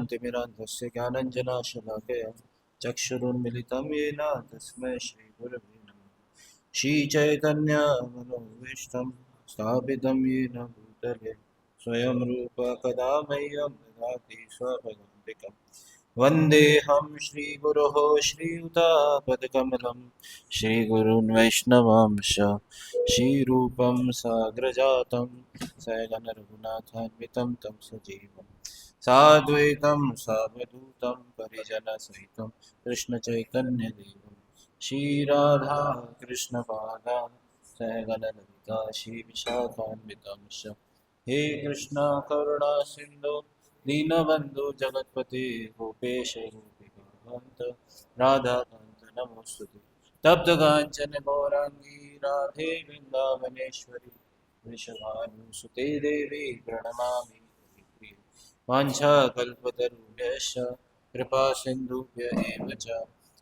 ज्ञानतिमिरान्धस्य ज्ञानञ्जनशलाकया चक्षुरुन्मिलितं येन तस्मै श्रीगुरवे नमः। श्रीचैतन्यमनोभीष्टं स्थापितं येन भूतले स्वयं रूप कदा मह्यं ददाति स्वपदान्तिकम्। वन्देऽहं श्रीगुरोः श्रीयुतापदकमलं श्रीगुरून् वैष्णवांश श्रीरूपं साग्रजातं सहगणरघुनाथान्वितं तं सजीवं साद्वैतं सावधूतं परिजनसहितं कृष्णचैतन्यदेवं श्रीराधा कृष्णपादा सहगणललिता श्रीविशाखान्वितांश। हे कृष्णा करुणा सिन्धु दीनबन्धु जगत्पते गोपेश गोपिकान्त राधाकान्त नमोस्तुते। तप्त कांचन गौरांगी राधे वृंदावनेश्वरी वृषभानुसुते देवी प्रणमामि हरिप्रिये। वाञ्छाकल्पतरुभ्यश्च कृपा सिन्धुभ्य एव च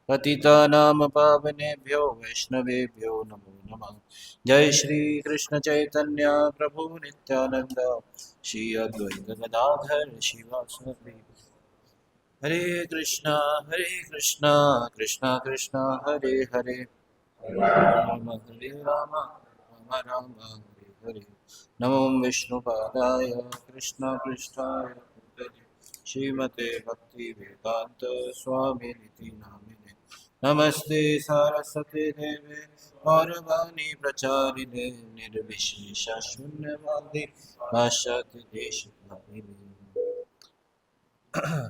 पतितानां पावनेभ्यो वैष्णवेभ्यो नमो नमः। जय श्री कृष्ण चैतन्य प्रभु नित्यानंद श्री अद्वैत गदाधर शिवासादि। हरे कृष्णा कृष्णा कृष्णा हरे हरे, राम हरे राम राम राम हरे हरे। नमो विष्णुपादाय कृष्ण पृष्ठाय भूतले श्रीमते भक्ति वेदांत स्वामी निति नामिने नमस्ते सारस्वती देवे गौरवाणी प्रचारिणे निर्विशेष शून्यवादी पाश्चात्य देश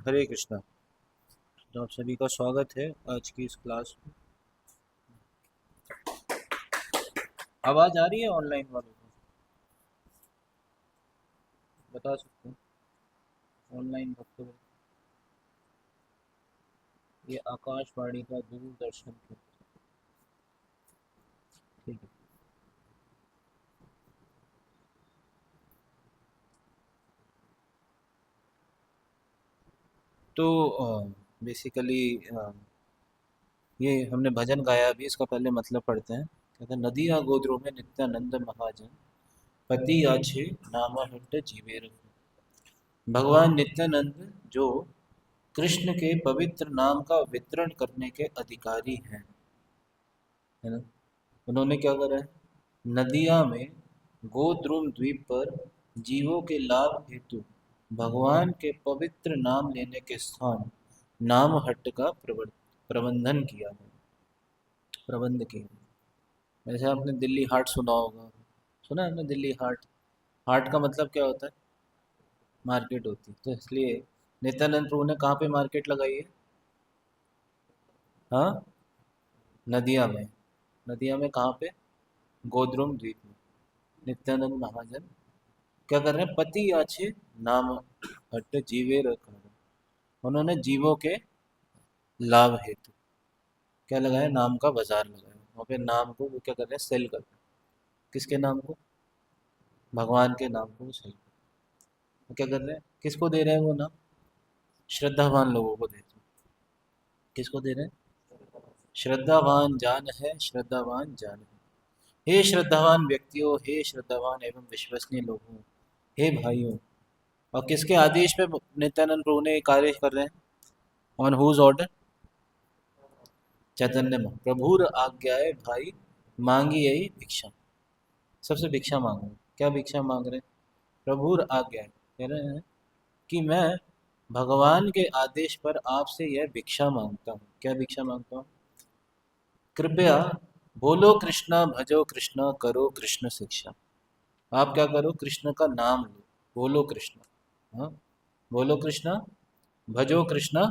हरे कृष्णा। तो आप सभी का स्वागत है आज की इस क्लास में। आवाज आ रही है ऑनलाइन वालों को? बता सकते हैं ऑनलाइन भक्तों। ये आकाशवाणी का दूरदर्शन केंद्र, ठीक है। तो बेसिकली ये हमने भजन गाया अभी, इसका पहले मतलब पढ़ते हैं। कहते हैं नदिया गोद्रो में नित्यानंद महाजन पति आछे नाम हट्ट जीवे रखो। भगवान नित्यानंद जो कृष्ण के पवित्र नाम का वितरण करने के अधिकारी हैं, है ना। उन्होंने क्या करा है, नदिया में गोद्रुम द्वीप पर जीवों के लाभ हेतु भगवान के पवित्र नाम लेने के स्थान नाम हट्ट का प्रबंधन किया है, प्रबंध किया। जैसे आपने दिल्ली हाट सुना होगा, सुना है आपने दिल्ली हाट? हाट का मतलब क्या होता है? मार्केट होती है। तो इसलिए नित्यानंद प्रभु ने कहाँ पे मार्केट लगाई है? हाँ, नदिया में। नदिया में कहाँ पे? गोद्रुम द्वीप में। नित्यानंद महाजन क्या कर रहे हैं? पति आछे नाम हट जीवे रखा। उन्होंने जीवों के लाभ हेतु क्या लगाया? नाम का बाजार लगाया। वहाँ पे नाम को वो क्या कर रहे हैं? सेल कर रहे हैं। किसके नाम को? भगवान के नाम को सेल कर रहे हैं। वो क्या कर रहे हैं? किसको दे रहे हैं वो नाम? श्रद्धावान लोगों को दे रहे हैं। किसको दे रहे हैं? श्रद्धावान जान है, श्रद्धावान जान है। हे श्रद्धावान व्यक्तियों, हे श्रद्धावान एवं विश्वसनीय लोगों, हे भाइयों। और किसके आदेश पे नित्यानंद प्रभु ने कार्य कर रहे हैं? On whose order? चैतन्य प्रभुर आज्ञाए भाई मांगी यही भिक्षा। सबसे भिक्षा मांग रहे हैं। क्या भिक्षा मांग रहे हैं? प्रभुर आज्ञाए कह रहे हैं कि मैं भगवान के आदेश पर आपसे यह भिक्षा मांगता हूँ। क्या भिक्षा मांगता हूँ? कृपया बोलो कृष्णा, भजो कृष्णा, करो कृष्ण शिक्षा। आप क्या करो? कृष्ण का नाम लो, बोलो कृष्णा। हाँ, बोलो कृष्णा, भजो कृष्णा,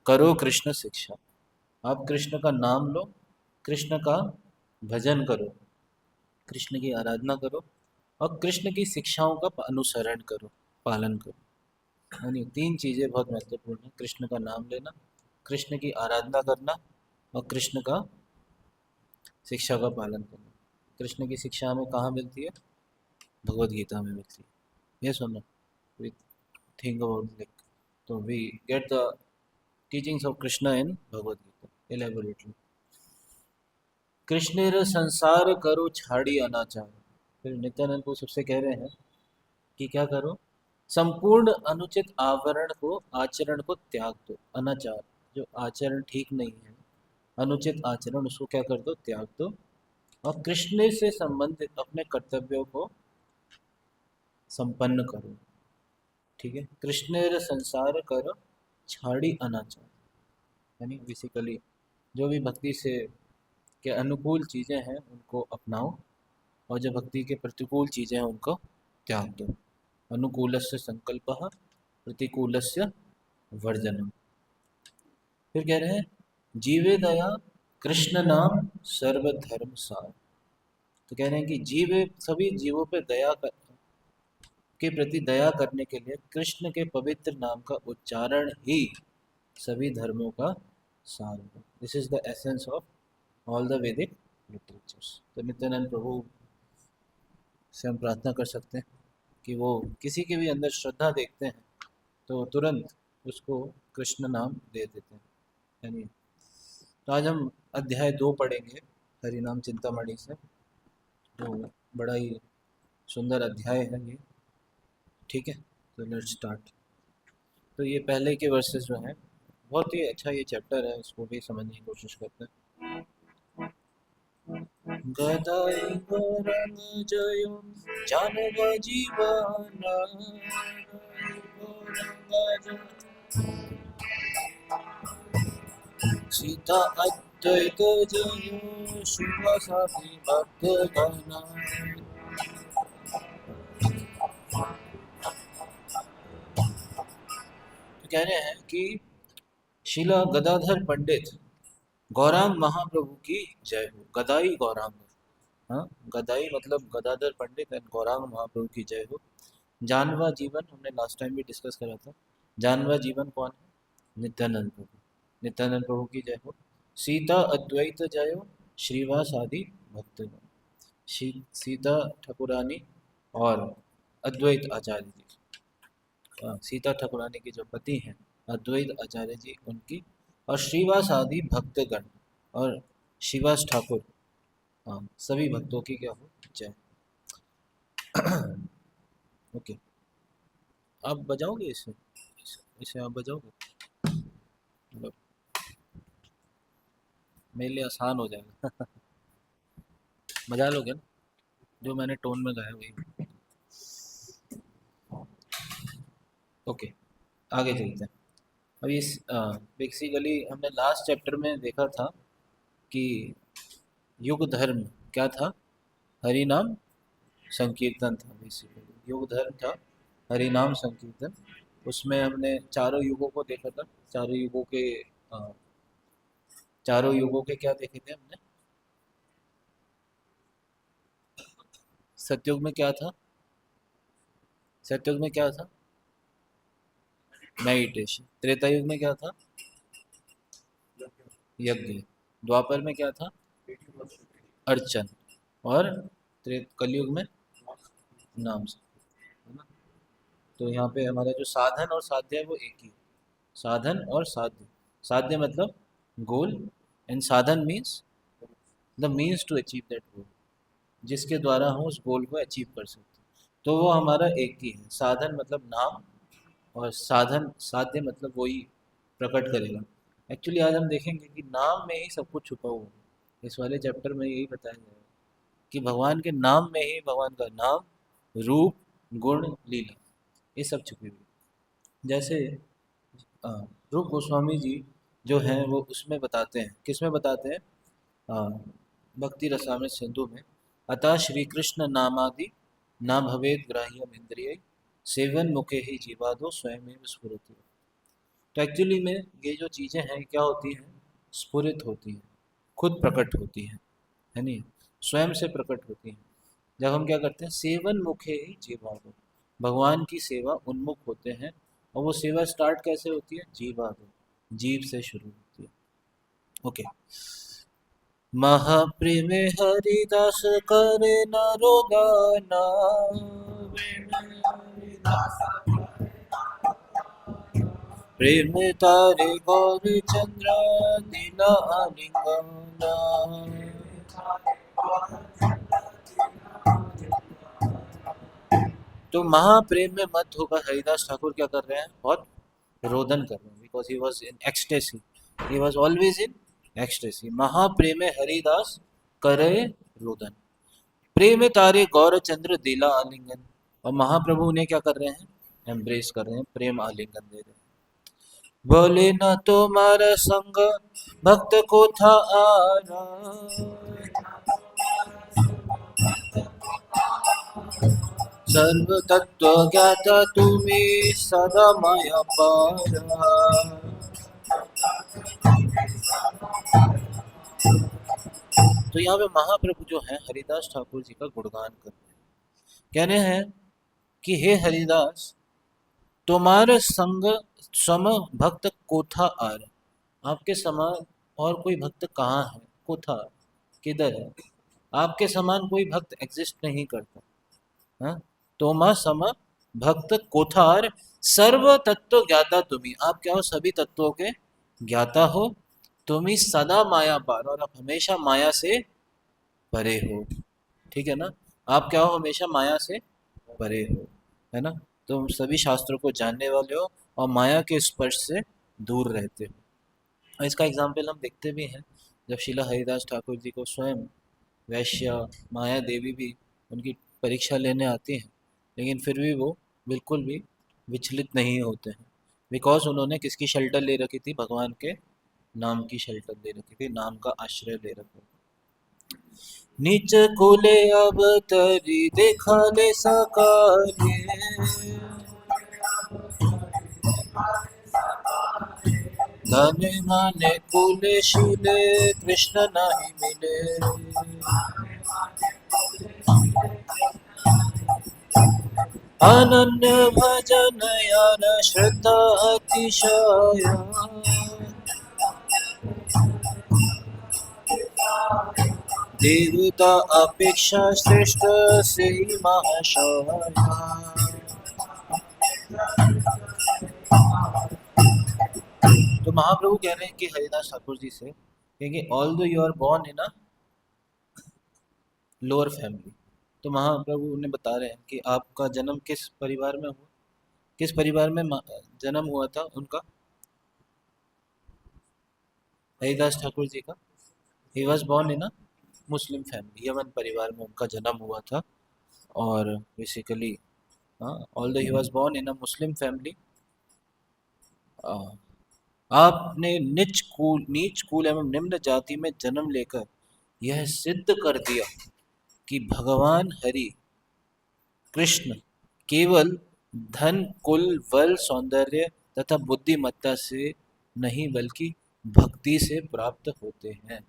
करो कृष्ण शिक्षा। आप कृष्ण का नाम लो, कृष्ण का भजन करो, कृष्ण की आराधना करो और कृष्ण की शिक्षाओं का अनुसरण करो, पालन करो। यानी तीन चीज़ें बहुत महत्वपूर्ण है: कृष्ण का नाम लेना, कृष्ण की आराधना करना और कृष्ण का शिक्षा का पालन करना। कृष्ण की शिक्षा हमें कहाँ मिलती है? भगवद गीता में मिलती है। ये सुनो, वी थिंक अबाउट लाइक, तो we get the teachings of Krishna in Bhagavad Gita elaborately. कृष्णेर संसार करो छाड़ी अनाचार। फिर नित्यानंद को सबसे कह रहे हैं कि क्या करो? संपूर्ण अनुचित आवरण को आचरण को त्याग दो। अनाचार, जो आचरण ठीक नहीं है, अनुचित आचरण, उसको क्या कर दो, त्याग दो। और कृष्ण से संबंधित अपने कर्तव्यों को संपन्न करो। ठीक है, कृष्ण संसार करो छाड़ी अनाचार, यानी बेसिकली जो भी भक्ति से के अनुकूल चीज़ें हैं उनको अपनाओ, और जो भक्ति के प्रतिकूल चीज़ें हैं उनको त्याग दो। अनुकूलस्य संकल्पः प्रतिकूलस्य वर्जनम। फिर कह रहे हैं जीवे दया कृष्ण नाम सर्वधर्म सार। तो कह रहे हैं कि जीवे, सभी जीवों पे दया के प्रति दया करने के लिए कृष्ण के पवित्र नाम का उच्चारण ही सभी धर्मों का सार है। This is the essence of all the वैदिक लिटरेचर्स। तो नित्यानंद प्रभु से हम प्रार्थना कर सकते हैं कि वो किसी के भी अंदर श्रद्धा देखते हैं तो तुरंत उसको कृष्ण नाम दे देते हैं, यानी। तो आज हम अध्याय 2 पढ़ेंगे हरिनाम चिंतामणि से। तो बड़ा ही सुंदर अध्याय है ये। ठीक है, तो लेट्स स्टार्ट। तो ये पहले के वर्सेस जो हैं, बहुत ही अच्छा ये चैप्टर है, इसको भी समझने की कोशिश करते हैं। गदाई गौरंग जयो जानव जीवन, सीता अद्वैत जयो शिव साथी भक्त गण। तो कह रहे हैं कि शिला गदाधर पंडित गौरांग महाप्रभु की जय हो। गदाई गौरांग, हाँ, गदाई मतलब गदाधर पंडित एंड गौरांग महाप्रभु की जय हो। जानवा जीवन हमने लास्ट टाइम भी डिस्कस करा था। जानवा जीवन कौन है? नित्यानंद प्रभु। नित्यानंद प्रभु की जय हो। सीता अद्वैत जय हो श्रीवास आदि भक्तगण। सीता ठाकुरानी और अद्वैत आचार्य जी, सीता ठाकुरानी के जो पति हैं अद्वैत आचार्य जी, उनकी, और श्रीवास आदि भक्तगण और शिवास ठाकुर, हाँ, सभी भक्तों की क्या हो, जय। ओके, आप बजाओगे इसे? इसे आप बजाओगे? मतलब मेरे लिए आसान हो जाएगा। बजा लोगे ना? जो मैंने टोन में गाया वही। ओके, आगे चलते हैं। अब इस बेसिकली हमने लास्ट चैप्टर में देखा था कि युग धर्म क्या था? हरि नाम संकीर्तन था। बेसिकली युग धर्म था हरि नाम संकीर्तन। उसमें हमने चारों युगों को देखा था। चारों युगों के चारों युगों के क्या देखे थे हमने? सतयुग में क्या था? सतयुग में क्या था? मेडिटेशन। त्रेता युग में क्या था? यज्ञ। द्वापर में क्या था? अर्चन। और कलयुग में नाम से, है ना? तो यहाँ पे हमारा जो साधन और साध्य है वो एक ही है। साधन और साध्य। साध्य मतलब गोल, एंड साधन means the means to achieve that goal, जिसके द्वारा हम उस गोल को अचीव कर सकते हैं। तो वो हमारा एक ही है। साधन मतलब नाम, और साधन साध्य मतलब वही प्रकट करेगा। एक्चुअली आज हम देखेंगे कि नाम में ही सब कुछ छुपा हुआ है। इस वाले चैप्टर में यही बताया जाएगा कि भगवान के नाम में ही भगवान का नाम, रूप, गुण, लीला, ये सब छुपी हुई है। जैसे अ, रूप गोस्वामी जी जो हैं वो उसमें बताते हैं, किस में बताते हैं? भक्ति रसामृत सिंधु में, अतः श्री कृष्ण नामादि ना भवेद ग्राह्यम इंद्रिय सेवन मुखे ही जीवादो स्वयं स्फुरति। तो एक्चुअली में ये जो चीज़ें हैं क्या होती हैं? स्फुरित होती हैं, खुद प्रकट होती हैं, है नहीं? स्वयं से प्रकट होती हैं। जब हम क्या करते हैं? सेवन मुखे ही जीवादो, भगवान की सेवा उन्मुख होते हैं। और वो सेवा स्टार्ट कैसे होती है? जीवादो, जीव से शुरू होती है। ओके। महाप्रेमे हरिदास करे नरोदाना, प्रेम तारे गौर चंद्र दीना आलिंगना। तो महाप्रेम में मत होकर हरिदास ठाकुर क्या कर रहे हैं, बहुत रोदन कर रहे हैं, because he was in ecstasy, he was always in ecstasy. महाप्रेम में हरिदास करे रोदन, प्रेम तारे गौर चंद्र दिला आलिंगन, और महाप्रभु उन्हें क्या कर रहे हैं, एम्ब्रेस कर रहे हैं, प्रेम आलिंगन दे रहे हैं। बोले न तुम्हारा संग भक्त को था आरा, सर्व तत्व ज्ञाता तुम्हें सदा माया पारा। तो यहाँ पे महाप्रभु जो है हरिदास ठाकुर जी का गुणगान कर रहे हैं, कह रहे हैं कि हे हरिदास, तुम्हारे संग सम भक्त कोथा आर, आपके समान और कोई भक्त कहाँ है, कोथा किधर है, आपके समान कोई भक्त एग्जिस्ट नहीं करता। हाँ, तोमा सम भक्त कोथार, सर्व तत्व ज्ञाता तुम्ही, आप क्या हो, सभी तत्वों के ज्ञाता हो, तुम्ही सदा माया पार, और आप हमेशा माया से परे हो। ठीक है ना, आप क्या हो, हमेशा माया से परे हो, है ना, तुम सभी शास्त्रों को जानने वाले हो और माया के स्पर्श से दूर रहते हो। और इसका एग्जाम्पल हम देखते भी हैं, जब शिला हरिदास ठाकुर जी को स्वयं वैश्या माया देवी भी उनकी परीक्षा लेने आती हैं, लेकिन फिर भी वो बिल्कुल भी विचलित नहीं होते हैं, बिकॉज उन्होंने किसकी शेल्टर ले रखी थी, भगवान के नाम की शेल्टर ले रखी थी, नाम का आश्रय ले रखा था। नीच कुले अब तरी देखा ले सकाले, धन माने कुले शिले कृष्ण नहीं मिले। अनन्य भजन यार श्रद्धा अतिशय, देवता अपेक्षा श्रेष्ठ से ही महाशय। तो महाप्रभु कह रहे हैं कि हरिदास ठाकुर जी से, क्योंकि although you are born in a lower family, तो महाप्रभु उन्हें बता रहे हैं कि आपका जन्म किस परिवार में हुआ, किस परिवार में जन्म हुआ था उनका, हरिदास ठाकुर जी का। He was born in a Muslim family, Yemen परिवार में उनका जन्म हुआ था। और basically although he was born in a Muslim family, आपने नीच कुल एवं निम्न जाति में जन्म लेकर यह सिद्ध कर दिया कि भगवान हरि कृष्ण केवल धन कुल बल सौंदर्य तथा बुद्धिमत्ता से नहीं बल्कि भक्ति से प्राप्त होते हैं।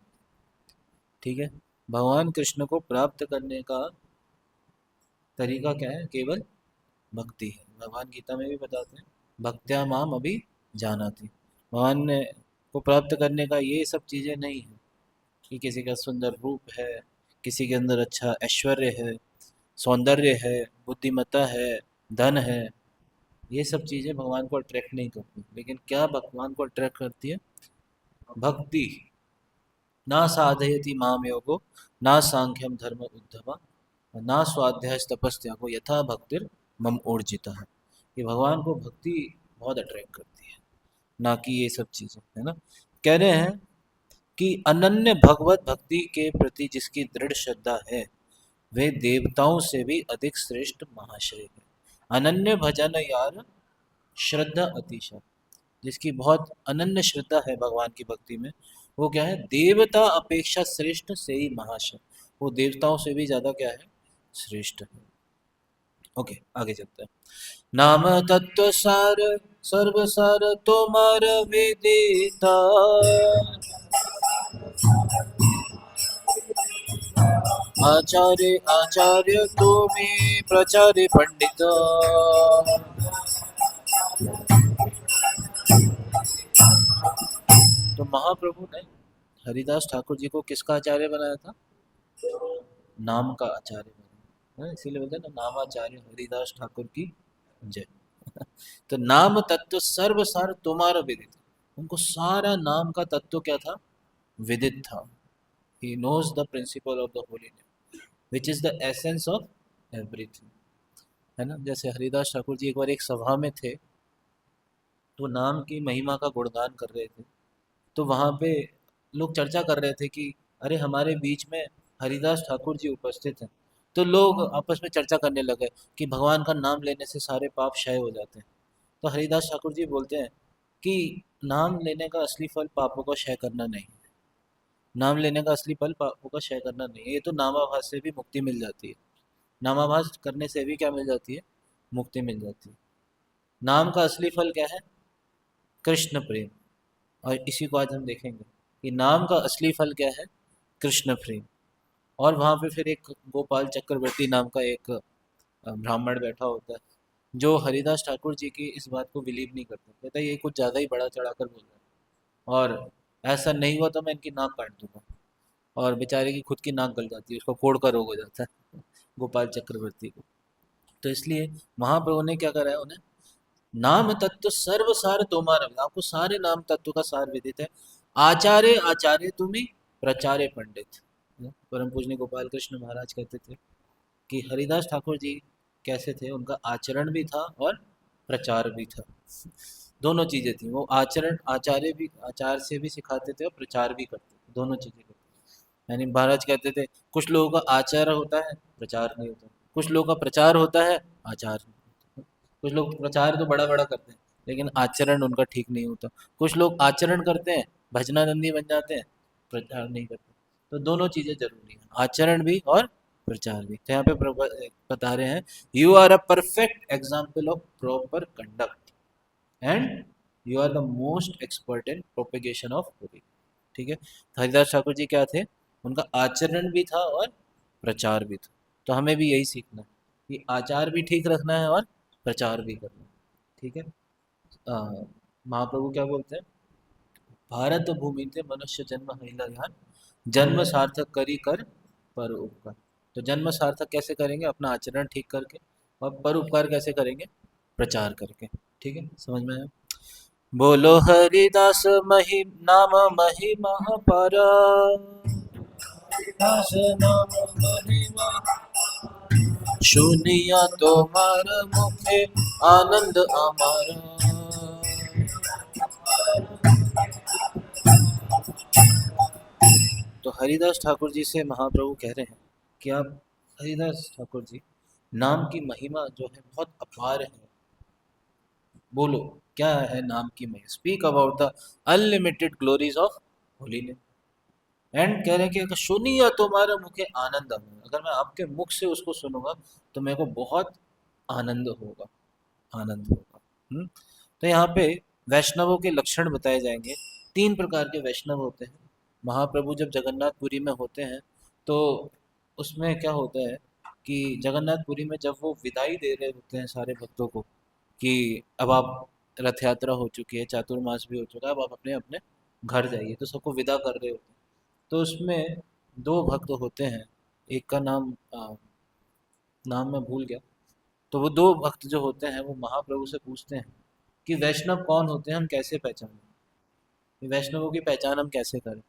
ठीक है, भगवान कृष्ण को प्राप्त करने का तरीका क्या है, केवल भक्ति है। भगवान गीता में भी बताते हैं, भक्त्या माम अभी जानाति, भगवान ने को प्राप्त करने का ये सब चीज़ें नहीं है कि किसी का सुंदर रूप है, किसी के अंदर अच्छा ऐश्वर्य है, सौंदर्य है, बुद्धिमत्ता है, धन है, ये सब चीज़ें भगवान को अट्रैक्ट नहीं करती। लेकिन क्या भगवान को अट्रैक्ट करती है, भक्ति। ना साधयति माम योगो ना सांख्यम धर्म उद्धवा ना स्वाध्याय तपस्त्यागो यथा भक्तिर मम ऊर्जिता है। ये भगवान को भक्ति बहुत अट्रैक्ट करती है, ना कि ये सब चीज़ें, है ना। कह रहे हैं कि अनन्य भगवत भक्ति के प्रति जिसकी दृढ़ श्रद्धा है वे देवताओं से भी अधिक श्रेष्ठ महाशय है। अनन्य भजन यार श्रद्धा अतिशय, जिसकी बहुत अनन्य श्रद्धा है भगवान की भक्ति में, वो क्या है, देवता अपेक्षा श्रेष्ठ से ही महाशय, वो देवताओं से भी ज्यादा क्या है, श्रेष्ठ है। ओके, आगे चलते हैं। नाम तत्व सार सर्व सार तोमार वेदिता, आचार्य आचार्य तुम्हें प्रचार्य पंडित। तो महाप्रभु ने हरिदास ठाकुर जी को किसका आचार्य बनाया था, नाम का आचार्य बनाया, इसीलिए बोलते हैं ना, नामाचार्य हरिदास ठाकुर की जय। तो नाम तत्व सर्व सार तुम्हारा विदित, उनको सारा नाम का तत्व क्या था, विदित था। He knows the principle of the holy name, which is the essence of everything. है ना। जैसे हरिदास ठाकुर जी एक बार एक सभा में थे, तो नाम की महिमा का गुणगान कर रहे थे। तो वहाँ पे लोग चर्चा कर रहे थे कि अरे हमारे बीच में हरिदास ठाकुर जी उपस्थित हैं। तो लोग आपस में चर्चा करने लगे कि भगवान का नाम लेने से सारे पाप क्षय हो जाते हैं। तो हरिदास ठाकुर जी बोलते हैं कि नाम लेने का असली फल पापों का क्षय करना नहीं है। नाम लेने का असली फल पापों का क्षय करना नहीं है। ये तो नामाभास से भी मुक्ति मिल जाती है। नामाभास करने से भी क्या मिल जाती है? मुक्ति मिल जाती है। नाम का असली फल क्या है? कृष्ण प्रेम। और इसी को आज हम देखेंगे कि नाम का असली फल क्या है? कृष्ण प्रेम। और वहाँ पे फिर एक गोपाल चक्रवर्ती नाम का एक ब्राह्मण बैठा होता है, जो हरिदास ठाकुर जी की इस बात को बिलीव नहीं करता। कहता है ये कुछ ज़्यादा ही बड़ा चढ़ाकर बोल रहा है, और ऐसा नहीं हुआ तो मैं इनकी नाक काट दूंगा। और बेचारे की खुद की नाक गल जाती है, उसको फोड़ का रोग हो जाता है गोपाल चक्रवर्ती को। तो इसलिए महाप्रभु ने क्या करा है उन्हें, नाम तत्व सर्व सार तोमार, आपको सारे नाम तत्व का सार विदित है। आचार्य आचार्य तुम्हें, प्रचारे पंडित। परम पूजनीय गोपाल कृष्ण महाराज कहते थे कि हरिदास ठाकुर जी कैसे थे, उनका आचरण भी था और प्रचार भी था। दोनों चीज़ें थी। वो आचरण आचार्य भी, आचार से भी सिखाते थे और प्रचार भी करते थे, दोनों चीज़ें करते थे। यानी महाराज कहते थे कुछ लोगों का आचार होता है, प्रचार नहीं होता। कुछ लोगों का प्रचार होता है, आचार नहीं होता। कुछ लोग प्रचार तो बड़ा बड़ा करते हैं, लेकिन आचरण उनका ठीक नहीं होता। कुछ लोग आचरण करते हैं, भजनानंदी बन जाते हैं, प्रचार नहीं करते। तो दोनों चीज़ें जरूरी हैं, आचरण भी और प्रचार भी। तो यहाँ पे बता रहे हैं, you are a perfect example of proper conduct and you are the most expert in propagation of holy. ठीक है। तो हरिदास ठाकुर जी क्या थे, उनका आचरण भी था और प्रचार भी था। तो हमें भी यही सीखना है कि आचार भी ठीक रखना है और प्रचार भी करना है। ठीक है। महाप्रभु क्या बोलते हैं, भारत भूमि थे मनुष्य जन्म हिला ध्यान, जन्म सार्थक करी कर पर उपकार। तो जन्म सार्थक कैसे करेंगे? अपना आचरण ठीक करके। और पर उपकार कैसे करेंगे? प्रचार करके। ठीक है, समझ में आया? बोलो हरिदास मही नाम महिमा पारा, दास नाम महिमा सुनिया तोमार मुखे आनंद हमारा। तो हरिदास ठाकुर जी से महाप्रभु कह रहे हैं कि आप हरिदास ठाकुर जी, नाम की महिमा जो है बहुत अपार है। बोलो क्या है नाम की महिमा? Speak about the unlimited glories of holy name. And कह रहे हैं कि अगर सुनिए तुम्हारे मुखे आनंद आऊंगा, अगर मैं आपके मुख से उसको सुनूंगा तो मेरे को बहुत आनंद होगा, आनंद होगा। तो यहाँ पे वैष्णवों के लक्षण बताए जाएंगे। 3 प्रकार के वैष्णव होते हैं। महाप्रभु जब जगन्नाथपुरी में होते हैं तो उसमें क्या होता है कि जगन्नाथपुरी में जब वो विदाई दे रहे होते हैं सारे भक्तों को कि अब आप, रथ यात्रा हो चुकी है, चातुर्मास भी हो चुका है, अब आप अपने अपने घर जाइए, तो सबको विदा कर रहे होते हैं। तो उसमें 2 भक्त होते हैं, एक का नाम नाम मैं भूल गया। तो वो 2 भक्त जो होते हैं वो महाप्रभु से पूछते हैं कि वैष्णव कौन होते हैं, हम कैसे पहचानें, कि वैष्णवों की पहचान हम कैसे करें।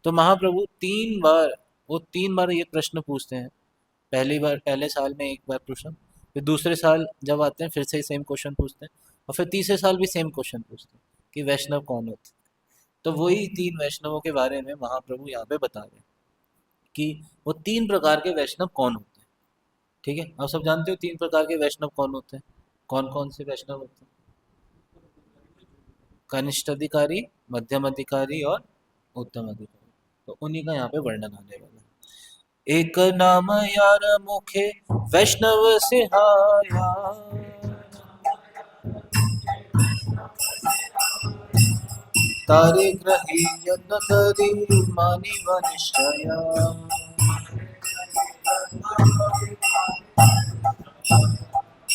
तो महाप्रभु 3 बार, वो 3 बार ये प्रश्न पूछते हैं। पहली बार, पहले साल में एक बार प्रश्न, फिर दूसरे साल जब आते हैं फिर से सेम क्वेश्चन पूछते हैं, और फिर तीसरे साल भी सेम क्वेश्चन पूछते हैं कि वैष्णव कौन होते हैं। तो वही 3 वैष्णवों के बारे में महाप्रभु यहाँ पे बता रहे हैं कि वो 3 प्रकार के वैष्णव कौन होते हैं। ठीक है, आप सब जानते हो 3 प्रकार के वैष्णव कौन होते हैं? कौन कौन से वैष्णव होते हैं? कनिष्ठ अधिकारी, मध्यम अधिकारी और उत्तम अधिकारी। तो उन्हीं का यहाँ पे वर्णन आने वाला है। एक नाम यार मुखे वैष्णव सिहाया, तारे ग्रही यत्न करी मानी निश्चया।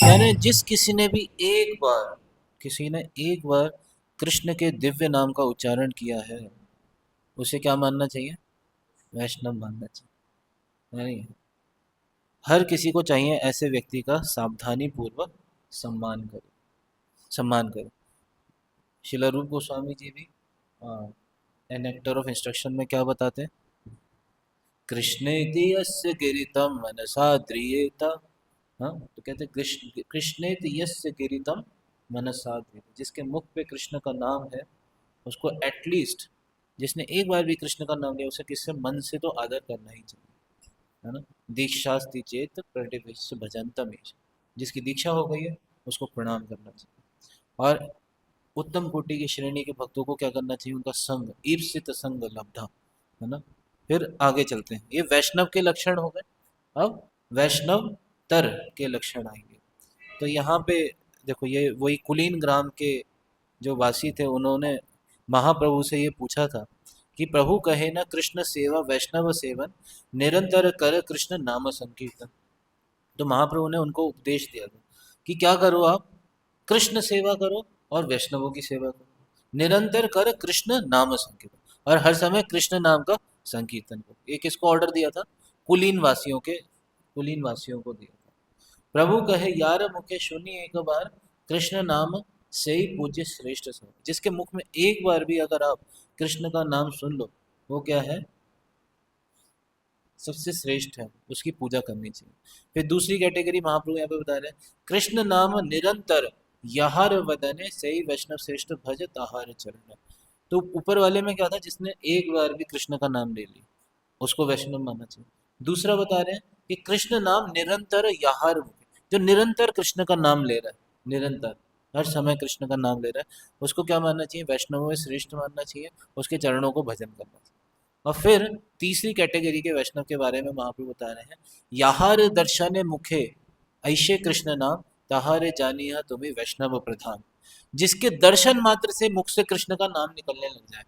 यानी जिस किसी ने भी एक बार, किसी ने एक बार कृष्ण के दिव्य नाम का उच्चारण किया है, उसे क्या मानना चाहिए? वैष्णव मानना चाहिए। नहीं, हर किसी को चाहिए ऐसे व्यक्ति का सावधानी पूर्वक सम्मान करे, सम्मान करे। शिला रूप गोस्वामी जी भी एन नेक्टर ऑफ इंस्ट्रक्शन में क्या बताते हैं? कृष्णेति यस्य गिरितं मनसा द्रियेत हाँ, तो कहते कृष्ण कृष्णेत यस्य गिरितम मनसा धीरे, जिसके मुख पे कृष्ण का नाम है उसको एटलीस्ट, जिसने एक बार भी कृष्ण का नाम लिया उसे किससे मन से तो आदर करना ही चाहिए, है ना। दीक्षास्ति चेत प्रतिवेश भजंतम ईश, जिसकी दीक्षा हो गई है उसको प्रणाम करना चाहिए। और उत्तम कोटि की श्रेणी के भक्तों को क्या करना चाहिए, उनका संग, ईप्सित संग लब्धा, है ना। फिर आगे चलते हैं, ये वैष्णव के लक्षण हो गए। अब वैष्णव तर के लक्षण आएंगे। तो यहाँ पे देखो, ये वही कुलीन ग्राम के जो वासी थे, उन्होंने महाप्रभु से ये पूछा था कि प्रभु कहे ना कृष्ण सेवा वैष्णव सेवन निरंतर कर कृष्ण नाम संकीर्तन। तो महाप्रभु ने उनको उपदेश दिया था कि क्या करो आप, कृष्ण सेवा करो और वैष्णवों की सेवा करो, निरंतर कर कृष्ण नाम संकीर्तन, और हर समय कृष्ण नाम का संकीर्तन करो। ये किसको ऑर्डर दिया था, कुलीन वासियों को दिया था। प्रभु कहे यार मुखे सुनी एक बार कृष्ण नाम से ही पूज्य श्रेष्ठ सब, जिसके मुख में एक बार भी अगर आप कृष्ण का नाम सुन लो, वो क्या है, सबसे श्रेष्ठ है, उसकी पूजा करनी चाहिए। फिर दूसरी कैटेगरी महाप्रभु यहाँ पे बता रहे हैं, कृष्ण नाम निरंतर यहार वदने से ही वैष्णव श्रेष्ठ भज ताहार चरण। तो ऊपर वाले में क्या था, जिसने एक बार भी कृष्ण का नाम ले लिया उसको वैष्णव मानना चाहिए। दूसरा बता रहे हैं कि कृष्ण नाम निरंतर यहार मुखे, जो निरंतर कृष्ण का नाम ले रहा है, निरंतर हर समय कृष्ण का नाम ले रहा है, उसको क्या मानना चाहिए, वैष्णव में श्रेष्ठ मानना चाहिए, उसके चरणों को भजन करना चाहिए। और फिर तीसरी कैटेगरी के वैष्णव के बारे में महाप्रभु बता रहे हैं, याहार दर्शन मुखे ऐशे कृष्ण नाम तहारे जानिया तुम्हें वैष्णव प्रधान, जिसके दर्शन मात्र से मुख से कृष्ण का नाम निकलने लग जाए,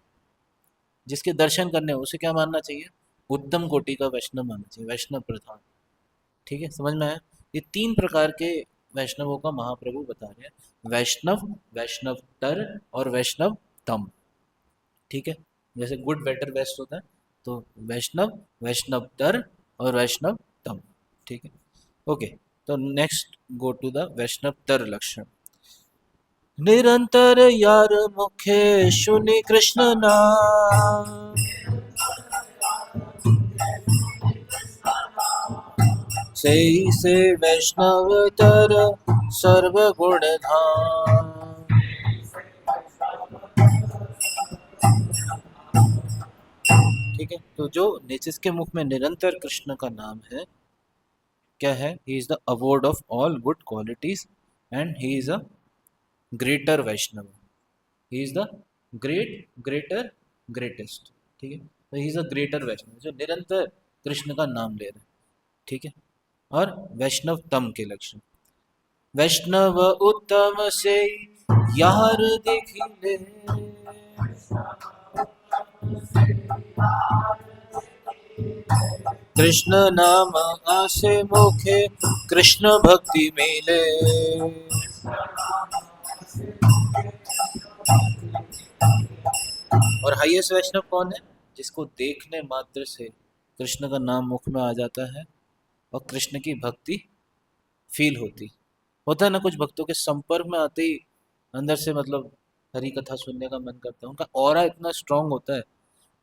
जिसके दर्शन करने उसे क्या मानना चाहिए, उत्तम कोटि का वैष्णव मानना चाहिए, वैष्णव प्रधान। ठीक है, समझ में आया। ये तीन प्रकार के वैष्णवों का महाप्रभु बता रहे हैं, वैष्णव, वैष्णव तर और वैष्णव तम। ठीक है, जैसे गुड बेटर बेस्ट होता है, तो वैष्णव, वैष्णव तर और वैष्णव तम। ठीक है, ओके। तो नेक्स्ट गो टू द वैष्णव तर लक्षण। निरंतर यार मुखे सुनि कृष्ण नाम से वैष्णव तर सर्व गुण धाम। ठीक है, तो जो जिसके मुख में निरंतर कृष्ण का नाम है, क्या है, he is the award of all good qualities and he is a greater Vaishnava, he is the greater greatest. ठीक है, तो ही इज अ ग्रेटर वैष्णव जो निरंतर कृष्ण का नाम ले रहे हैं। ठीक है, और वैष्णव तम के लक्षण, वैष्णव उत्तम से यार देखिले कृष्ण नाम आसे मुखे कृष्ण भक्ति मिले। और हाईएस्ट वैष्णव कौन है, जिसको देखने मात्र से कृष्ण का नाम मुख में आ जाता है और कृष्ण की भक्ति फील होता है ना, कुछ भक्तों के संपर्क में आते ही अंदर से मतलब हरी कथा सुनने का मन करता है, उनका ऑरा इतना स्ट्रांग होता है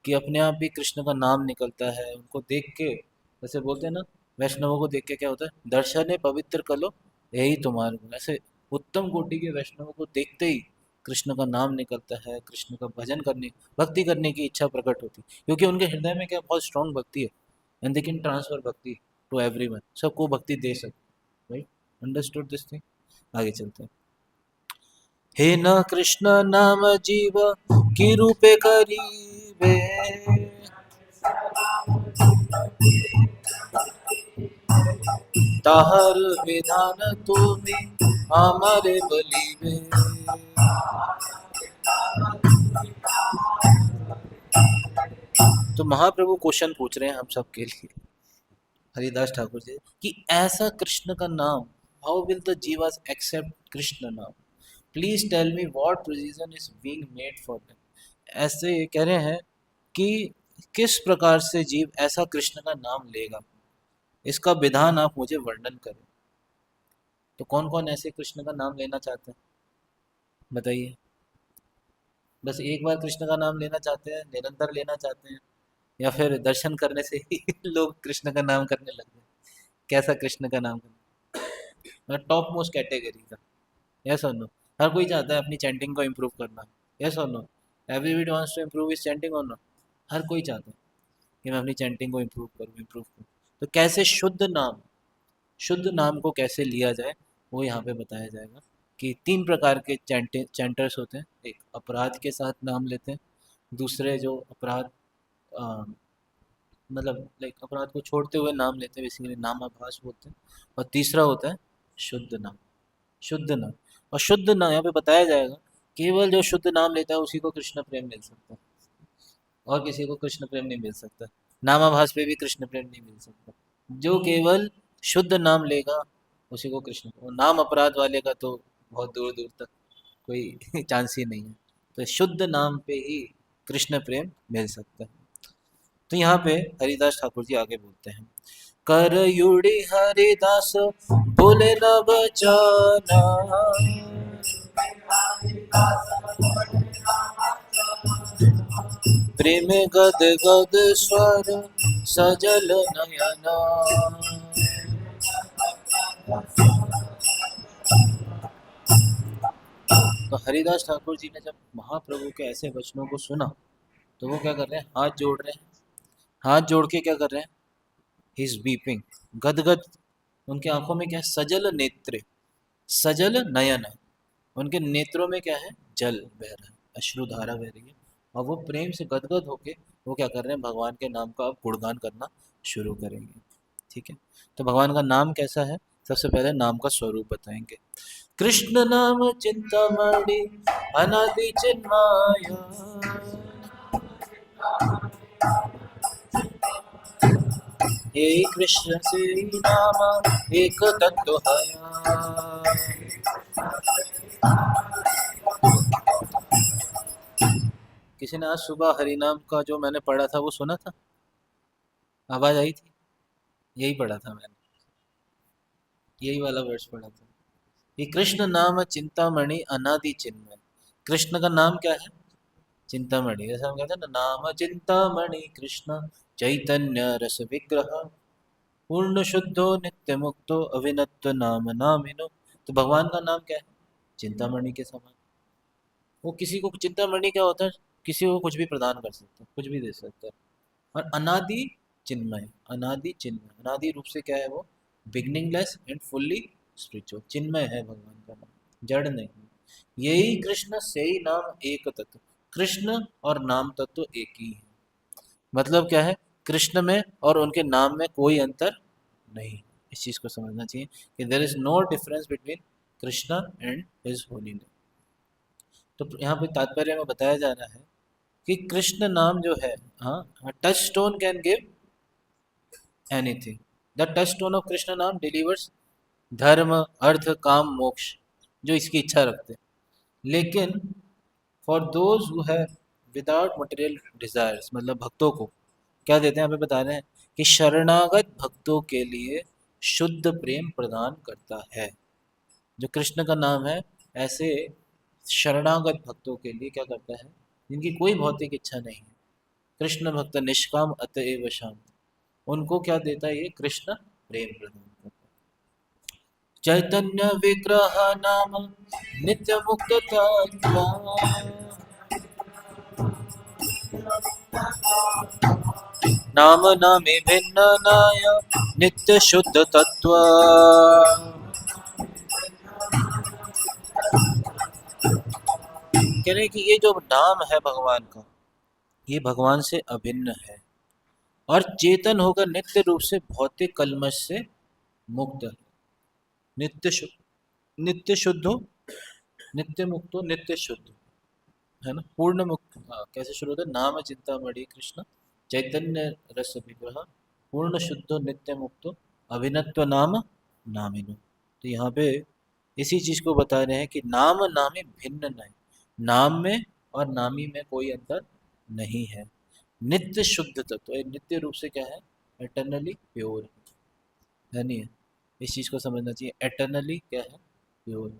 कि अपने आप भी कृष्ण का नाम निकलता है उनको देख के। जैसे बोलते हैं ना, वैष्णवों को देख के क्या होता है, दर्शन पवित्र कलो यही तुम्हारे गुण। ऐसे उत्तम कोटि के वैष्णवों को देखते ही कृष्ण का नाम निकलता है, कृष्ण का भजन करने, भक्ति करने की इच्छा प्रकट होती है, क्योंकि उनके हृदय में क्या बहुत स्ट्रांग भक्ति है, एंड दे कैन ट्रांसफर भक्ति टू एवरीवन, सबको भक्ति दे सकते। Right, understood this thing. आगे चलते हैं। हे न कृष्ण नाम जीव की रूपे करीबे ताहर विधान तुम्हें हमारे बलिबे। तो महाप्रभु क्वेश्चन पूछ रहे हैं हम सब के लिए, हरिदास ठाकुर जी, कि ऐसा कृष्ण का नाम, how will the jivas accept Krishna naam, please tell me what provision is being made for them. ऐसे कह रहे हैं कि किस प्रकार से जीव ऐसा कृष्ण का नाम लेगा, इसका विधान आप मुझे वर्णन करें। तो कौन कौन ऐसे कृष्ण का नाम लेना चाहते हैं, बताइए। बस एक बार कृष्ण का नाम लेना चाहते हैं, निरंतर लेना चाहते हैं, या फिर दर्शन करने से ही लोग कृष्ण का नाम करने लग गए, कैसा कृष्ण का नाम करना। टॉप मोस्ट कैटेगरी का। यस और नो? हर कोई चाहता है अपनी चैंटिंग को इम्प्रूव करना। यस और no? Everybody wants to improve is chanting और नो? हर कोई चाहता है कि मैं अपनी चैंटिंग को इम्प्रूव करूँ। तो कैसे शुद्ध नाम को कैसे लिया जाए, वो यहाँ पे बताया जाएगा कि 3 प्रकार के चैंटर्स होते हैं। एक अपराध के साथ नाम लेते हैं, दूसरे जो अपराध अ, मतलब लाइक अपराध को छोड़ते हुए नाम लेते हैं, बेसिकली नामाभास बोलते हैं। और तीसरा होता है शुद्ध नाम। शुद्ध नाम, और शुद्ध नाम यहाँ पे बताया जाएगा, केवल जो शुद्ध नाम लेता है उसी को कृष्ण प्रेम मिल सकता है, और किसी को कृष्ण प्रेम नहीं मिल सकता। नामाभास पे भी कृष्ण प्रेम नहीं मिल सकता। जो केवल शुद्ध नाम लेगा उसी को कृष्ण, और नाम अपराध वाले का तो बहुत दूर दूर तक कोई चांस ही नहीं है। तो शुद्ध नाम पे ही कृष्ण प्रेम मिल सकता है। तो यहाँ पे हरिदास ठाकुर जी आगे बोलते हैं, कर युड़ी हरिदास बोले न बचाना, प्रेम गद गद स्वर सजल नयना। तो हरिदास ठाकुर जी ने जब महाप्रभु के ऐसे वचनों को सुना, तो वो क्या कर रहे हैं, हाथ जोड़ रहे हैं। हाथ जोड़ के क्या कर रहे हैं, ही इज वीपिंग, गदगद। उनके आंखों में क्या है, सजल नेत्र, सजल नयन। उनके नेत्रों में क्या है, जल बह रहा है, अश्रुधारा बह रही है। और वो प्रेम से गदगद होके वो क्या कर रहे हैं, भगवान के नाम का अब गुणगान करना शुरू करेंगे। ठीक है, तो भगवान का नाम कैसा है, सबसे पहले नाम का स्वरूप बताएंगे। कृष्ण नाम चिंतामणि अनादि चिन्माया, हे कृष्ण से नाम एक तत्व हया। किसी ने आज सुबह हरिनाम का जो मैंने पढ़ा था वो सुना था? आवाज आई थी? यही पढ़ा था मैंने, यही वाला वर्ष पढ़ा था। ये कृष्ण नाम चिंतामणि अनादि चिन्मय। कृष्ण का नाम क्या है, चिंतामणि। जैसे हम कहते हैं ना, नाम चिंतामणि कृष्ण चैतन्य रस विग्रह पूर्ण शुद्धो नित्य मुक्तो अविनत्व नाम नामिनो। तो भगवान का नाम क्या है, चिंतामणि के समान। वो किसी को, चिंतामणि क्या होता है, किसी को कुछ भी प्रदान कर सकता है, कुछ भी दे सकता है। और अनादि चिन्मय, अनादि चिन्मय, अनादि रूप से क्या है वो, बिगनिंगलेस एंड फुल्ली स्पिरिचुअल, चिन्मय है भगवान का नाम, जड़ नहीं। यही कृष्ण से ही नाम एक तत्व। कृष्ण और नाम तत्व एक ही है। मतलब क्या है, कृष्ण में और उनके नाम में कोई अंतर नहीं। इस चीज को समझना चाहिए कि there is no difference between Krishna and his holy name. तो यहाँ पे तात्पर्य में बताया जा रहा है कि कृष्ण नाम जो है, हाँ, touch stone can give anything. The touch stone of Krishna नाम डिलीवर्स धर्म अर्थ काम मोक्ष, जो इसकी इच्छा रखते हैं। लेकिन for those who have without material desires, मतलब भक्तों को क्या देते हैं, यहाँ पे बता रहे हैं कि शरणागत भक्तों के लिए शुद्ध प्रेम प्रदान करता है। जो कृष्ण का नाम है, ऐसे शरणागत भक्तों के लिए क्या करता है, जिनकी कोई भौतिक इच्छा नहीं है। कृष्ण भक्त निष्काम अतएव शांत, उनको क्या देता है, ये कृष्ण प्रेम प्रदान करता है। चैतन्य विग्रह नाम नित्य मुक्त तत्व, नाम नामे भिन्न नाय नित्य शुद्ध तत्व। कह रहे हैं कि ये जो नाम है भगवान का, ये भगवान से अभिन्न है और चेतन होकर नित्य रूप से भौतिक कलमश से मुक्त है। नित्य शुद्ध, नित्य शुद्ध हो, नित्य मुक्त हो, नित्य शुद्ध, है ना, पूर्ण मुक्त। हाँ, कैसे शुरू होता है, नाम चिंतामणि कृष्ण चैतन्य रस विग्रह पूर्ण शुद्धो नित्य मुक्तो अभिनत्व नाम नामिनो। तो यहाँ पे इसी चीज को बता रहे हैं कि नाम नामी भिन्न नहीं, नाम में और नामी में कोई अंतर नहीं है। नित्य शुद्ध तत्व, ये नित्य रूप से क्या है, एटर्नली प्योर है, नहीं है। इस चीज को समझना चाहिए, एटर्नली क्या है, प्योर।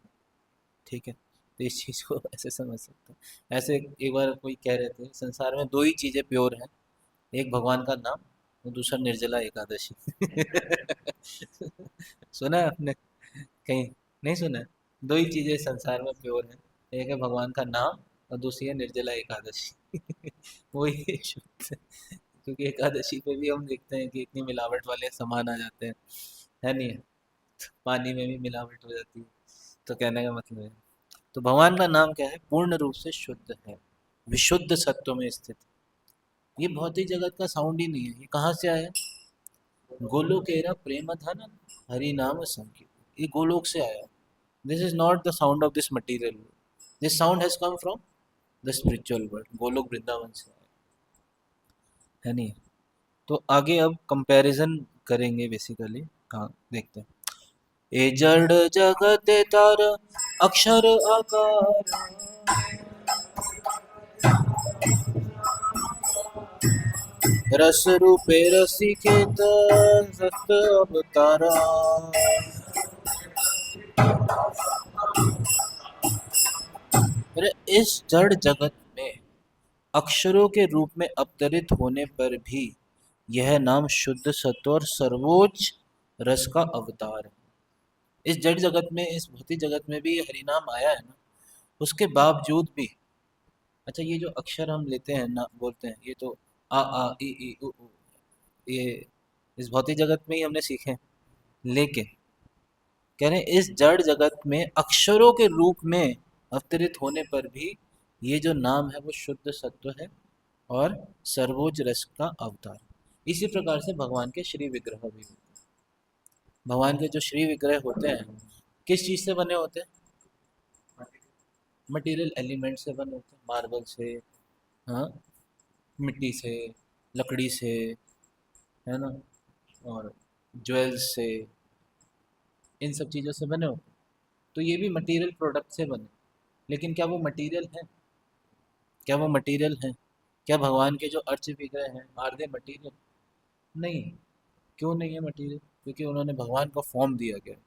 ठीक है, तो इस चीज को ऐसे समझ सकते हैं। ऐसे एक बार कोई कह रहे थे, संसार में दो ही चीजें प्योर हैं, एक भगवान का नाम और दूसरा निर्जला एकादशी। सुना है आपने? कहीं नहीं सुना है? दो ही चीजें संसार में प्योर है, एक है भगवान का नाम और दूसरी है निर्जला एकादशी। वही है शुद्ध। क्योंकि एकादशी पे भी हम देखते हैं कि इतनी मिलावट वाले सामान आ जाते हैं, है नहीं है? पानी में भी मिलावट हो जाती है। तो कहने का मतलब है, तो भगवान का नाम क्या है? पूर्ण रूप से शुद्ध है, विशुद्ध सत्व में स्थित। ये भौतिक जगत का साउंड ही नहीं है, ये कहाँ से आया? गोलोकेरा प्रेम धन हरि नाम संकीर्तन, ये गोलोक से आया। This is not the sound of this material world, this sound has come from the spiritual world, Golok Vrindavan से आया, है नहीं? तो आगे अब कंपैरिजन करेंगे बेसिकली। हाँ देखते हैं। ए जड़ जगत तार अक्षर आकार, रस रूपे रसिकेत सत अवतारा। अरे इस जड़ जगत में अक्षरों के रूप में अवतरित होने पर भी यह नाम शुद्ध सत्व और सर्वोच्च रस का अवतार है। इस जड़ जगत में, इस भौतिक जगत में भी ये हरिनाम आया है ना, उसके बावजूद भी, अच्छा ये जो अक्षर हम लेते हैं ना, बोलते हैं, ये तो आ ई उ ऊ, ये इस भौतिक जगत में ही हमने सीखे हैं। लेकिन कह रहे हैं इस जड़ जगत में अक्षरों के रूप में अवतरित होने पर भी ये जो नाम है वो शुद्ध सत्व है और सर्वोच्च रस का अवतार। इसी प्रकार से भगवान के श्री विग्रह भी होते हैं। भगवान के जो श्री विग्रह होते हैं किस चीज से बने होते हैं? मटेरियल एलिमेंट से बने होते हैं, मार्बल से, हाँ, मिट्टी से, लकड़ी से, है ना, और ज्वेल्स से, इन सब चीज़ों से बने होते हैं। तो ये भी मटेरियल प्रोडक्ट से बने, लेकिन क्या वो मटेरियल है? क्या वो मटेरियल है? क्या भगवान के जो अर्च विग्रह हैं आर दे मटेरियल? नहीं। क्यों नहीं है मटेरियल? क्योंकि उन्होंने भगवान का फॉर्म दिया गया है,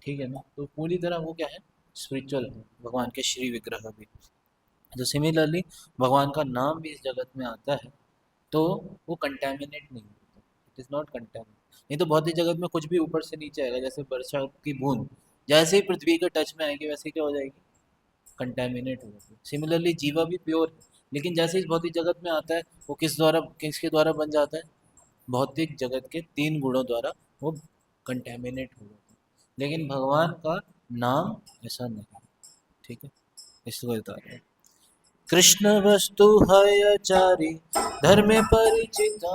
ठीक है ना? तो पूरी तरह वो क्या है? स्पिरिचुअल है भगवान के श्री विग्रह भी। तो सिमिलरली भगवान का नाम भी इस जगत में आता है तो वो कंटेमिनेट नहीं होता, इट इज़ नॉट कंटेमिनेट। नहीं तो भौतिक जगत में कुछ भी ऊपर से नीचे आएगा, जैसे वर्षा की बूंद जैसे ही पृथ्वी के टच में आएगी वैसे ही क्या हो जाएगी? कंटेमिनेट हो जाती है। सिमिलरली जीवा भी प्योर है, लेकिन जैसे इस भौतिक जगत में आता है वो किसके द्वारा बन जाता है? भौतिक जगत के तीन गुणों द्वारा वो कंटेमिनेट हो जाता है। लेकिन भगवान का नाम ऐसा नहीं, ठीक है? इसको बता रहे हैं। कृष्ण वस्तु है चारी धर्म परिचिता,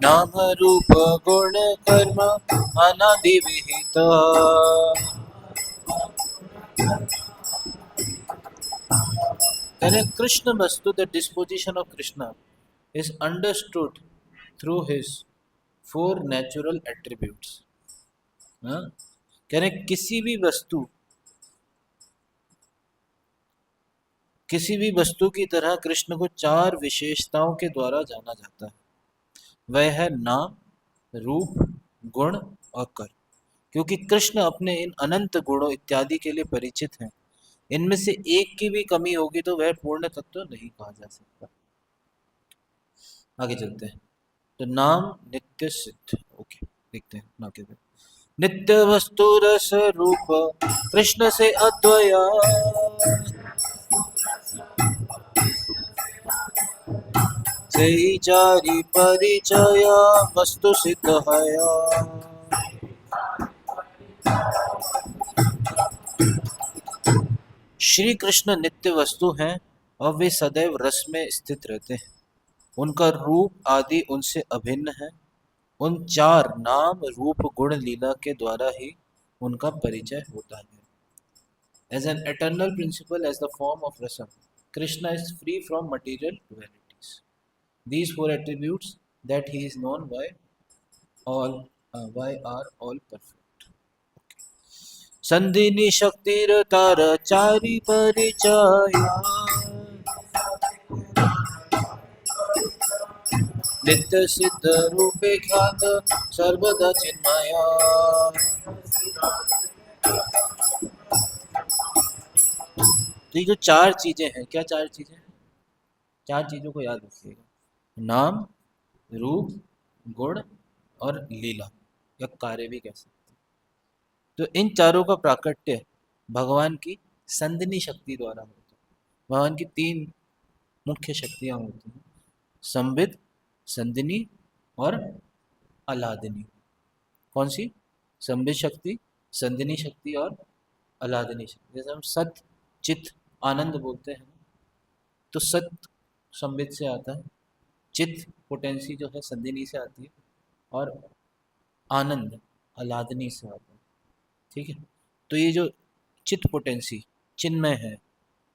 नाम रूप गुण कर्म अनादि विहित। कृष्ण वस्तु, the disposition of Krishna is understood through his four natural attributes। हाँ? कह रहे किसी भी वस्तु की तरह कृष्ण को चार विशेषताओं के द्वारा जाना जाता है। वह है नाम, रूप, गुण और कर्म। क्योंकि कृष्ण अपने इन अनंत गुणों इत्यादि के लिए परिचित हैं, इनमें से एक की भी कमी होगी तो वह पूर्ण तत्व नहीं कहा जा सकता। आगे चलते हैं। तो नाम नित्य सिद्ध, ओके देखते हैं ना। क्या नित्य वस्तु रस रूप कृष्ण से अद्वया, से ही चारि परिचय वस्तु सिद्ध हया। श्री कृष्ण नित्य वस्तु हैं और वे सदैव रस में स्थित रहते हैं। उनका रूप आदि उनसे अभिन्न है। उन चार नाम रूप गुण लीला के द्वारा ही उनका परिचय होता है। As an eternal principle, as the form of rasa, Krishna is free from material dualities. These four attributes that he is known by all, why are all perfect. संधिनी शक्तिर तार चारि परिचया, नित्य सिद्ध रूपे ख्यात सर्वदा चिन्मया। तो ये जो चार चीजें हैं, क्या चार चीजें हैं? चार चीजों को याद रखिएगा। नाम, रूप, गुण और लीला या कार्य भी कह सकते हैं। तो इन चारों का प्राकट्य भगवान की संधिनी शक्ति द्वारा होता है। भगवान की तीन मुख्य शक्तियां होती हैं, संविद, संधिनी और अलादिनी। कौन सी? संविद शक्ति, संधिनी शक्ति और अलादिनी शक्ति। जैसे हम सत चित आनंद बोलते हैं, तो सत संविद से आता है, चित पोटेंसी जो है संधिनी से आती है, और आनंद अलादनी से आता है। ठीक है, तो ये जो चित पोटेंसी चिन्मय है,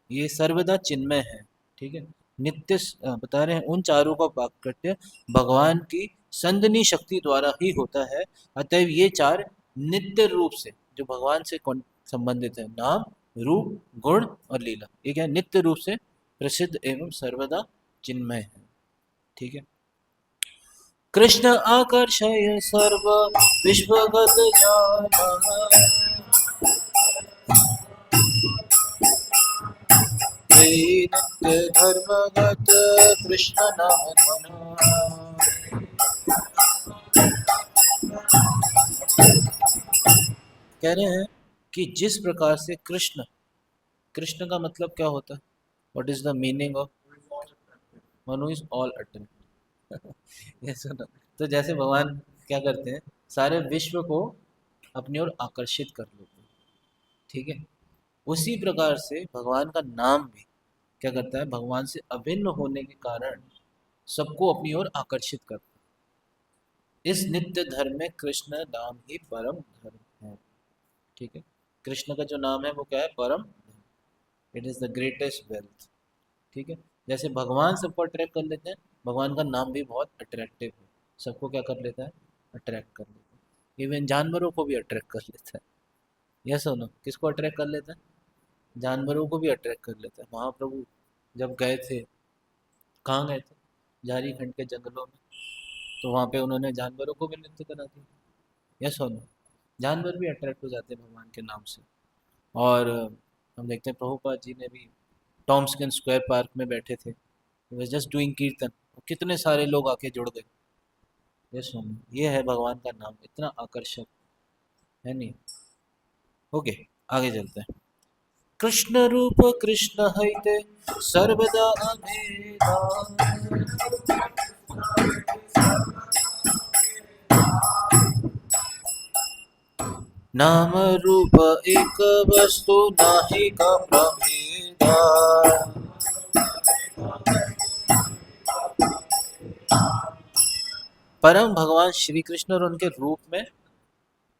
ये सर्वदा चिन्मय है। ठीक है, नित्य बता रहे हैं उन चारों का प्राकट्य भगवान की संदनी शक्ति द्वारा ही होता है। अतएव ये चार नित्य रूप से जो भगवान से संबंधित है, नाम, रूप, गुण और लीला, ये क्या नित्य रूप से प्रसिद्ध एवं सर्वदा चिन्मय है। ठीक है, कृष्ण आकर्षय सर्व विश्वगत जाना, नित्य धर्मगत कृष्ण नाम धना। कह रहे हैं कि जिस प्रकार से कृष्ण, कृष्ण का मतलब क्या होता है? What is the meaning of? One who is all attend. ये सुनो, तो जैसे भगवान क्या करते हैं, सारे विश्व को अपनी ओर आकर्षित कर लेते हैं। ठीक है, उसी प्रकार से भगवान का नाम भी क्या करता है, भगवान से अभिन्न होने के कारण सबको अपनी ओर आकर्षित करता है। इस नित्य धर्म में कृष्ण नाम ही परम धर्म है। ठीक है, कृष्ण का जो नाम है वो क्या है? परम धर्म। It is the greatest wealth. ठीक है, जैसे भगवान सबको अट्रैक्ट कर लेते हैं, भगवान का नाम भी बहुत अट्रैक्टिव है, सबको क्या कर लेता है? अट्रैक्ट कर लेता है। इवन जानवरों को भी अट्रैक्ट कर लेता है। यस और नो? किसको अट्रैक्ट कर लेता है? जानवरों को भी अट्रैक्ट कर लेता है। महाप्रभु जब गए थे, कहाँ गए थे? झारखंड के जंगलों में, तो वहाँ पे उन्होंने जानवरों को भी नृत्य करा दिया। यस और नो? जानवर भी अट्रैक्ट हो जाते हैं भगवान के नाम से। और हम देखते हैं प्रभुपाद जी ने भी टॉम्स्किन स्क्वायर पार्क में बैठे थे, जस्ट डूइंग कीर्तन, कितने सारे लोग आके जुड़ गए। यस और नो? ये है भगवान का नाम, इतना आकर्षक है नहीं? ओके, आगे चलते हैं। कृष्ण रूप कृष्ण हईते सर्वदा अभेदा, नाम रूप एक वस्तु नाही का प्रभेदा। परम भगवान श्री कृष्ण और उनके रूप में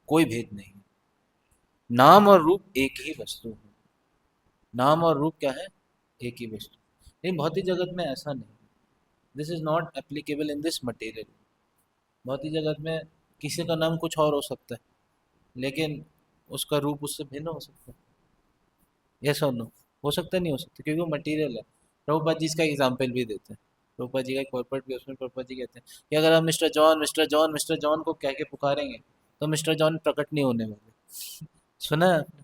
कोई भेद नहीं। नाम और रूप एक ही वस्तु है। नाम और रूप क्या है? एक ही वस्तु। लेकिन भौतिक जगत में ऐसा नहीं। This is not applicable in this material. भौतिक जगत में किसी का नाम कुछ और हो सकता है, लेकिन उसका रूप उससे भिन्न हो सकता है। यस और नो? हो सकता है, नहीं हो सकता, क्योंकि वो मटेरियल है। प्रभुपाद जी इसका एग्जाम्पल भी देते हैं। प्रभुपाद जी का एक कॉर्पोरेट भी, उसमें प्रभुपाद जी कहते हैं कि अगर आप mister John, mister John, mister John को कह के पुकारेंगे तो मिस्टर जॉन प्रकट नहीं होने वाले। सुना है आपने?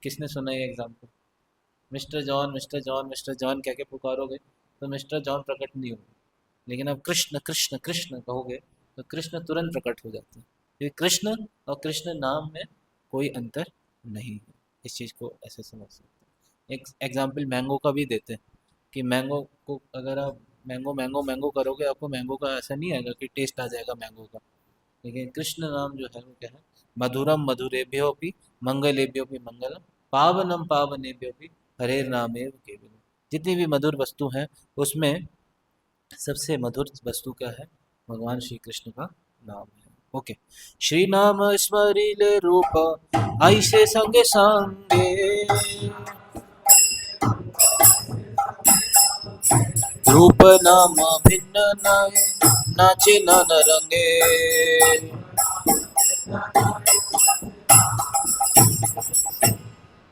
किसने सुना ये example? Mister John, mister John, mister John कह के पुकारोगे तो मिस्टर जॉन प्रकट नहीं होंगे। लेकिन आप कृष्ण कृष्ण कृष्ण कहोगे तो कृष्ण तुरंत प्रकट हो जाते हैं। क्योंकि कृष्ण और कृष्ण नाम में कोई अंतर नहीं है। इस चीज़ को ऐसे समझ सकते हैं। एक एग्जाम्पल मैंगो का भी देते हैं कि मैंगो को अगर आप मैंगो मैंगो मैंगो करोगे, आपको मैंगो का ऐसा नहीं आएगा कि टेस्ट आ जाएगा मैंगो का। लेकिन कृष्ण नाम जो है वो क्या है? मधुरम मधुरेभ्योपि मंगलेभ्योपि मंगलम, पावनम पावनेभ्योपि हरेर नामेव केवलम। जितनी भी मधुर वस्तु हैं उसमें सबसे मधुर वस्तु क्या है? भगवान श्री कृष्ण का नाम है। ओके, श्री नाम स्मरिले रूप ऐसे संगे संगे, रूप नाम भिन्न नाय नाचे नन रंगे।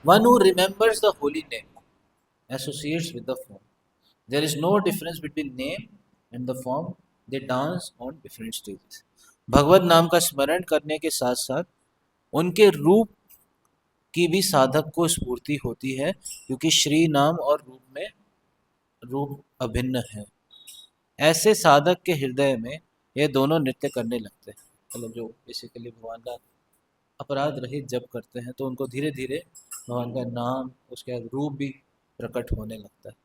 One who remembers the holy name associates with the form. There is no difference between name and the form. They dance on different stages. भगवत नाम का स्मरण करने के साथ साथ उनके रूप की भी साधक को स्फूर्ति होती है, क्योंकि श्री नाम और रूप में रूप अभिन्न है। ऐसे साधक के हृदय में ये दोनों नृत्य करने लगते हैं। मतलब जो बेसिकली भगवान का अपराध रहित जब करते हैं तो उनको धीरे धीरे भगवान का नाम, उसके बाद रूप भी प्रकट होने लगता है।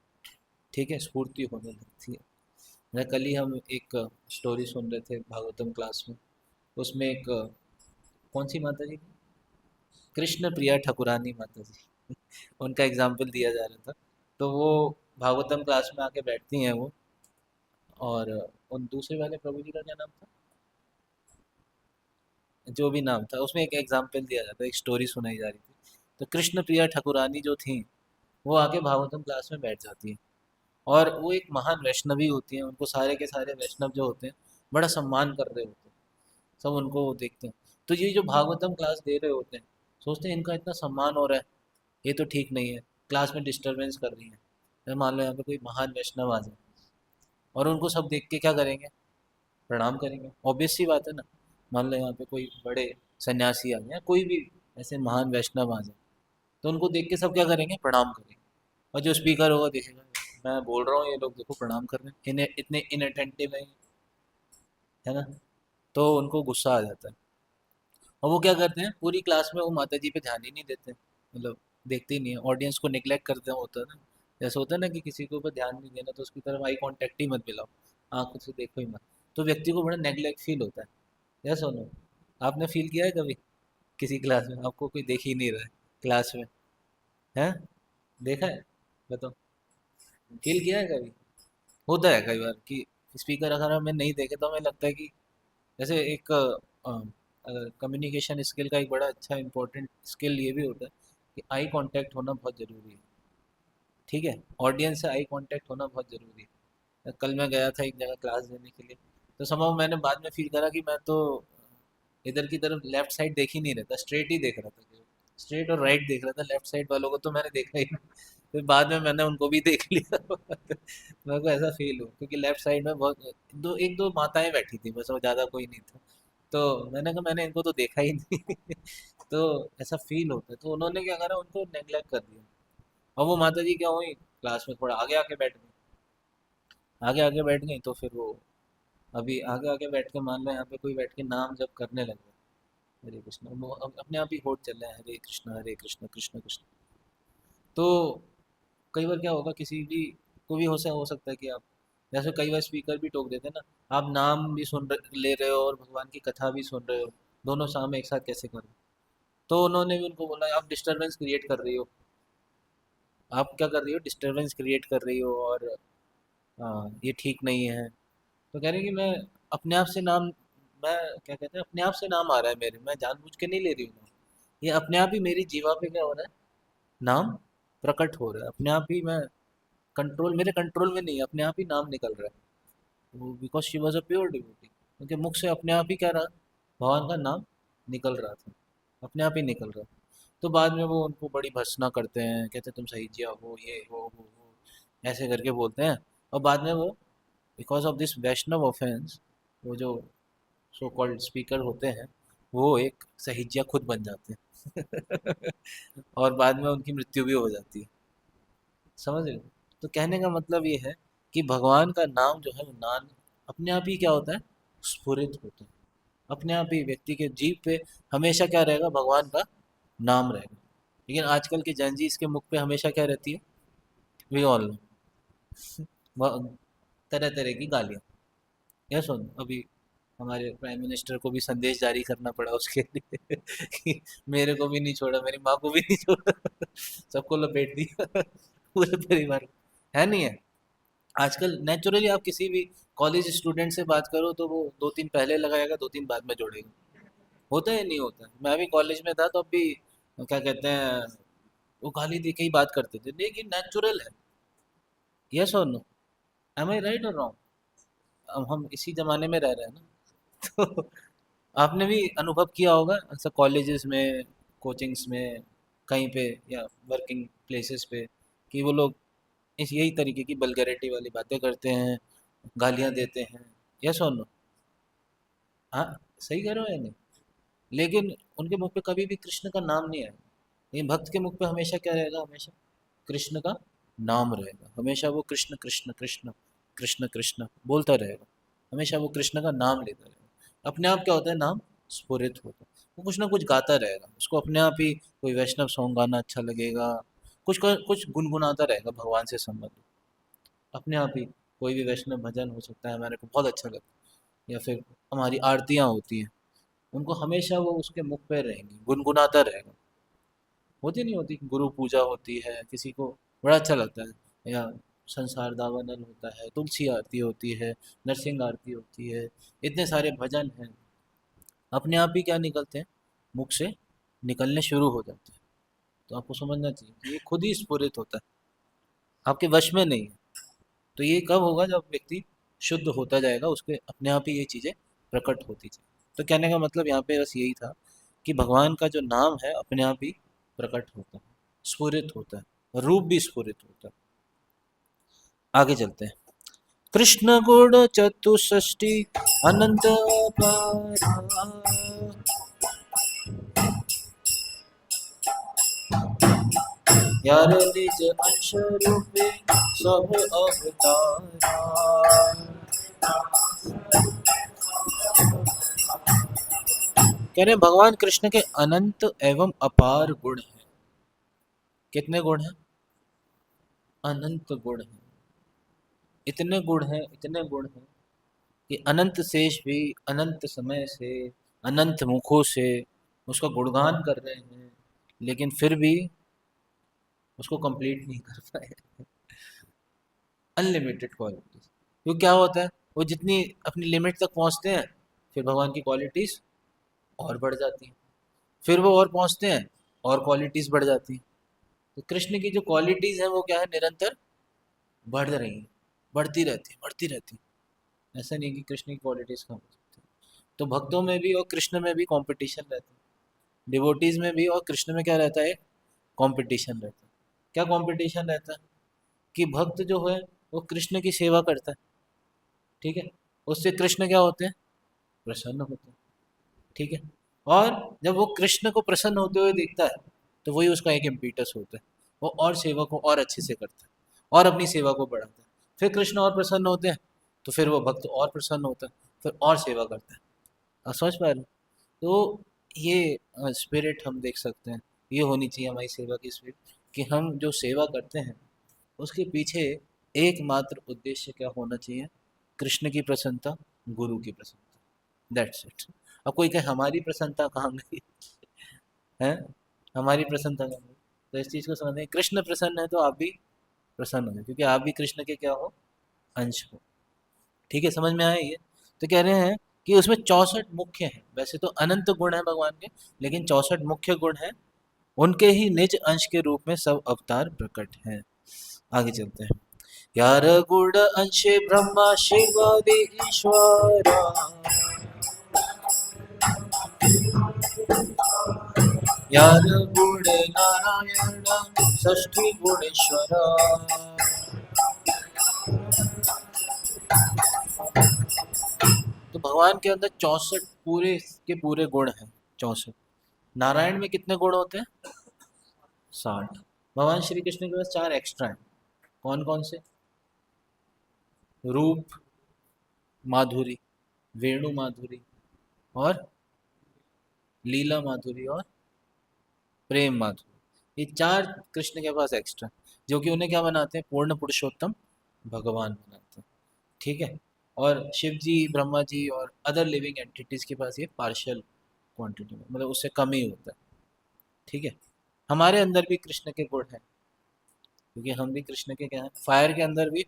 ठीक है, स्फूर्ति होने लगती है। मैं कल ही हम एक स्टोरी सुन रहे थे भागवतम क्लास में, उसमें एक कौन सी माता जी, कृष्ण प्रिया ठाकुरानी माता जी उनका एग्जाम्पल दिया जा रहा था। तो वो भागवतम क्लास में आके बैठती हैं वो, और उन दूसरे वाले प्रभु जी का क्या नाम था, जो भी नाम था, उसमें एक एग्जाम्पल दिया जाता है, एक स्टोरी सुनाई जा रही थी। तो कृष्ण प्रिया ठाकुरानी जो थी, वो आके भागवतम क्लास में बैठ जाती है, और वो एक महान वैष्णवी होती हैं, उनको सारे के सारे वैष्णव जो होते हैं बड़ा सम्मान कर रहे होते हैं, सब उनको देखते हैं। तो ये जो भागवतम क्लास दे रहे होते हैं, सोचते हैं इनका इतना सम्मान हो रहा है, ये तो ठीक नहीं है, क्लास में डिस्टरबेंस कर रही है। फिर मान लो यहाँ पे कोई महान वैष्णव आ जाए, और उनको सब देख के क्या करेंगे, प्रणाम करेंगे, ऑब्वियस सी बात है ना। मान लो यहाँ पे कोई बड़े सन्यासी आ जाए, कोई भी ऐसे महान वैष्णव आ जाए, तो उनको देख के सब क्या करेंगे, प्रणाम करेंगे। और जो स्पीकर होगा देखेगा, मैं बोल रहा हूँ ये लोग देखो प्रणाम कर रहे हैं, इन्हें इतने इनअटेंटिव है ना। तो उनको गुस्सा आ जाता है, और वो क्या करते हैं, पूरी क्लास में वो माता जी पे ध्यान ही नहीं देते, मतलब देखते ही नहीं है, ऑडियंस को निगलेक्ट करते हैं, होता है ना। जैसे होता है ना कि किसी के ऊपर ध्यान नहीं देना तो उसकी तरफ आई कांटेक्ट ही मत मिलाओ, आंखों से देखो ही मत। तो व्यक्ति को बड़ा नेगलेक्ट फील होता है। यस सुनो, आपने फील किया है कभी किसी क्लास में आपको कोई देख ही नहीं रहा है क्लास में, है, देखा है, बताओ, फील किया है कभी? होता है कई बार कि स्पीकर अगर हमें नहीं देखे तो हमें लगता है कि जैसे एक कम्युनिकेशन स्किल का एक बड़ा अच्छा इंपॉर्टेंट स्किल ये भी होता है कि आई कांटेक्ट होना बहुत ज़रूरी है। ठीक है, ऑडियंस से आई कांटेक्ट होना बहुत ज़रूरी है। कल मैं गया था एक जगह क्लास देने के लिए, तो समझो मैंने बाद में फील करा कि मैं तो इधर की तरफ लेफ्ट साइड देख ही नहीं रहा था, स्ट्रेट ही देख रहा था, स्ट्रेट और राइट देख रहा था, लेफ्ट साइड वालों को तो मैंने देखा ही नहीं। फिर बाद में मैंने उनको भी देख लिया मेरे को ऐसा फील हो, क्योंकि लेफ्ट साइड में बहुत दो एक दो माताएं बैठी थी बस, वो ज़्यादा कोई नहीं था। तो मैंने कहा मैंने इनको तो देखा ही नहीं तो ऐसा फील होता है, तो उन्होंने क्या करा, उनको नेग्लेक्ट कर दिया। और वो माता जी क्या हुई, क्लास में थोड़ा आगे आके बैठ गई, आगे आगे बैठ गई, तो फिर वो अभी आगे आगे बैठ के मान लो यहाँ पे कोई बैठ के नाम जब करने लगे, हरे कृष्ण, वो अपने आप ही होठ चल रहे हैं, हरे कृष्ण कृष्ण कृष्ण। तो कई बार क्या होगा, किसी भी को भी हो सकता है कि आप, जैसे कई बार स्पीकर भी टोक देते हैं ना, आप नाम भी ले रहे हो और भगवान की कथा भी सुन रहे हो, दोनों सामने एक साथ कैसे करो। तो उन्होंने भी उनको बोला आप डिस्टरबेंस क्रिएट कर रही हो, आप क्या कर रही हो, डिस्टरबेंस क्रिएट कर रही हो, और ये ठीक नहीं है। तो कह रहे हैं कि मैं अपने आप से नाम, मैं क्या कहते हैं, अपने आप से नाम आ रहा है मेरे, मैं जानबूझ के नहीं ले रही हूँ नाम। ये अपने आप ही मेरी जीवा पे क्या हो रहा है, नाम प्रकट हो रहा है, अपने आप ही मैं कंट्रोल, मेरे कंट्रोल में नहीं है, अपने आप ही नाम निकल रहा है। वो because she was a pure devotee, उनके मुख से अपने आप ही क्या रहा, भगवान का नाम निकल रहा था, अपने आप ही निकल रहा। तो बाद में वो उनको बड़ी भर्त्सना करते हैं, कहते हैं तुम सही जिया हो, ये हो वो ऐसे करके बोलते हैं। और बाद में वो because of this Vaishnava offence, वो जो सो कॉल्ड स्पीकर होते हैं, वो एक सहिजिया खुद बन जाते हैं और बाद में उनकी मृत्यु भी हो जाती है। समझ रहे हो? तो कहने का मतलब ये है कि भगवान का नाम जो है वो नाम अपने आप ही क्या होता है, स्फुरित होता है, अपने आप ही व्यक्ति के जीव पे हमेशा क्या रहेगा, भगवान का नाम रहेगा। लेकिन आजकल के जनजीस के मुख पे हमेशा क्या रहती है, वी ऑल नो, तरह तरह की गालियाँ। यह सुन, अभी हमारे प्राइम मिनिस्टर को भी संदेश जारी करना पड़ा उसके लिए कि मेरे को भी नहीं छोड़ा, मेरी माँ को भी नहीं छोड़ा सबको लपेट दिया पूरे परिवार को। है नहीं है? आजकल नेचुरली आप किसी भी कॉलेज स्टूडेंट से बात करो तो वो दो तीन पहले लगाएगा, दो तीन बाद में जोड़ेगा। होता है नहीं होता? मैं भी कॉलेज में था तो अब भी क्या कहते हैं, वो गाली दे के ही बात करते थे, लेकिन नेचुरल है। यस और नो, एम आई राइट और रॉन्ग? अब हम इसी जमाने में रह रहे हैं ना तो आपने भी अनुभव किया होगा ऐसा कॉलेजेस में, कोचिंग्स में, कहीं पे, या वर्किंग प्लेसेस पे, कि वो लोग इस यही तरीके की वल्गैरिटी वाली बातें करते हैं, गालियाँ देते हैं। यस और नो? हाँ, सही कह रहे हो या नहीं? लेकिन उनके मुख पे कभी भी कृष्ण का नाम नहीं आया। लेकिन भक्त के मुख पे हमेशा क्या रहेगा, हमेशा कृष्ण का नाम रहेगा, हमेशा वो कृष्ण कृष्ण कृष्ण कृष्ण कृष्ण बोलता रहेगा। हमेशा वो कृष्ण का नाम लेता रहेगा। अपने आप क्या होता है, नाम स्फुरित होता है। वो कुछ ना कुछ गाता रहेगा, उसको अपने आप ही कोई वैष्णव सॉन्ग गाना अच्छा लगेगा, कुछ गुनगुनाता रहेगा भगवान से संबंधित अपने आप ही। कोई भी वैष्णव भजन हो सकता है, हमारे को बहुत अच्छा लगता है, या फिर हमारी आरतियाँ होती हैं, उनको हमेशा वो उसके मुख पे रहेंगी, गुनगुनाता रहेगा। होती नहीं होती, गुरु पूजा होती है, किसी को बड़ा अच्छा लगता है, या संसार दावानल होता है, तुलसी आरती होती है, नरसिंह आरती होती है, इतने सारे भजन हैं, अपने आप ही क्या निकलते हैं, मुख से निकलने शुरू हो जाते हैं। तो आपको समझना चाहिए कि ये खुद ही स्फुरित होता है, आपके वश में नहीं है। तो ये कब होगा, जब व्यक्ति शुद्ध होता जाएगा, उसके अपने आप ही ये चीज़ें प्रकट होती जाए। तो कहने का मतलब यहाँ पे बस यही था कि भगवान का जो नाम है अपने आप ही प्रकट होता है, स्फुरित होता है, रूप भी स्फुरित होता है। आगे चलते हैं। कृष्ण गुण चतुष्टि अनंत अपार, यार निज अंश रूपे सब अवतारा। कह रहे हैं भगवान कृष्ण के अनंत एवं अपार गुण हैं। कितने गुण हैं? अनंत गुण हैं। इतने गुण हैं, इतने गुण हैं कि अनंत शेष भी अनंत समय से, अनंत मुखों से उसका गुणगान कर रहे हैं, लेकिन फिर भी उसको कंप्लीट नहीं कर पाए। Unlimited qualities. तो क्या होता है, वो जितनी अपनी लिमिट तक पहुंचते हैं, फिर भगवान की क्वालिटीज और बढ़ जाती हैं, फिर वो और पहुंचते हैं और क्वालिटीज बढ़ जाती हैं। तो कृष्ण की जो क्वालिटीज हैं वो क्या है, निरंतर बढ़ रही हैं, बढ़ती रहती है, बढ़ती रहती है। ऐसा नहीं है कि कृष्ण की क्वालिटीज कम हो सकती है। तो भक्तों में भी और कृष्ण में भी कंपटीशन रहता है, डिवोटीज में भी और कृष्ण में क्या रहता है, कंपटीशन रहता है। क्या कंपटीशन रहता है कि भक्त जो है वो कृष्ण की सेवा करता है, ठीक है, उससे कृष्ण क्या होते हैं, प्रसन्न होते हैं, ठीक है। और जब वो कृष्ण को प्रसन्न होते हुए देखता है, तो वही उसका एक इम्पीटस होता है, वो और सेवा को और अच्छे से करता है और अपनी सेवा को बढ़ाता है। फिर कृष्ण और प्रसन्न होते हैं, तो फिर वो भक्त और प्रसन्न होता है, फिर और सेवा करता है। आप समझ पा रहे हो? तो ये स्पिरिट हम देख सकते हैं, ये होनी चाहिए हमारी सेवा की स्पिरिट, कि हम जो सेवा करते हैं उसके पीछे एकमात्र उद्देश्य क्या होना चाहिए, कृष्ण की प्रसन्नता, गुरु की प्रसन्नता, दैट्स इट। अब कोई कहे हमारी प्रसन्नता कहाँ गई है, हमारी प्रसन्नता कहाँ गई? तो इस चीज़ को समझें, कृष्ण प्रसन्न है तो आप भी प्रसन्न हो, क्योंकि आप भी कृष्ण के क्या हो, अंश हो। ठीक है, समझ में आया ये? तो कह रहे हैं कि उसमें 64 मुख्य हैं, वैसे तो अनंत गुण है भगवान के, लेकिन 64 मुख्य गुण हैं, उनके ही निज अंश के रूप में सब अवतार प्रकट हैं। आगे चलते हैं। यार गुण अंशे ब्रह्मा शिवादि ईश्वरा, यार गुण नारायण षष्ठी गुणेश्वरा। तो भगवान के अंदर 64 पूरे के पूरे गुण हैं, 64। नारायण में कितने गुण होते हैं? 60। भगवान श्री कृष्ण के पास 4 एक्स्ट्रा हैं। कौन कौन से? रूप माधुरी, वेणु माधुरी, और लीला माधुरी, और प्रेम माधुरी। ये 4 कृष्ण के पास एक्स्ट्रा, जो कि उन्हें क्या बनाते हैं, पूर्ण पुरुषोत्तम भगवान बनाते हैं, ठीक है। और शिव जी, ब्रह्मा जी और अदर लिविंग एंटिटीज के पास ये पार्शियल क्वांटिटी में, मतलब उससे कम ही होता है, ठीक है। हमारे अंदर भी कृष्ण के गुण हैं, क्योंकि हम भी कृष्ण के क्या हैं, फायर के अंदर भी,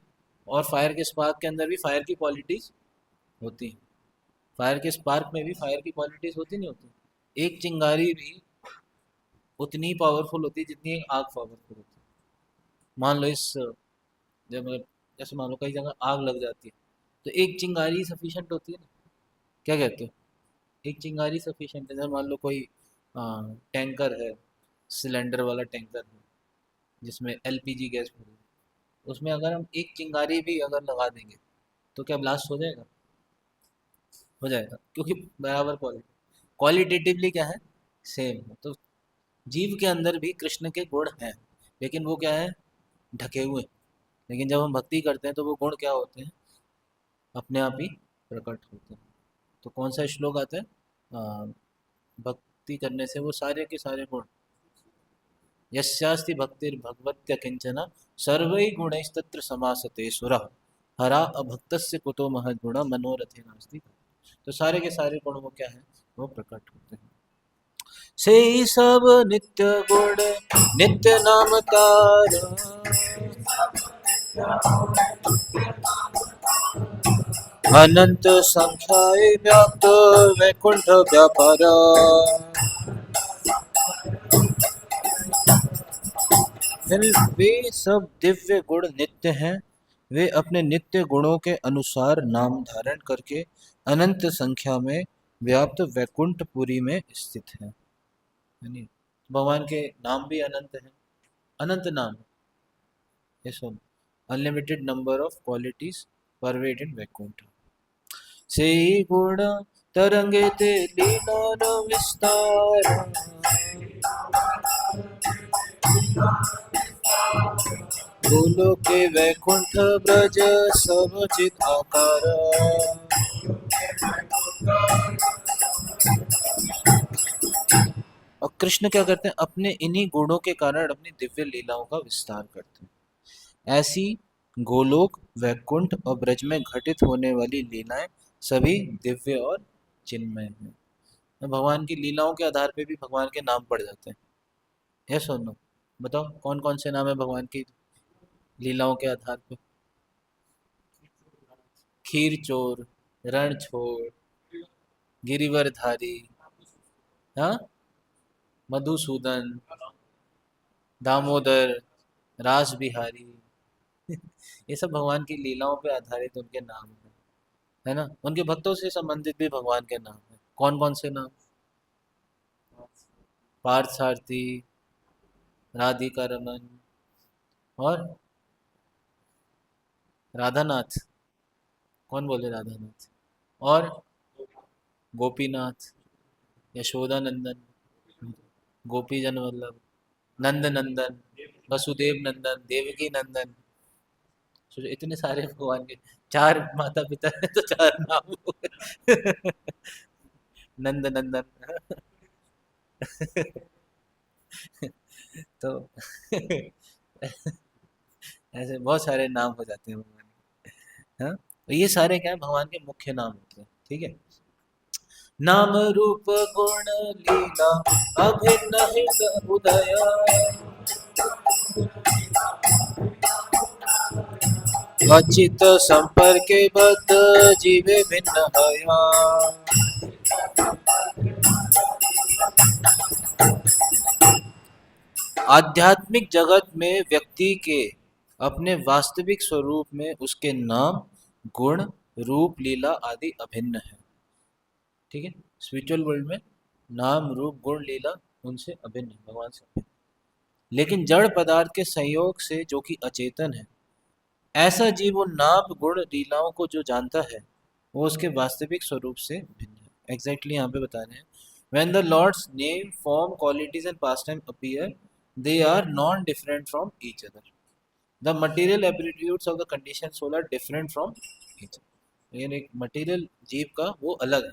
और फायर के स्पार्क के अंदर भी फायर की क्वालिटीज होती हैं। फायर के स्पार्क में भी फायर की क्वालिटीज होती नहीं होती। एक चिंगारी भी उतनी ही पावरफुल होती है जितनी एक आग पावरफुल होती है। मान लो इस, जब जैसे मान लो कई जगह आग लग जाती है, तो एक चिंगारी सफिशिएंट होती है ना, क्या कहते हो? एक चिंगारी सफिशिएंट है। जैसे मान लो कोई टैंकर है, सिलेंडर वाला टैंकर है, जिसमें एलपीजी गैस भरी है, उसमें अगर हम एक चिंगारी भी अगर लगा देंगे, तो क्या ब्लास्ट हो जाएगा? हो जाएगा, क्योंकि बराबर क्वालिटेटिवली क्या है, सेम है। तो जीव के अंदर भी कृष्ण के गुण हैं, लेकिन वो क्या है, ढके हुए हैं। लेकिन जब हम भक्ति करते हैं तो वो गुण क्या होते हैं, अपने आप ही प्रकट होते हैं। तो कौन सा श्लोक आता है? भक्ति करने से वो सारे के सारे गुण, यस्यास्ति भक्तिर्भगवत्य किंचन सर्वै गुणैस्तत्र समासते सुरः हरा अभक्तस्य कुतो महद्गुण मनोरथे नास्ति। तो सारे के सारे गुण वो क्या है? वो प्रकट होते हैं। से ही सब नित्य गुण नित्य नाम तारा, अनंत संख्याए व्याप्त वैकुंठ व्यापारा। यानी वे सब दिव्य गुण नित्य हैं, वे अपने नित्य गुणों के अनुसार नाम धारण करके अनंत संख्या में व्याप्त वैकुंठपुरी में स्थित हैं। यानी भगवान के नाम भी अनंत हैं, अनंत नाम, ये सुन, अनलिमिटेड नंबर ऑफ क्वालिटीज परवेड इन वैकुंठ। से गुण तरंगे ते लीला विस्तार, फूलों के वैकुंठ ब्रज सब चित आकार। और कृष्ण क्या करते हैं? अपने इन्हीं गुणों के कारण अपनी दिव्य लीलाओं का विस्तार करते हैं। ऐसी गोलोक, वैकुंठ और ब्रज में घटित होने वाली लीलाएं सभी दिव्य और चिन्मय हैं। तो भगवान की लीलाओं के आधार पे भी भगवान के नाम पड़ जाते हैं। ये सुनो, बताओ कौन कौन से नाम है भगवान की लीलाओं के आधार पे? खीर चोर, रण छोड़, गिरिवरधारी, हाँ, मधुसूदन, दामोदर, रास बिहारी। ये सब भगवान की लीलाओं पे आधारित उनके नाम है ना? उनके भक्तों से संबंधित भी भगवान के नाम है। कौन कौन से नाम? पार्थ सारथी, राधिका रमन और राधानाथ। कौन बोले राधानाथ? और गोपीनाथ, यशोदा नंदन, गोपी जन वल्लभ, नंद नंदन, वसुदेव नंदन, देवकी नंदन। सोचो इतने सारे भगवान के, चार माता पिता है तो चार नाम हो गए। नंद नंदन। तो ऐसे बहुत सारे नाम हो जाते हैं भगवान के। हाँ, तो ये सारे क्या है? भगवान के मुख्य नाम होते हैं। ठीक है। नाम रूप गुण लीला अभिन्न हृदय उदय, अचित संपर्के बद्ध जीवे भिन्न हया। आध्यात्मिक जगत में व्यक्ति के अपने वास्तविक स्वरूप में उसके नाम, गुण, रूप, लीला आदि अभिन्न है। ठीक है। स्पिरिचुअल वर्ल्ड में नाम, रूप, गुण, लीला उनसे अभिन्न है, भगवान से अभिन्न। लेकिन जड़ पदार्थ के संयोग से जो कि अचेतन है, ऐसा जीव उन नाम, गुण, लीलाओं को जो जानता है वो उसके वास्तविक स्वरूप से भिन्न है। एग्जैक्टली यहाँ पे बता रहे हैं, when the Lord's name, form, qualities and pastime appear, they are non-different from each other. The material attributes of the conditioned soul are different from each other. यानी एक मटेरियल जीव का वो अलग है।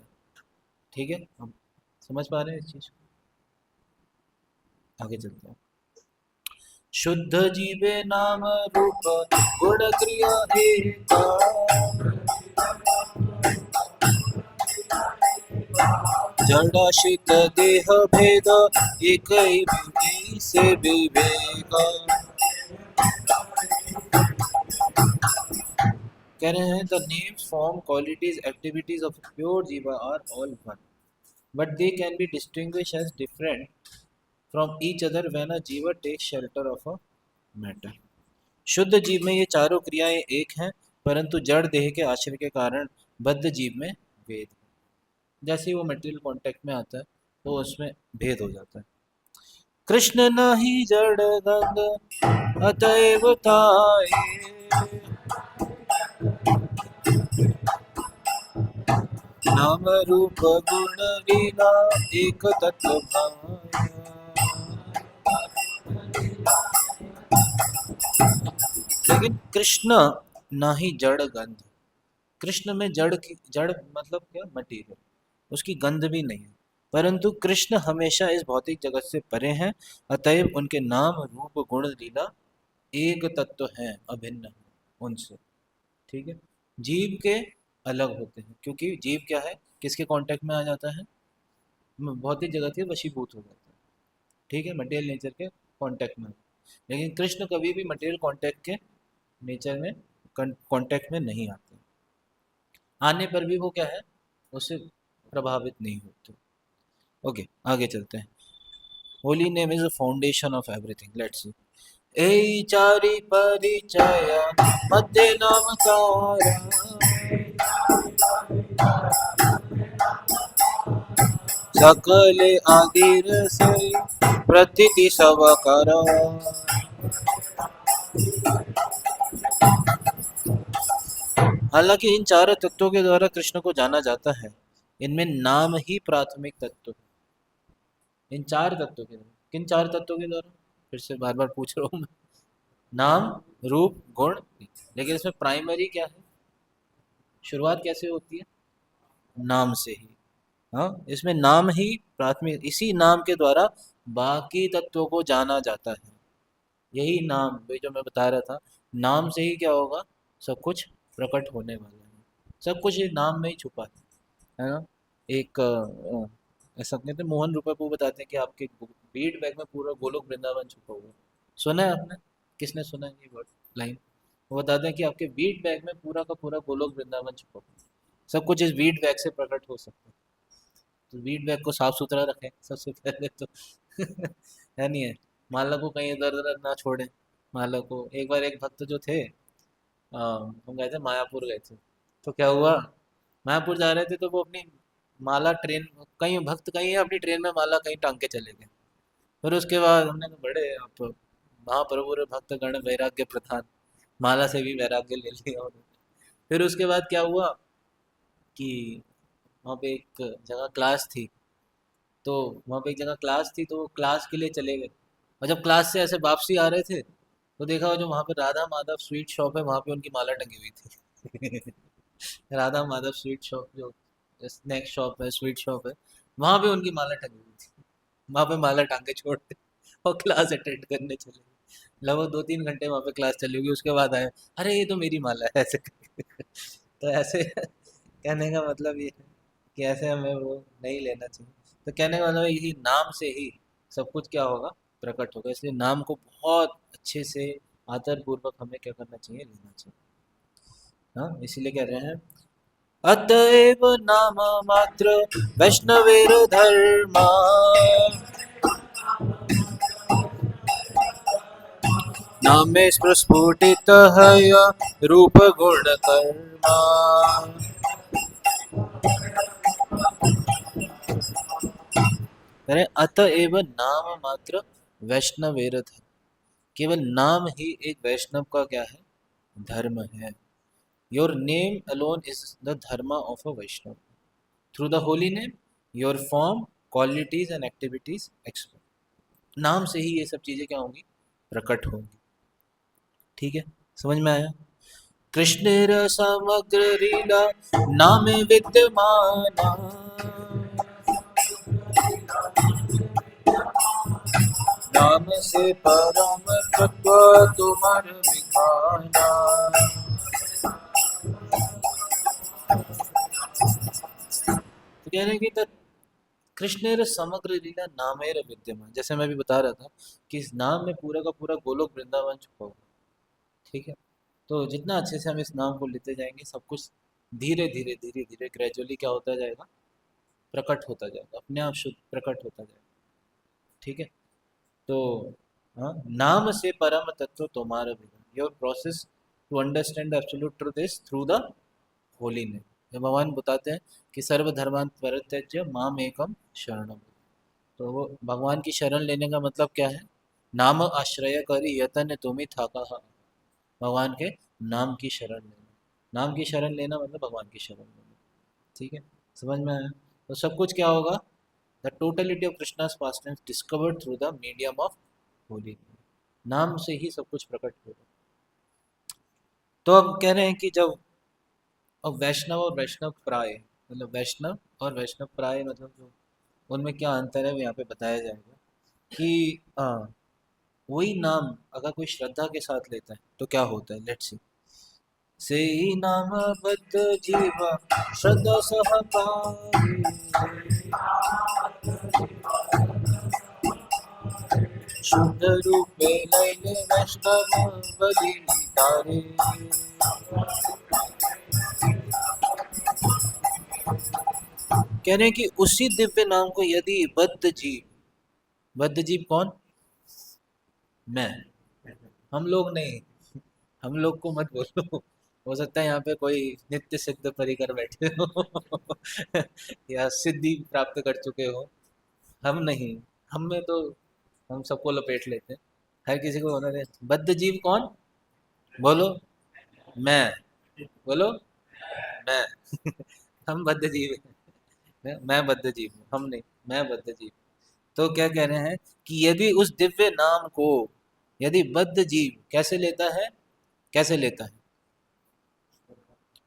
ठीक है, हम समझ पा रहे हैं इस चीज को? आगे चलते हैं। शुद्ध जीवे नाम रूप गुण क्रिया एका, जड़ाशित देह भेद एक ही से विवेक। कह रहे हैं the names, form, qualities, activities of pure jiva are all one, but they can be distinguish as different from each other when a jiva take shelter of a matter. शुद्ध जीव में ये चारों क्रियाएं एक हैं, परंतु जड़ देह के आश्रय के कारण बद्ध जीव में भेद है। जैसे ही वो मटेरियल कांटेक्ट में आता है तो उसमें भेद हो जाता है। कृष्ण नहीं जड़ गंग अतएव ताए, नाम रूप गुण लीला एक तत्व भाया। लेकिन कृष्ण ना ही जड़ गंध, कृष्ण में जड़ मतलब क्या, मटीरियल, उसकी गंध भी नहीं है। परंतु कृष्ण हमेशा इस भौतिक जगत से परे हैं, अतएव उनके नाम रूप गुण लीला एक तत्व हैं, अभिन्न हैं उनसे। ठीक है। जीव के अलग होते हैं, क्योंकि जीव क्या है, किसके कांटेक्ट में आ जाता है, भौतिक जगत के वशीभूत हो जाता है। ठीक है, मटेरियल नेचर के कांटेक्ट में। लेकिन कृष्ण कभी भी मटेरियल कांटेक्ट के नेचर में कांटेक्ट में नहीं आते। आने पर भी वो क्या है, उससे प्रभावित नहीं होते। ओके, आगे चलते हैं। Holy name is the foundation of everything. Let's see. ए चारि परिचय मध्य नमकार, सकल आदिर से प्रतीति सब कर। हालांकि इन चार तत्वों के द्वारा कृष्ण को जाना जाता है, इनमें नाम ही प्राथमिक तत्व है। इन चार तत्वों के द्वारा, किन चार तत्वों के द्वारा, फिर से बार बार पूछ रहा हूँ मैं। नाम, रूप, गुण, लेकिन इसमें प्राइमरी क्या है, शुरुआत कैसे होती है, नाम से ही। हाँ, इसमें नाम ही प्राथमिक, इसी नाम के द्वारा बाकी तत्वों को जाना जाता है। यही नाम, वही जो मैं बता रहा था, नाम से ही क्या होगा, सब कुछ प्रकट होने वाला है। सब कुछ ये नाम में ही छुपा है ना। एक ऐसा कहते हैं, मोहन रूपकू बताते हैं कि आपके बीट बैग में पूरा गोलोक वृंदावन छुपा हुआ है। सुना है आपने, किसने सुना है ये वर्ड, लाइन। वो बताते हैं कि आपके बीट बैग में पूरा का पूरा गोलोक वृंदावन छुपा हुआ है। सब कुछ इस बीट बैग से प्रकट हो सकता है। तो बीट बैग को साफ सुथरा रखें सबसे पहले तो है नहीं है, माला को कहीं इधर उधर ना छोड़ें। माला को एक बार एक भक्त जो थे, हम गए थे मायापुर गए थे, तो क्या हुआ, मायापुर जा रहे थे तो वो अपनी माला ट्रेन, कहीं भक्त कहीं अपनी ट्रेन में माला कहीं टांग के चले गए। फिर उसके बाद हमने कहा बड़े आप महाप्रभु रे भक्त गण वैराग्य प्रधान, माला से भी वैराग्य ले लिया उन्होंने। फिर उसके बाद क्या हुआ कि वहाँ पे एक जगह क्लास थी, तो वहाँ पे एक जगह क्लास थी, तो वो क्लास के लिए चले गए। और जब क्लास से ऐसे वापसी आ रहे थे, तो देखा जो वहाँ पे राधा माधव स्वीट शॉप है, वहाँ पे उनकी माला टंगी हुई थी राधा माधव स्वीट शॉप, जो स्नैक शॉप है, स्वीट शॉप है, वहाँ पे उनकी माला टंगी हुई थी। वहाँ पे माला टांग के छोड़ते और क्लास अटेंड करने चले गए। लगभग 2-3 घंटे वहाँ पे क्लास चली होगी, उसके बाद आए, अरे ये तो मेरी माला है ऐसे करके। तो ऐसे कहने का मतलब ये है कि ऐसे हमें वो नहीं लेना चाहिए। तो कहने का मतलब है, यही नाम से ही सब कुछ क्या होगा, प्रकट होगा। इसलिए नाम को बहुत अच्छे से आदर पूर्वक हमें क्या करना चाहिए, लेना चाहिए। हाँ, इसीलिए कह रहे हैं, अतएव नाम मात्र वैष्णवेर धर्मा, नामे स्फुटित है रूप गुण कर्मा। करें, अतएव नाम मात्र वैष्णवेर धर्म, केवल नाम ही एक वैष्णव का क्या है, धर्म है। Your name alone is the dharma of a Vaishnava. Through the holy name your form, qualities and activities explore. नाम से ही ये सब चीजें क्या होंगी, प्रकट होंगी। ठीक है, समझ में आया। कृष्णेर समग्र लीला नामे विद्यमाना, नाम से परम तत्व तुम्हार बिखाना। तो कह रहे हैं कि कृष्णेर समग्र लीला नामेर विद्यमान, जैसे मैं भी बता रहा था कि इस नाम में पूरा का पूरा गोलोक वृंदावन छुपा हुआ है। ठीक है, तो जितना अच्छे से हम इस नाम को लेते जाएंगे, सब कुछ धीरे धीरे धीरे धीरे ग्रेजुअली क्या होता जाएगा, प्रकट होता जाएगा, अपने आप शुद्ध प्रकट होता जाएगा। ठीक है, तो हाँ, नाम से परम तत्व तुम्हारा विधान, your process to understand absolute truth is through the holy name. जब भगवान बताते हैं कि सर्वधर्मान परित्यज्य माम एकम शरणम, तो वो भगवान की शरण लेने का मतलब क्या है, नाम आश्रय करी यतन तुम्हें थाका। भगवान के नाम की शरण लेना, नाम की शरण लेना मतलब भगवान की शरण लेना। ठीक है, समझ में आया। तो सब कुछ क्या होगा, the totality of Krishna's past tense discovered through the medium of Holi, नाम से ही सब कुछ प्रकट होगा। तो अब कह रहे हैं कि जब और वैष्णव और वैष्णव प्राय, मतलब वैष्णव और वैष्णव प्राय मतलब जो उनमें क्या अंतर है वो यहाँ पे बताया जाएगा कि वही नाम अगर कोई श्रद्धा के साथ लेता है तो क्या होता है। Let's see. से ही नाम बद्ध जीवा श्रद्धा सह पाए, शुद्ध रूपे लैले वैष्णव बलि तारे। कह रहे हैं कि उसी दिव्य नाम को यदि बद्ध जीव, बद्ध जीव कौन? मैं, हम लोग नहीं, हम लोग को मत बोलो। हो सकता है यहाँ पे कोई नित्य सिद्ध परिकर बैठे हो या सिद्धि प्राप्त कर चुके हो। हम नहीं, हम में तो हम सबको लपेट लेते हैं, हर किसी को होना है। बद्ध जीव कौन? बोलो। मैं। बोलो। मैं हम बद्ध जीव हैं, मैं बद्ध जीव हूँ, हम नहीं, मैं बद्ध जीव। तो क्या कह रहे हैं कि यदि उस दिव्य नाम को यदि बद्ध जीव कैसे लेता है, कैसे लेता है?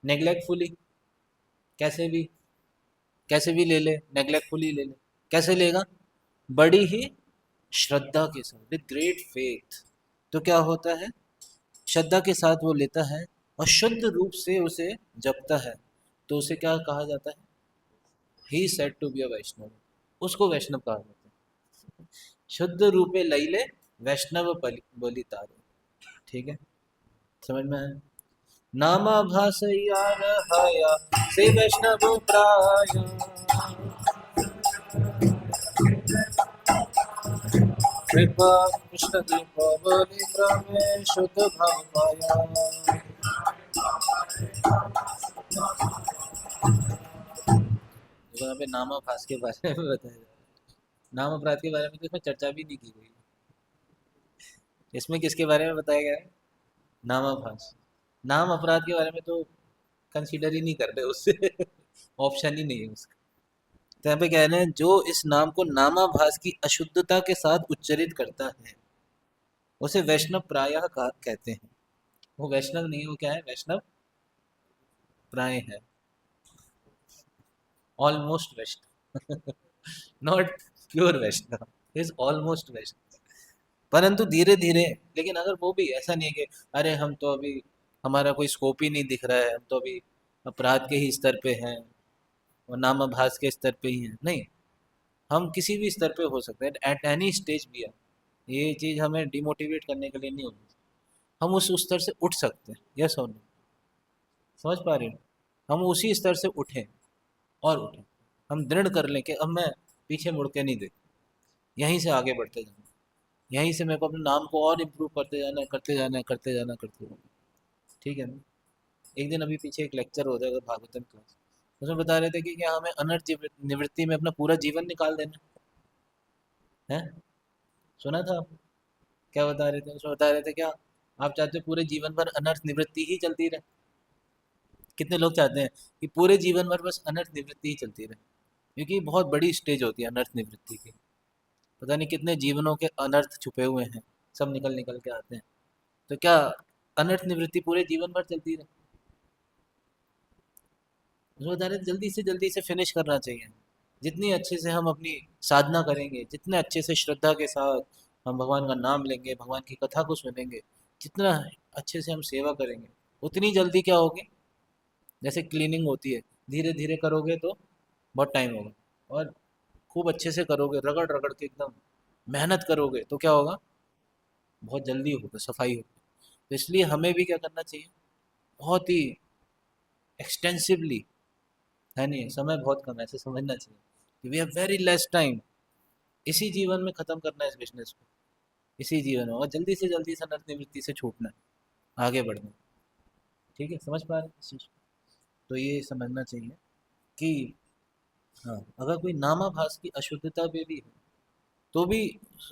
नेग्लेक्टफुली, कैसे भी, कैसे भी ले ले, नेग्लेक्टफुली ले ले। कैसे लेगा? बड़ी ही श्रद्धा के साथ, विद ग्रेट फेथ। तो क्या होता है, श्रद्धा के साथ वो लेता है और शुद्ध रूप से उसे जपता है, तो उसे क्या कहा जाता है? He said to be a Vaishnava, उसको वैष्णव कहा जाता है। शुद्ध रूपे लैले वैष्णव बलि तारे। ठीक है, समझ में आया? नामा भास यार हया से वैष्णव प्राय, कृपा कृष्ण कृपा बलि क्रमे शुद्ध भाव पाया। देखो यहाँ पे नामाभास के बारे में बताया जा रहा है। नाम अपराध के बारे में तो इसमें चर्चा भी नहीं की गई। इसमें किसके बारे में बताया गया है? नामाभास। नाम अपराध के बारे में तो कंसीडर ही नहीं कर रहे उससे ऑप्शन ही नहीं है उसका। तो यहाँ पे कह रहे हैं जो इस नाम को नामाभास की अशुद्धता के साथ उच्चरित करता है उसे वैष्णव प्रायः कहते हैं। वो वैष्णव नहीं, वो क्या है? वैष्णव प्राय है, almost Vaishnava not pure Vaishnava, is almost Vaishnava. परंतु धीरे धीरे, लेकिन अगर वो भी ऐसा नहीं है कि अरे हम तो अभी हमारा कोई स्कोप ही नहीं दिख रहा है, हम तो अभी अपराध के ही स्तर पे हैं और नामाभास के स्तर पे ही हैं, नहीं, हम किसी भी स्तर पे हो सकते हैं, एट एनी स्टेज भी है। ये चीज़ हमें डिमोटिवेट करने के लिए नहीं होगी, हम उस स्तर से उठ सकते हैं। यस और नो, समझ पा रहे हो? हम उसी स्तर से उठें और उठें, हम दृढ़ कर लें कि अब मैं पीछे मुड़ के नहीं देख, यहीं से आगे बढ़ते जाना, यहीं से मेरे को अपने नाम को और इम्प्रूव करते जाना है, करते जाना है, करते जाना, करते जाना। ठीक है ना? एक दिन अभी पीछे एक लेक्चर हो जाएगा भागवतम क्लास, उसमें बता रहे थे कि क्या हमें अनर्थ निवृत्ति में अपना पूरा जीवन निकाल देना है। सुना था आप? क्या बता रहे थे उसमें? बता रहे थे क्या आप चाहते हो पूरे जीवन भर अनर्थ निवृत्ति ही चलती रहे? कितने लोग चाहते हैं कि पूरे जीवन भर बस अनर्थ निवृत्ति ही चलती रहे? क्योंकि बहुत बड़ी स्टेज होती है अनर्थ निवृत्ति की, पता नहीं कितने जीवनों के अनर्थ छुपे हुए हैं, सब निकल निकल के आते हैं। तो क्या अनर्थ निवृत्ति पूरे जीवन भर चलती रहे? उसमें बता रहे जल्दी से फिनिश करना चाहिए। जितनी अच्छे से हम अपनी साधना करेंगे, जितने अच्छे से श्रद्धा के साथ हम भगवान का नाम लेंगे, भगवान की कथा को सुनेंगे, जितना अच्छे से हम सेवा करेंगे, उतनी जल्दी क्या होगी? जैसे क्लीनिंग होती है, धीरे धीरे करोगे तो बहुत टाइम होगा, और खूब अच्छे से करोगे, रगड़ रगड़ के एकदम मेहनत करोगे तो क्या होगा? बहुत जल्दी होगा, सफाई होगी। तो इसलिए हमें भी क्या करना चाहिए? बहुत ही एक्सटेंसिवली, है नहीं, समय बहुत कम है, ऐसे समझना चाहिए कि we have very less time, इसी जीवन में ख़त्म करना है इस बिजनेस को, इसी जीवन में, और जल्दी से जल्दी से नर्क निवृत्ति से छूटना है, आगे बढ़ना है। ठीक है, समझ पा रहे हैं इस चीज़ को? तो ये समझना चाहिए कि हाँ, अगर कोई नामाभास की अशुद्धता भी है तो भी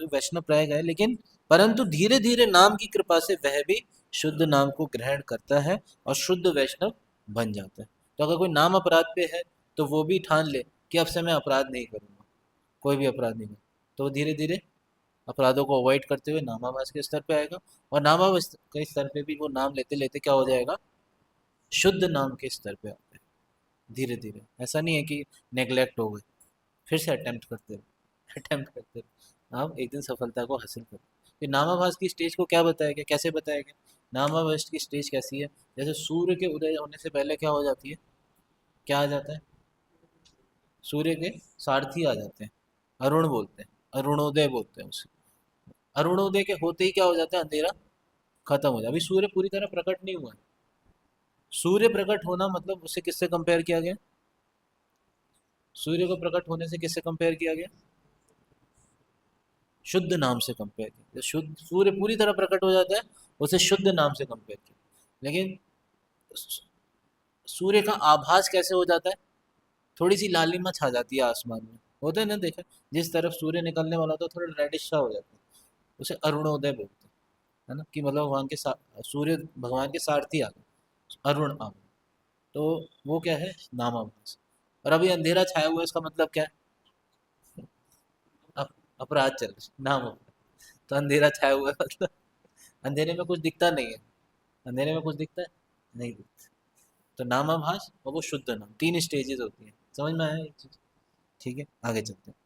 वैष्णव प्राय है, लेकिन परंतु धीरे धीरे नाम की कृपा से वह भी शुद्ध नाम को ग्रहण करता है और शुद्ध वैष्णव बन जाता है। तो अगर कोई नाम अपराध पे है तो वो भी ठान ले कि अब से मैं अपराध नहीं करूँगा, कोई भी अपराध नहीं करूँगा, तो धीरे धीरे अपराधों को अवॉइड करते हुए नामाभास के स्तर पे आएगा, और नामाभास के स्तर पे भी वो नाम लेते लेते क्या हो जाएगा? शुद्ध नाम के स्तर पे आते हैं धीरे धीरे। ऐसा नहीं है कि नेग्लेक्ट हो गए, फिर से अटेम्प्ट करते रहो अटेम्प्ट करते रहो, आप एक दिन सफलता को हासिल करो। फिर नामाभास की स्टेज को क्या बताया गया, कैसे बताया गया? नामाभास की स्टेज कैसी है? जैसे सूर्य के उदय होने से पहले क्या हो जाती है, क्या आ जाता है? सूर्य के सारथी आ जाते हैं, अरुण बोलते हैं, अरुणोदय बोलते हैं उसे। अरुणोदय के होते ही क्या हो जाता है, अंधेरा खत्म हो जाए। अभी सूर्य पूरी तरह प्रकट नहीं हुआ है। सूर्य प्रकट होना मतलब उसे किससे कंपेयर किया गया? सूर्य को प्रकट होने से किससे कंपेयर किया गया? शुद्ध नाम से कंपेयर किया। जब शुद्ध सूर्य पूरी तरह प्रकट हो जाता है, उसे शुद्ध नाम से कंपेयर किया। लेकिन सूर्य का आभास कैसे हो जाता है? थोड़ी सी लालिमा छा जाती है आसमान में, होता है ना, देखा? जिस तरफ सूर्य निकलने वाला होता है थोड़ा रेडिश सा हो जाता है, उसे अरुणोदय बोलते हैं, है ना? कि मतलब वहाँ के सूर्य भगवान के सारथी आ गए, अरुण आ गए। तो वो क्या है, नामाभास। और अभी अंधेरा छाया हुआ है, इसका मतलब क्या है? अपराध चल रहा है, नाम अपराध। तो अंधेरा छाया हुआ है मतलब अंधेरे में कुछ दिखता नहीं है। अंधेरे में कुछ दिखता है, नहीं दिखता। तो नामाभास और वो शुद्ध नाम, तीन स्टेजेस होती हैं। समझ में आया ये चीज? ठीक है, आगे चलते हैं।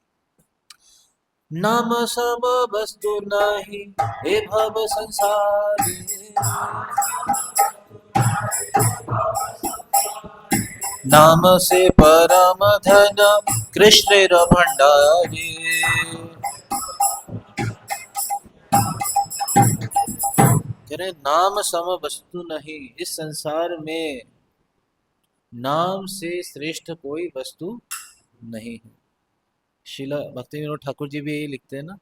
नाम सम वस्तु नहीं, हे भव संसारी। नाम से परम धन, कृष्ण र भंडारी। कह रहे नाम सम वस्तु नहीं, इस संसार में नाम से श्रेष्ठ कोई वस्तु नहीं है। शिला भक्ति विनोद ठाकुर जी भी यही लिखते हैं ना,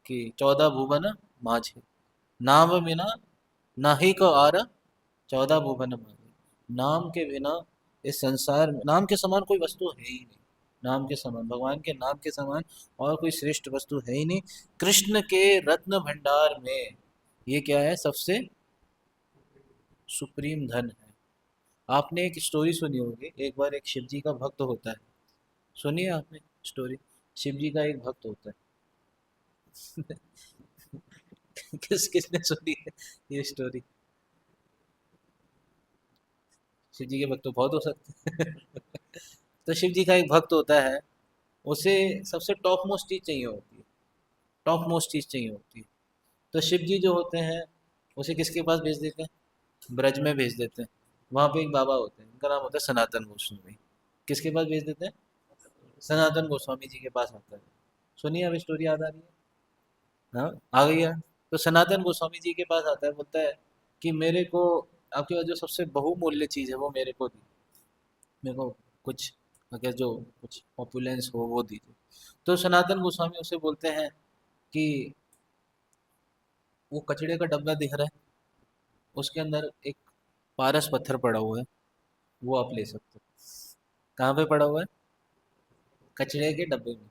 कि 14 भुवन माझे, नाम बिना नाही को आर 14 भुवन माझे। नाम के बिना इस संसार में, नाम के समान कोई वस्तु है ही नहीं। नाम के समान, भगवान के नाम के समान और कोई श्रेष्ठ वस्तु है ही नहीं। कृष्ण के रत्न भंडार में ये क्या है, सबसे सुप्रीम धन है। आपने एक स्टोरी सुनी होगी, एक बार एक शिव जी का भक्त होता है। सुनिए आपने स्टोरी, शिव जी का एक भक्त होता है किसने सुनी है ये स्टोरी? शिव जी के भक्त तो बहुत हो सकते हैं तो शिव जी का एक भक्त होता है, उसे सबसे टॉप मोस्ट चीज चाहिए होती है, टॉप मोस्ट चीज चाहिए होती है। तो शिव जी जो होते हैं, उसे किसके पास भेज देते हैं? ब्रज में भेज देते हैं। वहाँ पे एक बाबा होते हैं, उनका नाम होता है सनातन गोस्वामी। किसके पास भेज देते हैं? सनातन गोस्वामी जी के पास आता है। सुनिए, अब स्टोरी याद आ रही है? हाँ, आ गई है। तो सनातन गोस्वामी जी के पास आता है, बोलता है कि मेरे को आपके पास जो सबसे बहुमूल्य चीज़ है वो मेरे को दी, मेरे को कुछ, अगर जो कुछ ऑपुलेंस हो वो दीजिए। तो सनातन गोस्वामी उसे बोलते हैं कि वो कचड़े का डब्बा दिख रहा है, उसके अंदर एक पारस पत्थर पड़ा हुआ है, वो आप ले सकते हो। कहाँ पे पड़ा हुआ है? कचड़े के डब्बे में।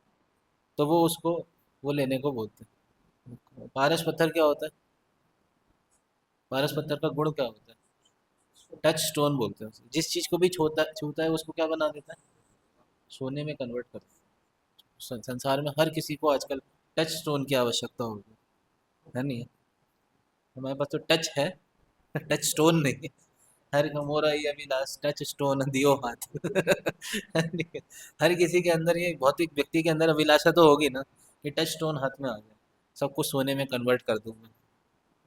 तो वो उसको, वो लेने को बोलते हैं। पारस पत्थर क्या होता है? पारस पत्थर का गुण क्या होता है? टच स्टोन बोलते हैं उसे। जिस चीज को भी छूता छूता है उसको क्या बना देता है? सोने में कन्वर्ट करता है। संसार में हर किसी को आजकल टच स्टोन की आवश्यकता होगी, है नहीं? हमारे पास तो टच है टच स्टोन नहीं है। हर मोरा ये अभिलाष टच स्टोन दियो हाथ है नहीं? हर किसी के अंदर, ये भौतिक व्यक्ति के अंदर अभिलाषा तो होगी ना, कि टच स्टोन हाथ में आ जाए, सब कुछ सोने में कन्वर्ट कर दूं मैं,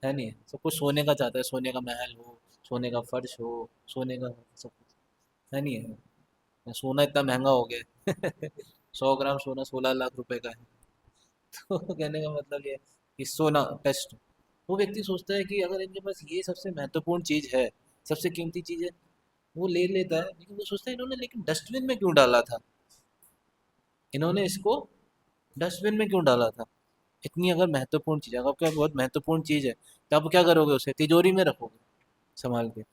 है नहीं? सब कुछ सोने का चाहता है, सोने का महल हो, सोने का फर्श हो, सोने का सब कुछ, है नहीं है? सोना इतना महंगा हो गया 100 ग्राम सोना 16 लाख रुपए का है तो कहने का मतलब ये है कि सोना टेस्ट, वो व्यक्ति सोचता है कि अगर इनके पास ये सबसे महत्वपूर्ण चीज है, सबसे कीमती चीज है, वो ले लेता है। लेकिन वो सोचता है इन्होंने लेकिन डस्टबिन में क्यों डाला था, इन्होंने इसको डस्टबिन में क्यों डाला था? इतनी अगर महत्वपूर्ण चीज है, अगर आपके पास बहुत महत्वपूर्ण चीज है, तो आप क्या करोगे? उसे तिजोरी में रखोगे, संभाल के,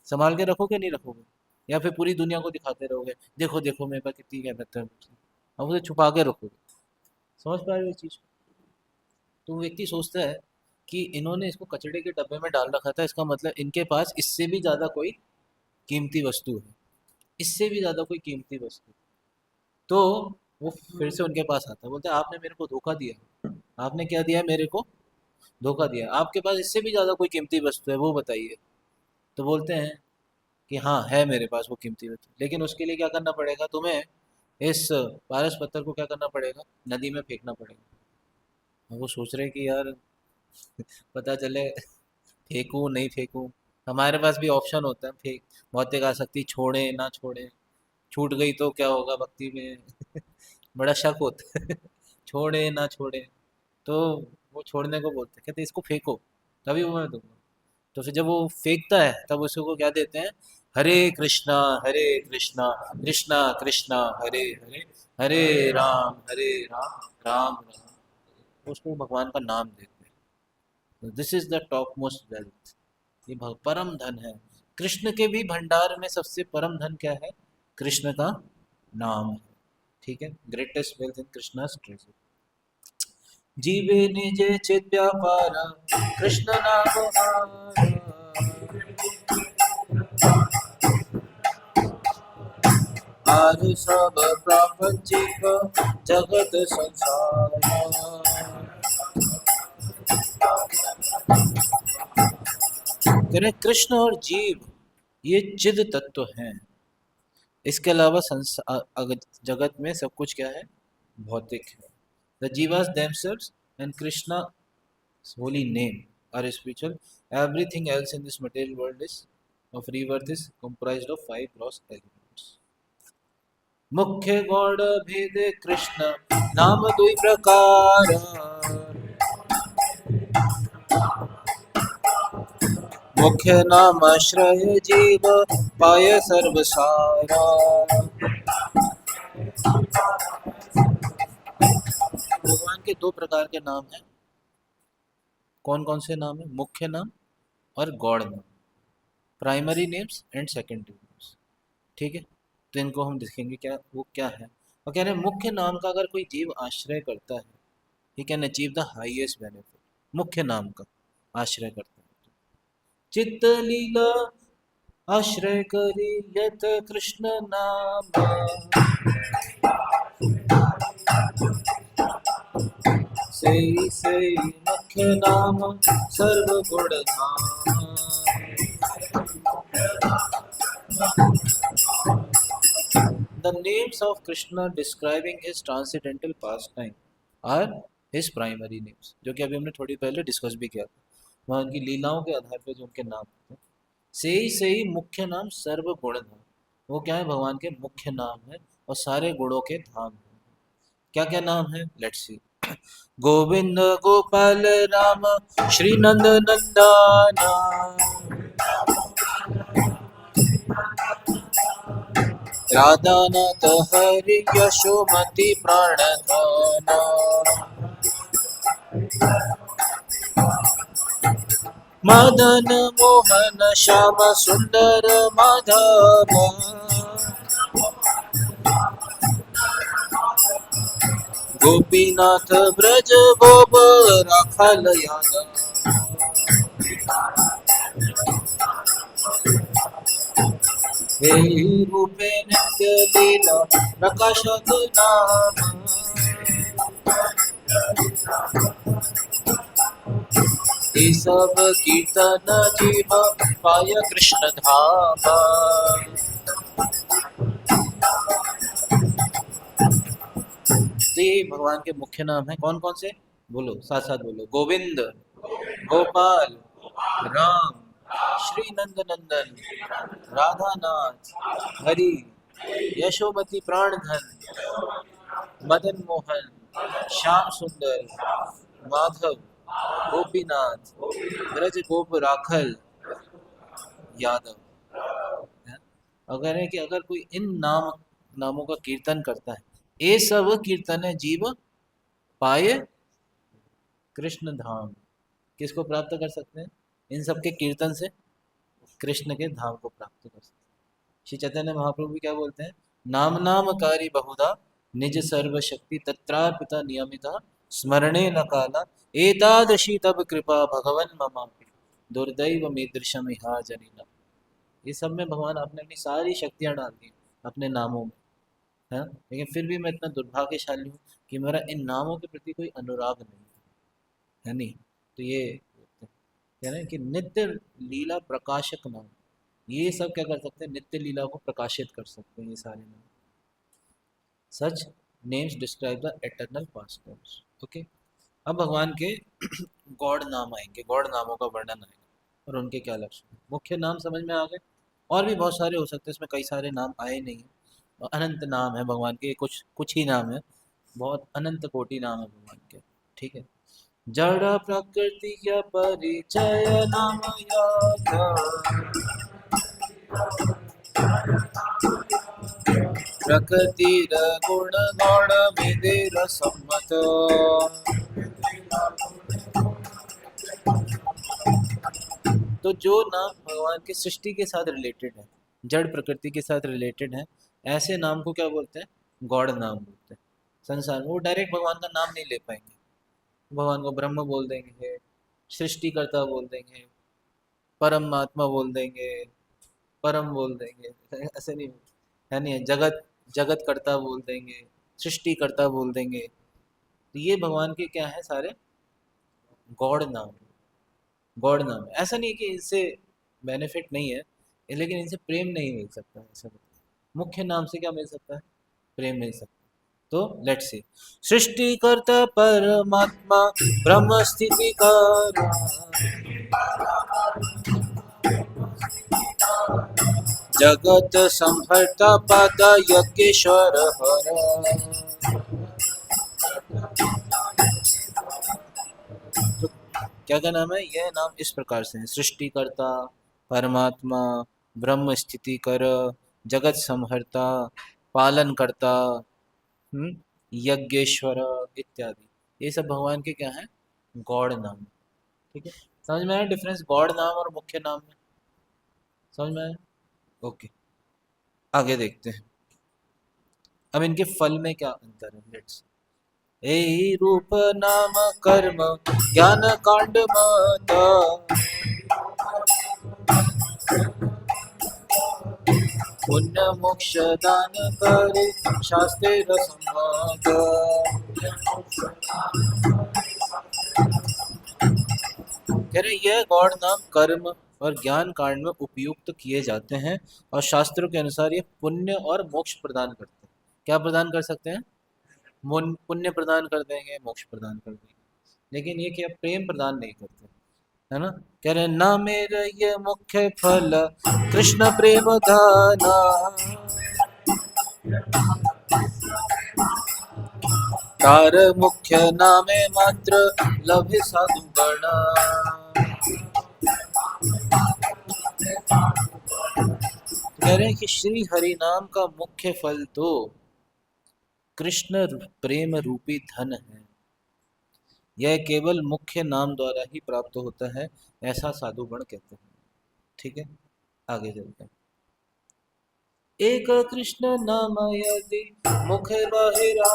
संभाल के रखोगे, नहीं रखोगे? या फिर पूरी दुनिया को दिखाते रहोगे, देखो देखो मेरे पास कितनी अहमियत है, अब उसे छुपा के रखोगे। समझ पा रहे हो इस चीज को? तो वो व्यक्ति सोचता है कि इन्होंने इसको कचड़े के डब्बे में डाल रखा था, इसका मतलब इनके पास इससे भी ज्यादा कोई कीमती वस्तु है, इससे भी ज्यादा कोई कीमती वस्तु। तो वो फिर से उनके पास आता है, बोलता है आपने मेरे को धोखा दिया, आपने क्या दिया मेरे को? धोखा दिया। आपके पास इससे भी ज्यादा कोई कीमती वस्तु है, वो बताइए। तो बोलते हैं कि हाँ है मेरे पास वो कीमती वस्तु, लेकिन उसके लिए क्या करना पड़ेगा तुम्हें, इस पारस पत्थर को क्या करना पड़ेगा, नदी में फेंकना पड़ेगा। वो सोच रहे कि यार पता चले फेंकूं नहीं फेंकूं। हमारे पास भी ऑप्शन होता है, फेंक भौतिक आसक्ति छोड़े ना छोड़े, छूट गई तो क्या होगा भक्ति में बड़ा शक होता है छोड़े ना छोड़े। तो वो छोड़ने को बोलते हैं, कहते इसको फेंको तभी वो मैं दूंगा। तो फिर जब वो फेंकता है तब उसको क्या देते हैं, हरे कृष्णा हरे कृष्णा कृष्णा कृष्णा हरे हरे हरे हरे राम राम राम, उसको भगवान का नाम देते हैं। This is the top most wealth, ये परम धन है। कृष्ण के भी भंडार में सबसे परम धन क्या है, कृष्ण का नाम है। ठीक है, greatest wealth in Krishna treasure. जीवे निजे चित व्यापार कृष्ण नाम हारा, आर सब प्रापंचिक जगत संसार। करें कृष्ण और जीव ये चिद तत्व हैं, इसके अलावा जगत में सब कुछ क्या है, भौतिक है। The जीवास themselves and Krishna holy name are spiritual. Everything else in this material world is of rebirth is comprised of five gross elements. मुख्य गौड़ भेद कृष्ण नाम दुई प्रकार, मुख्य नाम आश्रय जीव पाय सर्व सारा। भगवान के दो प्रकार के नाम हैं, कौन कौन से नाम है, मुख्य नाम और गौड़ नाम, primary names and secondary names. ठीक है, तो इनको हम देखेंगे क्या वो क्या है। और कह रहे हैं मुख्य नाम का अगर कोई जीव आश्रय करता है, he can achieve the highest benefit. मुख्य नाम का आश्रय करता है, चित्त लीला आश्रय करी यत कृष्ण नाम, से मुख्य नाम सर्व गुण धाम। The names of Krishna describing his transcendental pastime are his primary names, जो कि अभी हमने थोड़ी पहले डिस्कस भी किया था। वहाँ उनकी लीलाओं के आधार पर जो उनके नाम होते हैं, से ही मुख्य नाम सर्व गुण धाम, वो क्या है, भगवान के मुख्य नाम है और सारे गुणों के धाम है। क्या क्या नाम है, लेट्स सी। गोविंद गोपाल राम श्री नंद नंदना, राधा नाथ हरि यशोमति प्राणधना, मदन मोहन श्याम सुंदर माधव, गोपीनाथ ब्रज गोप राखल यादव। हे रूपे नित्य लीला प्रकाशक नाम, ये सब कीर्तन जीव पाय कृष्ण धाम। तो ये भगवान के मुख्य नाम है, कौन कौन से, बोलो साथ साथ बोलो, गोविंद गोपाल राम श्री नंद नंदन राधा नाथ हरि यशोमति प्राणधन, मदन मोहन श्याम सुंदर माधव गोपीनाथ ब्रज गोप राखल यादव। है? अगर है कि अगर कोई इन नामों का कीर्तन करता है, ये सब कीर्तन है जीव पाए कृष्ण धाम। किसको प्राप्त कर सकते हैं, इन सब के कीर्तन से कृष्ण के धाम को प्राप्त कर सकते हैं। श्री चैतन्य महाप्रभु भी क्या बोलते हैं, नाम नामकारी बहुधा निज सर्वशक्ति तत्रापिता नियमिता स्मरणे न काला एतादशी तब कृपा भगवन ममा दुर्दैव मीदृशम इहा जनिना। ये सब में भगवान आपने अपनी सारी शक्तियां डाल दी अपने नामों में, है, लेकिन फिर भी मैं इतना दुर्भाग्यशाली हूँ कि मेरा इन नामों के प्रति कोई अनुराग नहीं है नहीं। तो ये कह रहे हैं कि नित्य लीला प्रकाशक नाम, ये सब क्या कर सकते हैं, नित्य लीला को प्रकाशित कर सकते हैं ये सारे नाम। Such names describe the eternal past. Okay, अब भगवान के गॉड नाम आएंगे, गॉड नामों का वर्णन आएगा और उनके क्या लक्षण हैं। मुख्य नाम समझ में आ गए, और भी बहुत सारे हो सकते हैं, इसमें कई सारे नाम आए नहीं हैं, और अनंत नाम है भगवान के, कुछ कुछ ही नाम है, बहुत अनंत कोटि नाम है भगवान के। ठीक है, जड़ प्रकृति का परिचय नाम याद, प्रकृति गुण गौण विधि सम्मत। तो जो नाम भगवान की सृष्टि के साथ रिलेटेड है, जड़ प्रकृति के साथ रिलेटेड है, ऐसे नाम को क्या बोलते हैं, गॉड नाम बोलते हैं। संसार में वो डायरेक्ट भगवान का नाम नहीं ले पाएंगे, भगवान को ब्रह्म बोल देंगे, सृष्टिकर्ता बोल देंगे, परमात्मा बोल देंगे, परम बोल देंगे, ऐसे नहीं है, नहीं है, जगत जगत कर्ता बोल देंगे, सृष्टिकर्ता बोल देंगे। तो ये भगवान के क्या है, सारे गॉड नाम, गॉड नाम है। ऐसा नहीं है कि इनसे बेनिफिट नहीं है, लेकिन इनसे प्रेम नहीं मिल सकता है, ऐसा मतलब मुख्य नाम से क्या मिल सकता है, प्रेम मिल सकता है। तो लेट्स सी, सृष्टिकर्ता परमात्मा ब्रह्म स्थिति कर, जगत संहर्ता पद यज्ञेश्वर हर। तो क्या क्या नाम है, यह नाम इस प्रकार से है, सृष्टिकर्ता, परमात्मा, ब्रह्म स्थिति कर, जगत संहर्ता, पालन करता, यज्ञेश्वर इत्यादि। ये सब भगवान के क्या है, गॉड नाम। ठीक है, समझ में आया डिफरेंस गॉड नाम और मुख्य नाम में, समझ में आया। ओके, आगे देखते हैं अब इनके फल में क्या अंतर है। लेट्स, ए रूप नाम कर्म ज्ञान कांड मत, पुण्य मोक्ष दान करे शास्त्रे रसमत। कह रहे यह गॉड नाम कर्म और ज्ञान कांड में उपयुक्त किए जाते हैं, और शास्त्रों के अनुसार ये पुण्य और मोक्ष प्रदान करते हैं। क्या प्रदान कर सकते हैं, पुण्य प्रदान कर देंगे, मोक्ष प्रदान कर देंगे, लेकिन ये क्या प्रेम प्रदान नहीं करते, है ना। कह रहे ना मेरा ये मुख्य फल कृष्ण प्रेम दाना, तार मुख्य नामे मात्र लभे साधु गण। कह रहे हैं कि श्री हरि नाम का मुख्य फल तो कृष्ण प्रेम रूपी धन है, यह केवल मुख्य नाम द्वारा ही प्राप्त होता है, ऐसा साधुगण कहते हैं। ठीक है, आगे चलते हैं। एक कृष्ण नाम यदि मुख बहिरा,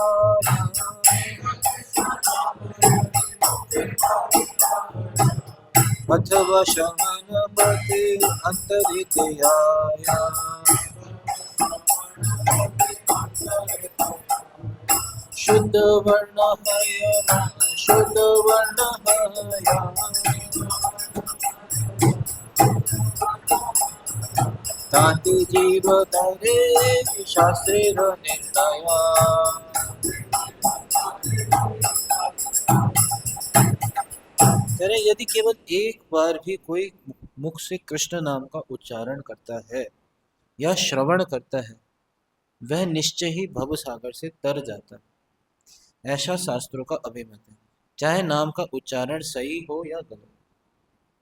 अथवा शमन पति अंतरित आया, शुद्ध वर्ण है, शुद्ध वर्ण है, ताति जीव धरे शास्त्रे निर्णय। यदि केवल एक बार भी कोई मुख से कृष्ण नाम का उच्चारण करता है या श्रवण करता है, वह निश्चय ही भव सागर से तर जाता है, ऐसा शास्त्रों का अभिमत है। चाहे नाम का उच्चारण सही हो या गलत,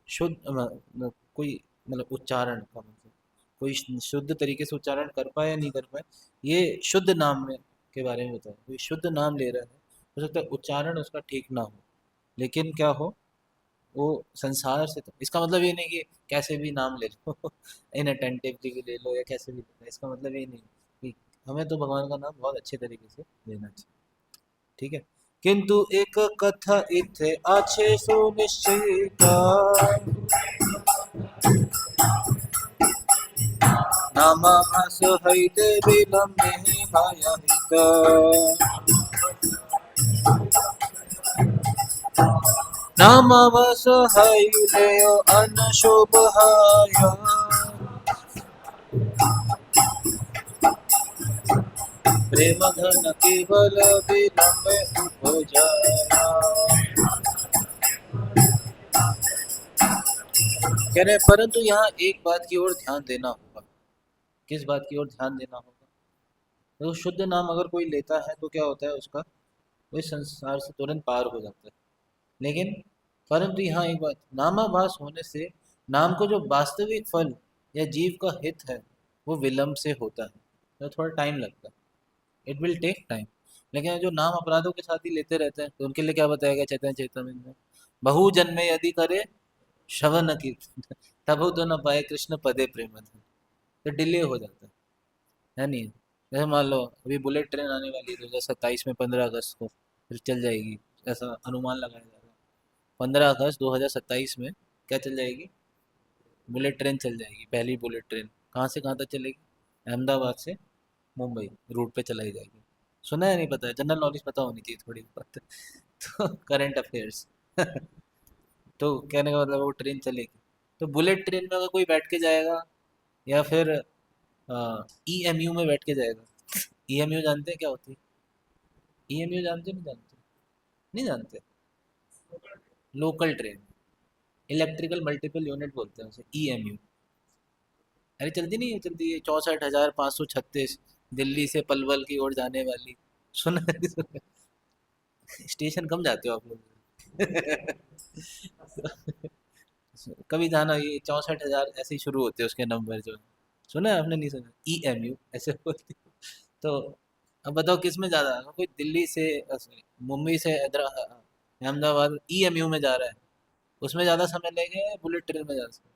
शुद्ध कोई मतलब उच्चारण का मतलब कोई शुद्ध तरीके से उच्चारण कर पाए या नहीं कर पाए, ये शुद्ध नाम में के बारे में बताया। कोई शुद्ध नाम ले रहा है, हो सकता है उच्चारण उसका ठीक ना हो, लेकिन क्या हो, वो संसार से, तो इसका मतलब ये नहीं कि कैसे भी नाम ले लो इनअटेंटिवली भी ले लो या कैसे भी ले लो, इसका मतलब ये नहीं कि हमें तो भगवान का नाम बहुत अच्छे तरीके से लेना चाहिए। ठीक है, किंतु एक कथा इथे आछे सुनिश्चित, नामाभास हईते विलंबे भयहित, नामाभास हईले अनशुभ हाय, प्रेम धन केवल विलंब उपजाया। कह रहे हैं, परंतु यहाँ एक बात की ओर ध्यान देना होगा। किस बात की ओर ध्यान देना होगा? तो शुद्ध नाम अगर कोई लेता है तो क्या होता है, उसका कोई संसार से तुरंत पार हो जाता है। लेकिन परंतु यहाँ एक बात, नामाभास होने से नाम को जो वास्तविक फल या जीव का हित है वो विलंब से होता है, तो थोड़ा टाइम लगता है, इट विल टेक टाइम। लेकिन जो नाम अपराधों के साथ ही लेते रहते हैं तो उनके लिए क्या बताया गया चैतन्य चेतावनी में? बहु जन्मे यदि करे श्रवण कीर्तन तब तो न पाए कृष्ण पदे प्रेम धन। तो डिले हो जाता है नहीं? जैसे मान लो अभी बुलेट ट्रेन आने वाली है 2027 में, 15 अगस्त को फिर चल जाएगी, ऐसा अनुमान लगाया जा रहा है। 15 अगस्त 2027 में क्या चल जाएगी? बुलेट ट्रेन चल जाएगी, पहली बुलेट ट्रेन। कहाँ से कहाँ तक चलेगी? अहमदाबाद से मुंबई रूट पे चलाई जाएगी। सुना है? नहीं पता है? जनरल नॉलेज पता होनी चाहिए थोड़ी बहुत तो करंट अफेयर्स तो कहने का मतलब वो ट्रेन चलेगी। तो बुलेट ट्रेन में अगर कोई बैठ के जाएगा या फिर ईएमयू में बैठ के जाएगा। ईएमयू जानते हैं क्या होती है? ईएमयू जानते नहीं जानते? नहीं जानते? Local train, electrical multiple unit बोलते हैं उसे, ईएमयू। अरे चलती नहीं है? चलती है 64,536 दिल्ली से पलवल की ओर जाने वाली। सुना है? सुना है? स्टेशन कम जाते हो आप लोग कभी जाना, ये 64,000 ऐसे ही शुरू होते हैं उसके नंबर जो है। सुना है आपने? नहीं सुना? ईएमयू ऐसे बोलते हैं। तो अब बताओ किस में ज़्यादा, कोई दिल्ली से sorry, मुंबई से अहमदाबाद ईएमयू में जा रहा है, उसमें ज़्यादा समय लगेगा या बुलेट ट्रेन में ज़्यादा समय?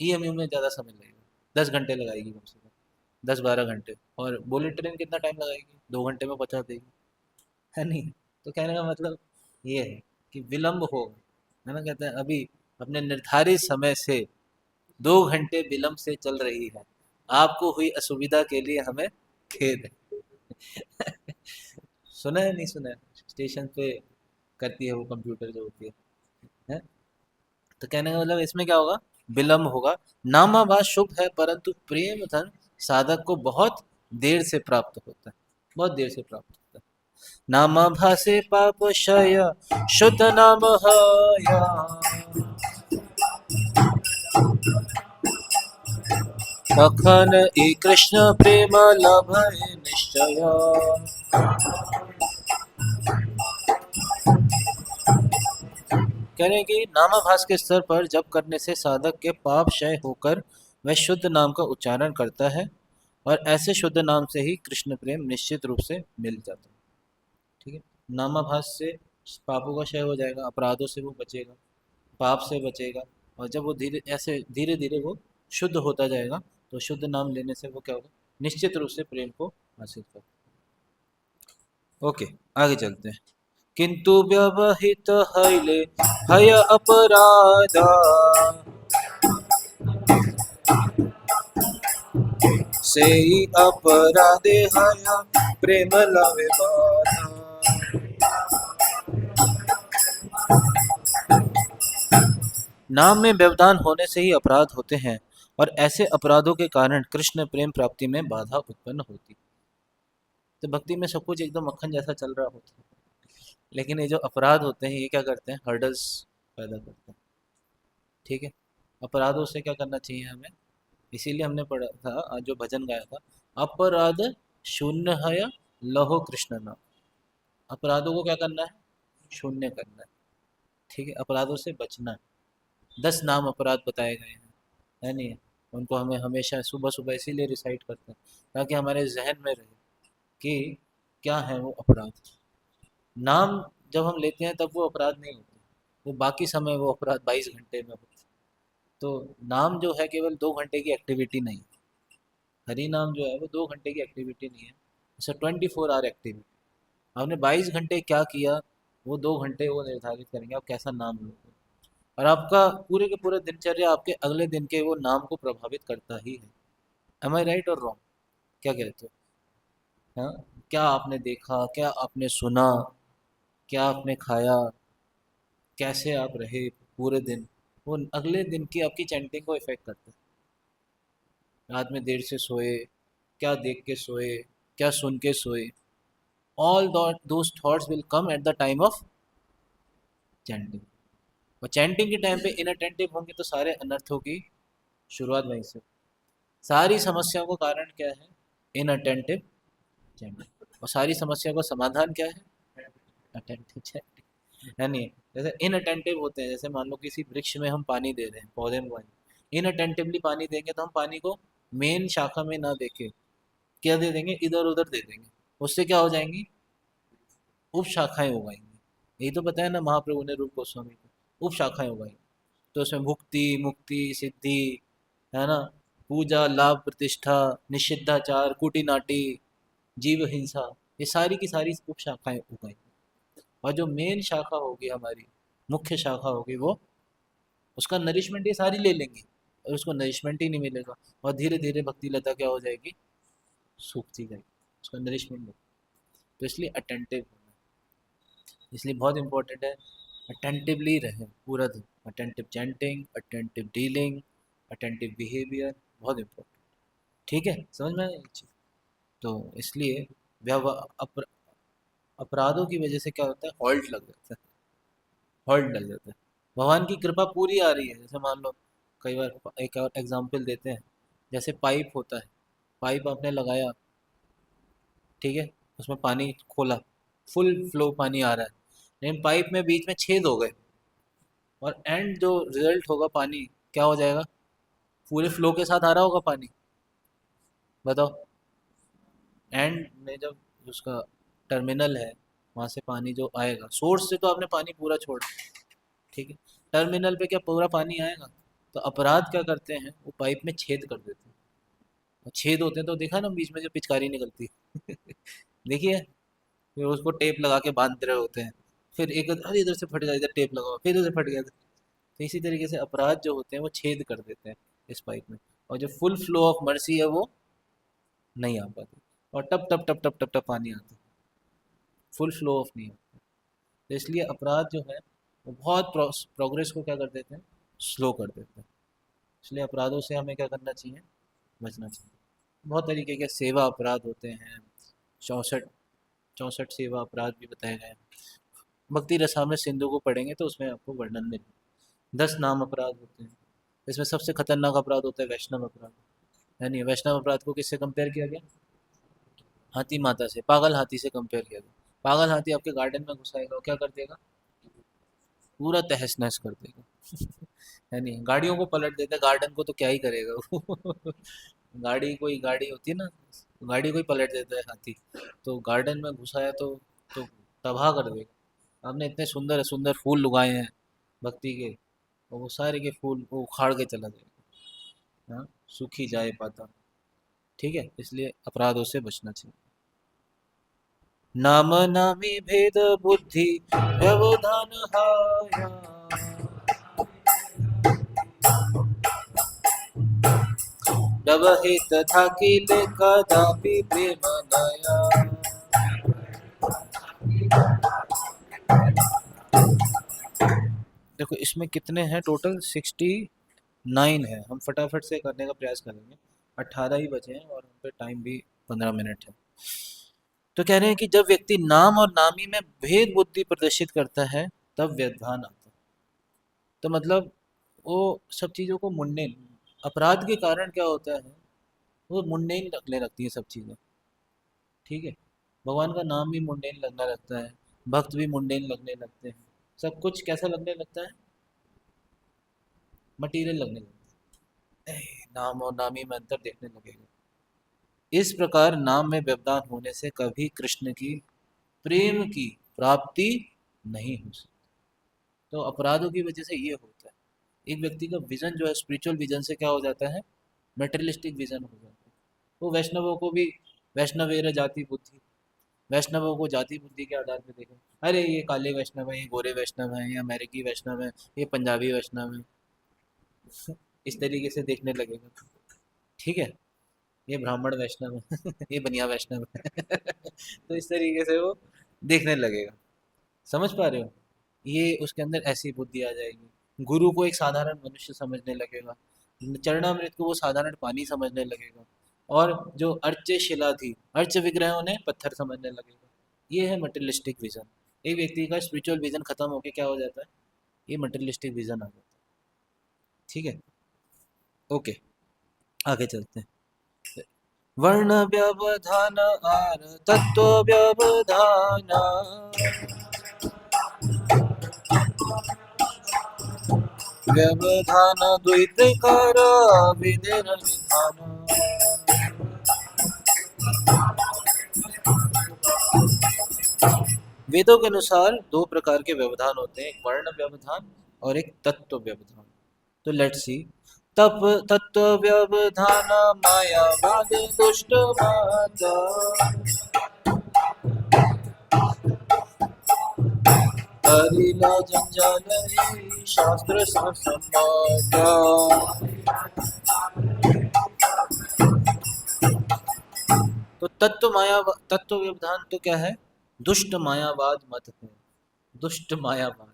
ईएमयू में ज़्यादा समय लगेगा, 10 घंटे लगाएगी कम से कम, 10-12 घंटे। और बुलेट ट्रेन कितना टाइम लगाएगी? 2 घंटे में पहुंचा देगी, है नहीं? तो कहने का मतलब ये है कि विलंब हो, है ना? कहते हैं अभी अपने निर्धारित समय से 2 घंटे विलंब से चल रही है, आपको हुई असुविधा के लिए हमें खेद है सुना है? नहीं सुना है? स्टेशन पे करती है वो कंप्यूटर जो होती है? तो कहने का मतलब इसमें क्या होगा? विलंब होगा। नामाभास शुभ है परंतु प्रेम धन साधक को बहुत देर से प्राप्त होता है, बहुत देर से प्राप्त होता है। नामाभासे पाप क्षय शुद्ध नाम हया। तखन ई कृष्ण प्रेम लभय निश्चय। कह रहे हैं कि नामाभास के स्तर पर जप करने से साधक के पाप क्षय होकर वह शुद्ध नाम का उच्चारण करता है, और ऐसे शुद्ध नाम से ही कृष्ण प्रेम निश्चित रूप से मिल जाता है। ठीक है? नामाभास से पापों का क्षय हो जाएगा, अपराधों से वो बचेगा, पाप से बचेगा। और जब वो धीरे ऐसे धीरे धीरे वो शुद्ध होता जाएगा तो शुद्ध नाम लेने से वो क्या होगा? निश्चित रूप से प्रेम को हासिल कर। ओके, आगे चलते हैं। किंतु व्यवहित हईले हय अपराधा, से ही अपराधे हय प्रेम लवे बाधा। नाम में व्यवधान होने से ही अपराध होते हैं, और ऐसे अपराधों के कारण कृष्ण प्रेम प्राप्ति में बाधा उत्पन्न होती है। तो भक्ति में सब कुछ एकदम मक्खन जैसा चल रहा होता है, लेकिन ये जो अपराध होते हैं ये क्या करते हैं? हर्डल्स पैदा करते हैं। ठीक है? अपराधों से क्या करना चाहिए हमें? इसीलिए हमने पढ़ा था, आज जो भजन गाया था, अपराध शून्य है लहो कृष्ण नाम। अपराधों को क्या करना है? शून्य करना है। ठीक है? अपराधों से बचना है। 10 नाम अपराध बताए गए हैं, है नहीं? उनको हमें हमेशा सुबह सुबह इसीलिए रिसाइट करते हैं ताकि हमारे जहन में रहे कि क्या है वो अपराध। नाम जब हम लेते हैं तब वो अपराध नहीं होते, वो बाकी समय वो अपराध 22 घंटे में होते। तो नाम जो है केवल 2 घंटे की एक्टिविटी नहीं है। हरि नाम जो है वो 2 घंटे की एक्टिविटी नहीं है, इट्स 24 आवर एक्टिविटी। आपने 22 घंटे क्या किया, वो 2 घंटे वो निर्धारित करेंगे आप कैसा नाम लोगे। और आपका पूरे के पूरे दिनचर्या आपके अगले दिन के वो नाम को प्रभावित करता ही है। एम आई राइट और रॉन्ग? क्या कहते हो? हाँ? क्या आपने देखा, क्या आपने सुना, क्या आपने खाया, कैसे आप रहे पूरे दिन, वो अगले दिन की आपकी चैंटिंग को इफेक्ट करता है। रात में देर से सोए, क्या देख के सोए, क्या सुन के सोए, all those thoughts will come at the time of chanting. और चैंटिंग के टाइम पे इनअटेंटिव होंगे तो सारे अनर्थों की शुरुआत वहीं से। सारी समस्याओं का कारण क्या है? Inattentive chanting. और सारी समस्या का समाधान क्या है? Attentive chanting. यानी जैसे इनअटेंटिव होते हैं, जैसे मान लो किसी वृक्ष में हम पानी दे रहे हैं, पौधे में पानी, इनअटेंटिवली पानी देंगे तो हम पानी को मेन शाखा में ना देके क्या दे देंगे, इधर उधर दे देंगे। उससे क्या हो जाएंगी? उप शाखाएं उगाएंगी। यही तो बताया ना महाप्रभु ने रूप गोस्वामी को, उप शाखाएं उगाएंगी। तो उसमें भुक्ति, मुक्ति, सिद्धि, है ना, पूजा, लाभ, प्रतिष्ठा, निषिद्धाचार, कुटी नाटी, जीव हिंसा, ये सारी की सारी उप शाखाएं उगाएंगी। और जो मेन शाखा होगी हमारी, मुख्य शाखा होगी, वो उसका नरिशमेंट ये सारी ले लेंगी और उसको नरिशमेंट ही नहीं मिलेगा। और धीरे धीरे भक्ति लता क्या हो जाएगी? सूखती जाएगी, उसका नरिशमेंट नहीं। तो इसलिए अटेंटिव होना, इसलिए बहुत इंपॉर्टेंट है। अटेंटिवली रहें पूरा दिन, attentive chanting, attentive dealing, attentive behaviour, बहुत इंपॉर्टेंट। ठीक है, समझ में आया ये चीज़? तो इसलिए अपराधों की वजह से क्या होता है? हॉल्ट लग जाता है, हॉल्ट लग जाता है। भगवान की कृपा पूरी आ रही है, जैसे मान लो कई बार एक और एग्जांपल देते हैं, जैसे पाइप होता है, पाइप आपने लगाया, ठीक है, उसमें पानी खोला, फुल फ्लो पानी आ रहा है, लेकिन पाइप में बीच में छेद हो गए, और एंड जो रिजल्ट होगा पानी क्या हो जाएगा? पूरे फ्लो के साथ आ रहा होगा पानी, बताओ। एंड में जब उसका टर्मिनल है, वहाँ से पानी जो आएगा, सोर्स से तो आपने पानी पूरा छोड़ा, ठीक है, टर्मिनल पे क्या पूरा पानी आएगा? तो अपराध क्या करते हैं, वो पाइप में छेद कर देते हैं। और छेद होते हैं तो देखा ना बीच में जो पिचकारी निकलती है देखिए, फिर उसको टेप लगा के बांध रहे होते हैं, फिर एक अरे इधर से फट गया, इधर टेप लगाओ, फिर उधर फट गया। तो इसी तरीके से अपराध जो होते हैं वो छेद कर देते हैं इस पाइप में, और जो फुल फ्लो ऑफ मर्सी है वो नहीं आ पाती, और टप टप टप टप टप टप पानी आता है, फुल फ्लो ऑफ नहीं आता। तो इसलिए अपराध जो है वो बहुत प्रोग्रेस को क्या कर देते हैं? स्लो कर देते हैं। इसलिए अपराधों से हमें क्या करना चाहिए? बचना चाहिए। बहुत तरीके के सेवा अपराध होते हैं, 64 सेवा अपराध भी बताए गए हैं। भक्ति रसामृत सिंधु को पढ़ेंगे तो उसमें आपको वर्णन मिलेगा। 10 नाम अपराध होते हैं, इसमें सबसे खतरनाक अपराध होता है वैष्णव अपराध। यानी वैष्णव अपराध को किससे कंपेयर किया गया? हाथी माता से, पागल हाथी से कंपेयर किया गया। पागल हाथी आपके गार्डन में घुसाएगा, वो क्या कर देगा? पूरा तहस नहस कर देगा है नहीं, गाड़ियों को पलट देता है, गार्डन को तो क्या ही करेगा वो गाड़ी, कोई गाड़ी होती है ना, गाड़ी को ही पलट देता है हाथी। तो गार्डन में घुसाया तो तबाह कर देगा। आपने इतने सुंदर सुंदर फूल उगाए हैं भक्ति के, और वो सारे के फूल वो उखाड़ के चला जाएगा। हाँ, सूखी जाए पाता। ठीक है, इसलिए अपराधों से बचना चाहिए। नाम नामी भेद बुद्धि व्यवधान हाया, नवहित था किल कदापि प्रेम नया। देखो इसमें कितने हैं टोटल? 69 है। हम फटाफट से करने का प्रयास करेंगे, 18 ही बचे हैं और हम पे टाइम भी 15 मिनट है। तो कह रहे हैं कि जब व्यक्ति नाम और नामी में भेद बुद्धि प्रदर्शित करता है तब व्यवधान आता है। तो मतलब वो सब चीज़ों को मुंडेन, अपराध के कारण क्या होता है, वो मुंडेन लगने लगती है सब चीज़ें। ठीक है, भगवान का नाम भी मुंडेन लगने लगता है, भक्त भी मुंडेन लगने लगते हैं, सब कुछ कैसा लगने लगता है? मटीरियल लगने लगता है। नाम और नामी में अंतर देखने लगेगा। इस प्रकार नाम में व्यवधान होने से कभी कृष्ण की प्रेम की प्राप्ति नहीं हो सकती। तो अपराधों की वजह से ये होता है, एक व्यक्ति का विजन जो है स्पिरिचुअल विजन से क्या हो जाता है? मेटेरियलिस्टिक विजन हो जाता है। वो वैष्णवों को भी वैष्णवेर जाति बुद्धि, वैष्णवों को जाति बुद्धि के आधार पर देखें, अरे ये काले वैष्णव है, ये गोरे वैष्णव है, ये अमेरिकी वैष्णव है, ये पंजाबी वैष्णव है, इस तरीके से देखने लगेगा। ठीक है, ये ब्राह्मण वैष्णव है ये बनिया वैष्णव है तो इस तरीके से वो देखने लगेगा। समझ पा रहे हो? ये उसके अंदर ऐसी बुद्धि आ जाएगी। गुरु को एक साधारण मनुष्य समझने लगेगा, चरणामृत को वो साधारण पानी समझने लगेगा, और जो अर्च्य शिला थी, अर्च्य विग्रह उन्हें पत्थर समझने लगेगा। ये है मटेरियलिस्टिक विजन। एक व्यक्ति का स्पिरिचुअल विजन खत्म होके क्या हो जाता है, ये मटेरियलिस्टिक विजन आ जाता है। ठीक है, ओके, आगे चलते हैं। वर्ण व्यवधान आर तत्व व्यवधान, व्यवधान द्वैतकार विधिर विधान। वेदों के अनुसार दो प्रकार के व्यवधान होते हैं, एक वर्ण व्यवधान और एक तत्व व्यवधान। तो लेट्स सी, तप तत्व व्यवधान मायावाद दुष्ट माता, हरिला जंजाल शास्त्र संसम्माता। तो तत्व व्यवधान तो क्या है, दुष्ट मायावाद मत है। दुष्ट मायावाद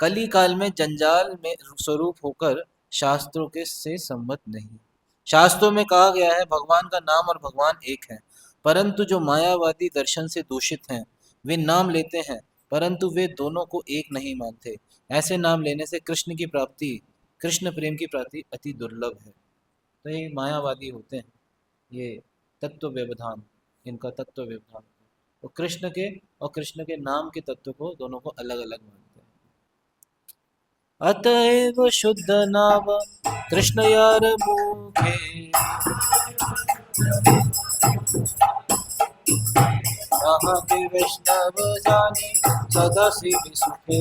कली काल में जंजाल में स्वरूप होकर शास्त्रों के से सम्मत नहीं। शास्त्रों में कहा गया है भगवान का नाम और भगवान एक है, परंतु जो मायावादी दर्शन से दूषित हैं वे नाम लेते हैं परंतु वे दोनों को एक नहीं मानते। ऐसे नाम लेने से कृष्ण की प्राप्ति, कृष्ण प्रेम की प्राप्ति अति दुर्लभ है। तो ये मायावादी होते हैं, ये तत्व व्यवधान, इनका तत्व व्यवधान। तो कृष्ण के और कृष्ण के नाम के तत्व को दोनों को अलग अलग मानते हैं। अतएव शुद्ध नाम कृष्ण यार मुखे, वहाँ के वैष्णव जाने सदा शिव सुखे।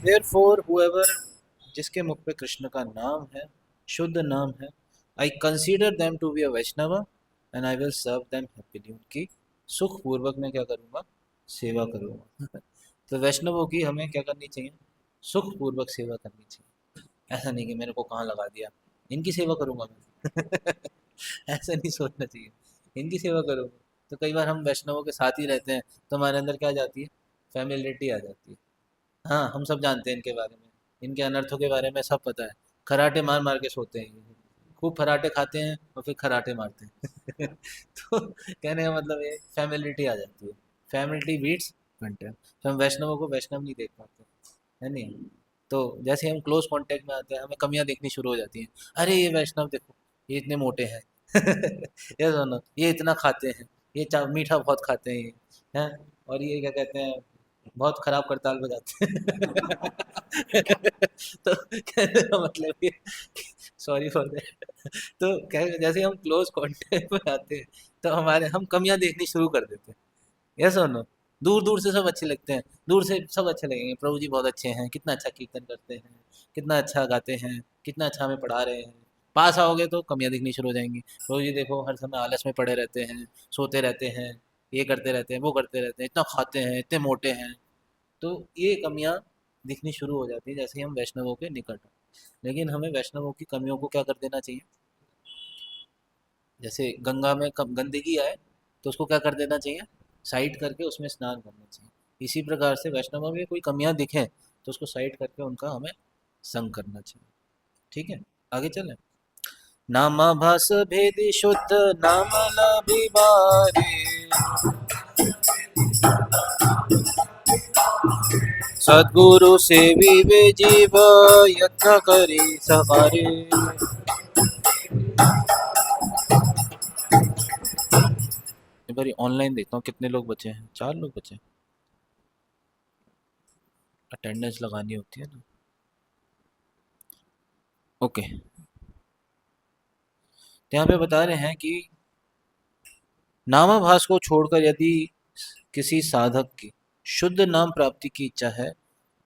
Therefore, whoever, जिसके मुख पे कृष्ण का नाम है, शुद्ध नाम है, I consider them to be a Vaishnava and I will serve them happily। उनकी सुख पूर्वक मैं क्या करूँगा, सेवा करूँगा। तो वैष्णवों की हमें क्या करनी चाहिए, सुख पूर्वक सेवा करनी चाहिए। ऐसा नहीं कि मेरे को कहाँ लगा दिया, इनकी सेवा करूँगा मैं। ऐसा नहीं सोचना चाहिए, इनकी सेवा करूँगा। तो कई बार हम वैष्णवों के साथ ही रहते हैं तो हमारे अंदर क्या आ जाती है, फैमिलिटी आ जाती है। हाँ, हम सब जानते हैं इनके बारे में, इनके अनर्थों के बारे में सब पता है। खराटे मार मार के सोते हैं ये, खूब खराटे खाते हैं और फिर खराटे मारते हैं। तो कहने का मतलब ये फैमिलिटी आ जाती है, फैमिलिटी बीट्स कंटेम्प्ट। तो हम वैष्णवों को वैष्णव नहीं देख पाते, है नहीं। तो जैसे हम क्लोज कांटेक्ट में आते हैं हमें कमियां देखनी शुरू हो जाती हैं। अरे ये वैष्णव देखो, ये इतने मोटे हैं। ये दोनों, ये इतना खाते हैं, ये मीठा बहुत खाते हैं ये, हैं, और ये क्या कहते हैं, बहुत खराब करताल बजाते हैं। तो कहने का मतलब ये, सॉरी फॉर दैट। तो जैसे हम क्लोज कांटेक्ट में आते हैं तो हमारे हम कमियां देखनी शुरू कर देते हैं। यस और नो, दूर दूर से सब अच्छे लगते हैं, दूर से सब अच्छे लगेंगे, प्रभु जी बहुत अच्छे हैं, कितना अच्छा कीर्तन करते हैं, कितना अच्छा गाते हैं, कितना अच्छा हमें पढ़ा रहे हैं। पास आओगे तो कमियां दिखनी शुरू हो जाएंगी, प्रभु जी देखो हर समय आलस में पड़े रहते हैं, सोते रहते हैं, ये करते रहते हैं, वो करते रहते हैं, इतना खाते हैं, इतने मोटे हैं। तो ये कमियां दिखनी शुरू हो जाती है जैसे ही हम वैष्णवों के निकट हैं। लेकिन हमें वैष्णवों की कमियों को क्या कर देना चाहिए, जैसे गंगा में गंदगी आए तो उसको क्या कर देना चाहिए, साइड करके उसमें स्नान करना चाहिए। इसी प्रकार से वैष्णवों में कोई कमियां दिखें तो उसको साइड करके उनका हमें संग करना चाहिए। ठीक है, आगे चलें। नामाभास भेदी शुद्ध नाम लभिवारे, सद्गुरु से विवे जीव यत्न करी सवारे। एक बार ऑनलाइन देखता हूँ कितने लोग बचे हैं, 4 लोग बचे हैं। अटेंडेंस लगानी होती है ना। ओके, तो यहाँ पे बता रहे हैं कि नामाभास को छोड़कर यदि किसी साधक की शुद्ध नाम प्राप्ति की इच्छा है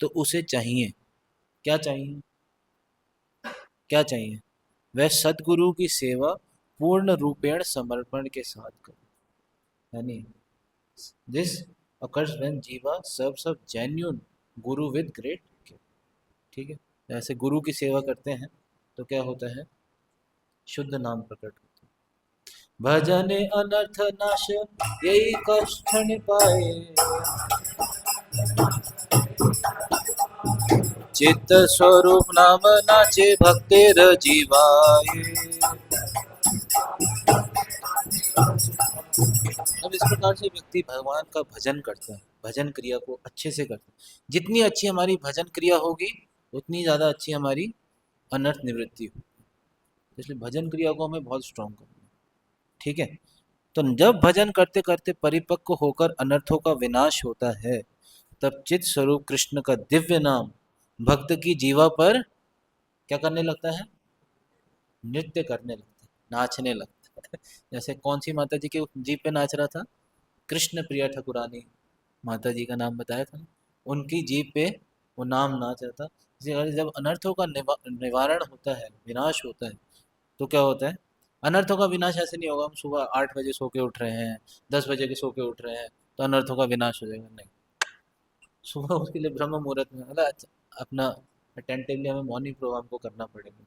तो उसे चाहिए, क्या चाहिए, क्या चाहिए, वह सदगुरु की सेवा पूर्ण रूपेण समर्पण के साथ करे। यानी दिस occurs when जीवा serves a genuine guru with great care। ठीक है, जैसे गुरु की सेवा करते हैं तो क्या होता है, शुद्ध नाम प्रकट होता है। भजन अनर्थ नाश यही कष्ट पाए, चित्त स्वरूप नाम नाचे भक्तेर जीवाए। अब इस प्रकार से व्यक्ति भगवान का भजन करता है, भजन क्रिया को अच्छे से करता है। जितनी अच्छी हमारी भजन क्रिया होगी उतनी ज़्यादा अच्छी हमारी अनर्थ निवृत्ति होगी। इसलिए भजन क्रिया को हमें बहुत स्ट्रांग करना है। ठीक है, तो जब भजन करते करते परिपक्व होकर अनर्थों का विनाश होता है, तब चित स्वरूप कृष्ण का दिव्य नाम भक्त की जीवा पर क्या करने लगता है? नृत्य करने लगता है, नाचने लगता है। जैसे कौन सी माता जी के जीभ पे नाच रहा था? कृष्ण प्रिया ठाकुरानी माता जी का नाम बताया था ना, उनकी जीभ पे वो नाम नाच रहा था। इसी कारण जब अनर्थों का निवारण होता है, विनाश होता है, तो क्या होता है? अनर्थों का विनाश ऐसे नहीं होगा हम सुबह 8 बजे सो के उठ रहे हैं, 10 बजे के सो के उठ रहे हैं तो अनर्थों का विनाश हो जाएगा, नहीं। सुबह उसके लिए ब्रह्म मुहूर्त में मतलब अपना अटेंटिवली हमें मॉर्निंग प्रोग्राम को करना पड़ेगा।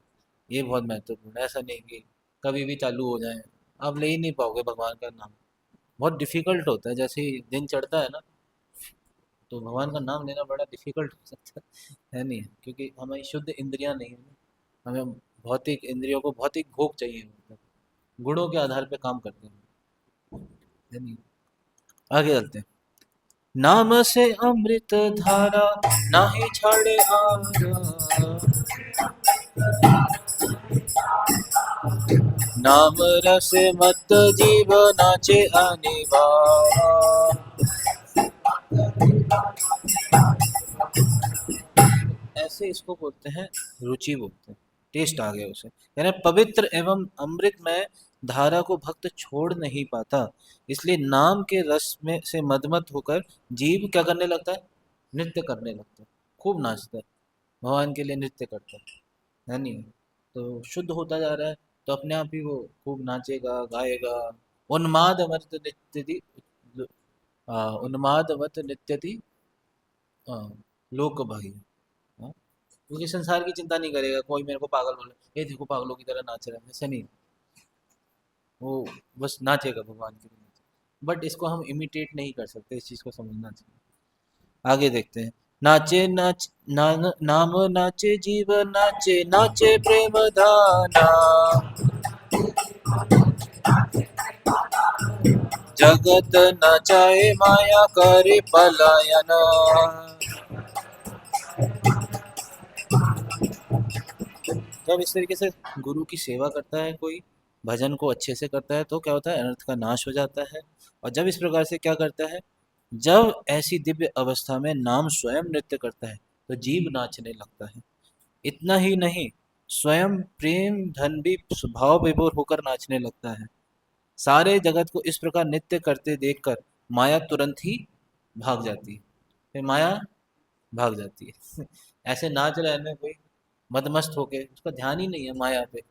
ये बहुत महत्वपूर्ण है। ऐसा नहीं कि कभी भी चालू हो जाए, आप ले ही नहीं पाओगे भगवान का नाम। बहुत डिफिकल्ट होता है, जैसे ही दिन चढ़ता है ना, तो भगवान का नाम लेना बड़ा डिफिकल्ट हो सकता है नहीं? क्योंकि हमारी शुद्ध इंद्रियां नहीं है ना। हमें भौतिक इंद्रियों को भौतिक भोग चाहिए होता है, गुणों के आधार पे काम करते हैं, है नहीं? आगे चलते हैं। नाम से अमृत धारा नाही छाड़े आरा, नाम रस मत जीव नाचे अनिवारा। ऐसे इसको बोलते हैं, रुचि बोलते हैं, टेस्ट आ गया उसे। यानी पवित्र एवं अमृतमय धारा को भक्त छोड़ नहीं पाता, इसलिए नाम के रस में से मदमत होकर जीव क्या करने लगता है? नृत्य करने लगता है, खूब नाचता है, भगवान के लिए नृत्य करता है नहीं? तो शुद्ध होता जा रहा है, तो अपने आप ही वो खूब नाचेगा, गाएगा। उन्माद अमृत नित्यति, उन्मादवत नित्यति लोक भाई। हाँ? क्योंकि संसार की चिंता नहीं करेगा, कोई मेरे को पागल बोले, ये देखो पागलों की तरह नाच रहा है, ऐसा नहीं। वो बस नाचेगा भगवान के लिए। बट इसको हम इमिटेट नहीं कर सकते, इस चीज़ को समझना चाहिए। आगे देखते हैं। नाचे नाच नाम नाचे जीव नाचे नाचे प्रेम धाना, जगत नाचाए माया करे पलायन। जब इस तरीके से गुरु की सेवा करता है कोई, भजन को अच्छे से करता है, तो क्या होता है? अनर्थ का नाश हो जाता है। और जब इस प्रकार से क्या करता है, जब ऐसी दिव्य अवस्था में नाम स्वयं नृत्य करता है तो जीव नाचने लगता है। इतना ही नहीं, स्वयं प्रेम धन भी स्वभाव विभोर होकर नाचने लगता है। सारे जगत को इस प्रकार नृत्य करते देखकर माया तुरंत ही भाग जाती है। फिर माया भाग जाती है। ऐसे नाच रहे हैं ना कोई मदमस्त होके, उसका ध्यान ही नहीं है माया पे।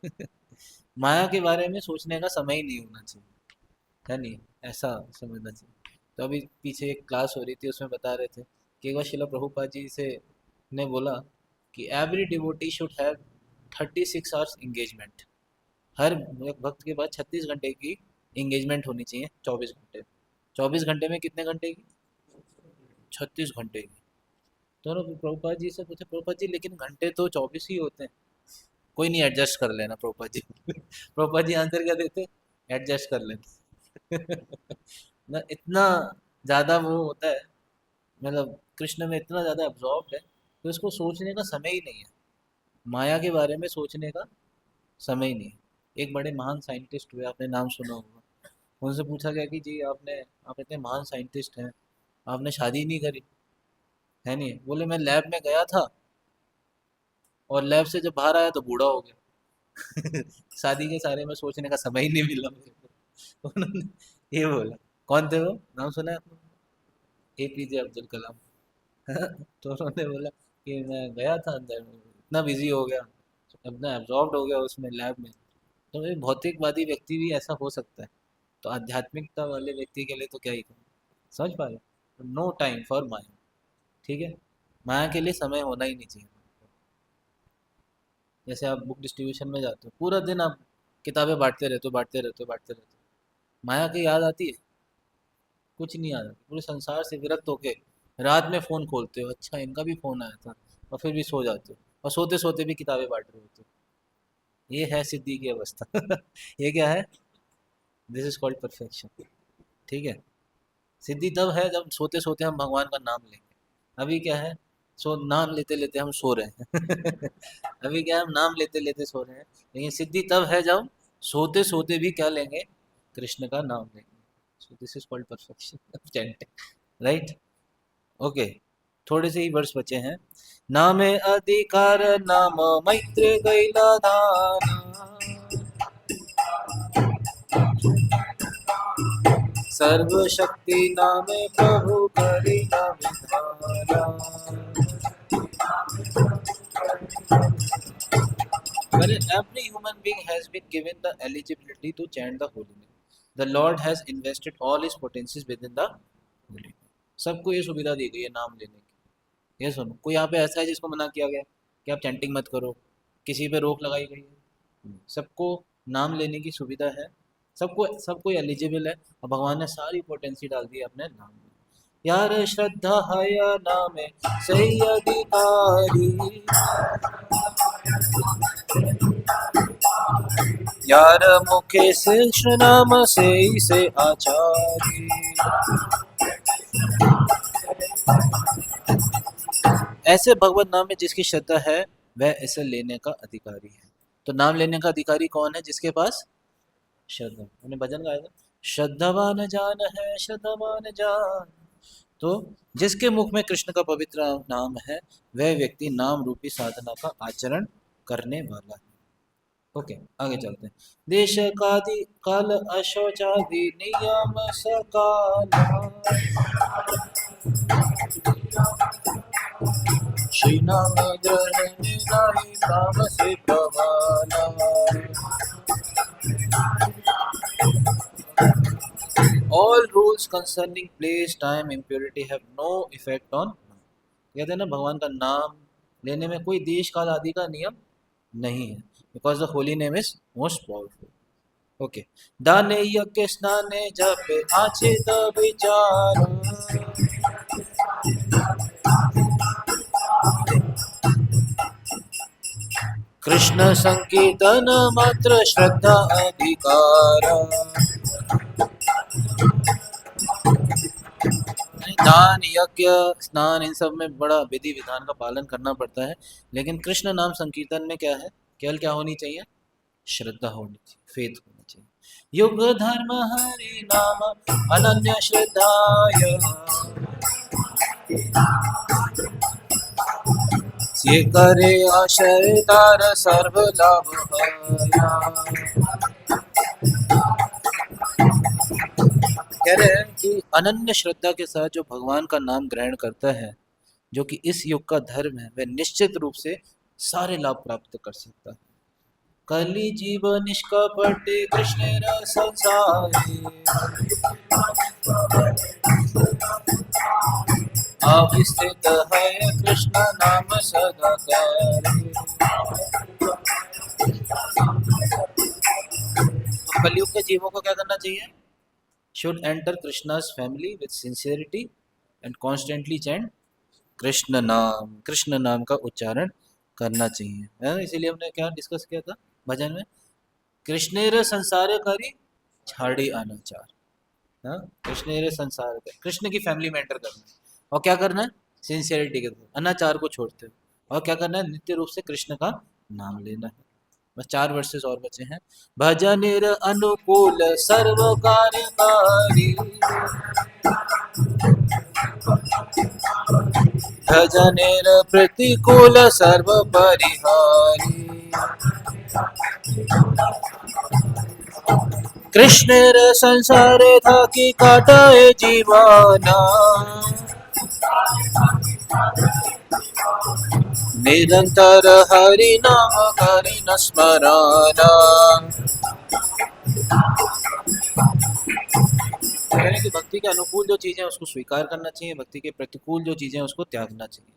माया के बारे में सोचने का समय ही नहीं होना चाहिए, है नहीं? ऐसा समझना चाहिए। तो अभी पीछे एक क्लास हो रही थी, उसमें बता रहे थे कि एक बार शिला प्रभुपाद जी से ने बोला कि every devotee should have 36 hours engagement. हर एक भक्त के पास 36 घंटे की एंगेजमेंट होनी चाहिए, 24 घंटे। 24 घंटे में कितने घंटे की? 36 घंटे की। तो ना प्रभुपाद जी से पूछे, प्रभुपाद जी लेकिन घंटे तो 24 ही होते हैं। कोई नहीं, एडजस्ट कर लेना प्रभुपाद जी। प्रभुपाद जी आंसर क्या देते? एडजस्ट कर लेना। ना इतना ज़्यादा वो होता है, मतलब कृष्ण में इतना ज़्यादा एब्जॉर्ब्ड है कि उसको सोचने का समय ही नहीं है, माया के बारे में सोचने का समय ही नहीं है। एक बड़े महान साइंटिस्ट हुए, आपने नाम सुना होगा। उनसे पूछा गया कि जी आप इतने महान साइंटिस्ट हैं, आपने शादी नहीं करी, है नहीं? बोले मैं लैब में गया था और लैब से जब बाहर आया तो बूढ़ा हो गया। शादी के बारे में सोचने का समय ही नहीं मिला मेरे को। उन्होंने ये बोला। कौन थे वो, नाम सुना है आपने? APJ अब्दुल कलाम। तो उन्होंने बोला कि मैं गया था अंदर, इतना बिजी हो गया, इतना एब्जॉर्ब्ड हो गया उसमें लैब में। तो एक भौतिकवादी व्यक्ति भी ऐसा हो सकता है, तो आध्यात्मिकता वाले व्यक्ति के लिए तो क्या ही कहें। समझ पा रहे? नो टाइम फॉर माया। ठीक है, माया के लिए समय होना ही नहीं चाहिए। जैसे आप बुक डिस्ट्रीब्यूशन में जाते हो, पूरा दिन आप किताबें बांटते रहते हो, बांटते रहते हो, बांटते रहते हो, माया की याद आती है? कुछ नहीं आता। पूरे संसार से विरक्त होके रात में फ़ोन खोलते हो, अच्छा इनका भी फ़ोन आया था, और फिर भी सो जाते हो, और सोते सोते भी किताबें बांट रहे होते हो। ये है सिद्धि की अवस्था। ये क्या है? This is called perfection. ठीक है। सिद्धि तब है जब सोते सोते हम भगवान का नाम लेंगे। अभी क्या है? सो नाम लेते लेते हम सो रहे हैं। अभी क्या है? हम नाम लेते लेते सो रहे हैं। लेकिन सिद्धि तब है जब सोते सोते भी क्या लेंगे? कृष्ण का नाम लेंगे। So this is called perfection chanting, right? Okay, थोड़े से ही वर्ष बचे हैं। नामे अधिकार नाम मैत्र गैला दान, सर्वशक्ति नामे प्रभु करी न विधाना। Wherein every human being has been given the eligibility to chant the holy name. The Lord has invested all his potencies within the holy name. सबको ये सुविधा दी गई है नाम लेने की। ये सुनो, कोई यहाँ पे ऐसा है जिसको मना किया गया कि आप चैंटिंग मत करो? किसी पे रोक लगाई गई है? सबको नाम लेने की सुविधा है। सबको, सब कोई एलिजिबल है, और भगवान ने सारी पोटेंसी डाल दी है अपने नाम में। यार श्रद्धा है नाम सही अधिकारी, यार मुखे से नाम से आचार्य। ऐसे भगवत नाम में जिसकी श्रद्धा है वह इसे लेने का अधिकारी है। तो नाम लेने का अधिकारी कौन है? जिसके पास श्रद्धा। उन्हें भजन गाया था, श्रद्धावान जान है श्रद्धावान जान। तो जिसके मुख में कृष्ण का पवित्र नाम है वह व्यक्ति नाम रूपी साधना का आचरण करने वाला है। ओके, आगे चलते हैं। देश कादि काल अशौचादि नियम सकाला, श्री नाम ग्रहण नहीं काम से प्रवाला। All rules concerning place, time, impurity have no effect on. कहते हैं ना, भगवान का नाम लेने में कोई देश काल आदि का नियम नहीं है, because the holy name is most powerful. Okay, दाने यज्ञ स्नाने जप आचित विचार, कृष्ण संकीर्तन मात्र श्रद्धा अधिकार। दान यज्ञ स्नान इन सब में बड़ा विधि विधान का पालन करना पड़ता है, लेकिन कृष्ण नाम संकीर्तन में क्या है? केवल क्या होनी चाहिए? श्रद्धा होनी चाहिए, फेथ होनी चाहिए। युग धर्म हरि नाम अनन्य श्रद्धाय, ये करे आशय तार सर्व लाभ हया। कह रहे हैं कि अनन्य श्रद्धा के साथ जो भगवान का नाम ग्रहण करता है, जो कि इस युग का धर्म है, वह निश्चित रूप से सारे लाभ प्राप्त कर सकता है। कली जीव निष्कपट कृष्ण संसारी, अवस्थित है कृष्ण नाम सदा करे। तो कलयुग के जीवों को क्या करना चाहिए? Should enter Krishna's family with sincerity and constantly chant Krishna naam. कृष्ण नाम का उच्चारण करना चाहिए, है। इसीलिए हमने क्या डिस्कस किया था भजन में? कृष्णेर संसार करी छाड़ी अनाचार। हाँ, कृष्णेर संसार कर, कृष्ण की फैमिली में एंटर करना है, और क्या करना है? सिंसियरिटी के साथ, अनाचार को छोड़ते हुए, और क्या करना है? नित्य रूप से कृष्ण का नाम लेना है। बस 4 वर्सेस और बचे हैं। भजनिर अनुकूल सर्व कार्यकारी, भजनेर प्रतिकूल सर्व परिहारी, कृष्णेर संसारे था कि काटाए जीवाना, निरंतर हरि नाम करि न स्मराना। कहने की भक्ति के अनुकूल जो चीजें उसको स्वीकार करना चाहिए, भक्ति के प्रतिकूल जो चीजें उसको त्यागना चाहिए।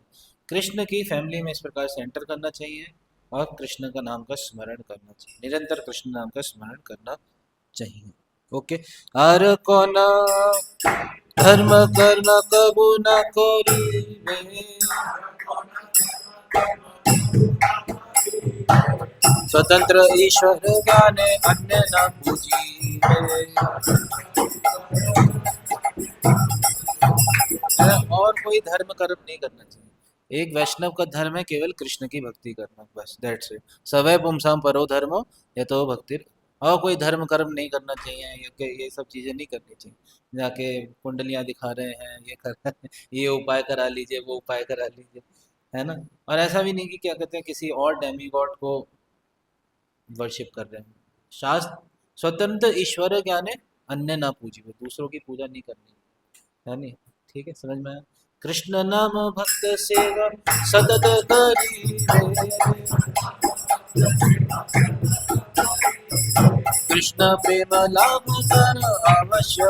कृष्ण की फैमिली में इस प्रकार से एंटर करना चाहिए, और कृष्ण का नाम का स्मरण करना चाहिए, निरंतर कृष्ण नाम का स्मरण करना चाहिए। ओके, हर कौन धर्म करना कबू न करी, स्वतंत्र ईश्वर ज्ञाने अन्य न पूजी और कोई धर्म कर्म नहीं करना चाहिए। एक वैष्णव का धर्म है केवल कृष्ण की भक्ति करना, बस दैट्स इट। सवै पुंसाम परो धर्मो यतो भक्ति। और कोई धर्म कर्म नहीं करना चाहिए, ये सब चीजें नहीं करनी चाहिए। जाके कुंडलियां दिखा रहे हैं, ये कर रहे हैं, ये उपाय करा लीजिए, वो उपाय करा लीजिए, है ना। और ऐसा भी नहीं कि क्या कहते हैं किसी और डेमी गॉड को वर्शिप कर रहे हैं। शास्त्र स्वतंत्र ईश्वर ज्ञाने अन्य ना पूजिए, दूसरों की पूजा नहीं करनी है नहीं। ठीक है, समझ में आया। कृष्ण नाम भक्त सेवा सतत करी कृष्ण प्रेम लाभ कर अवश्य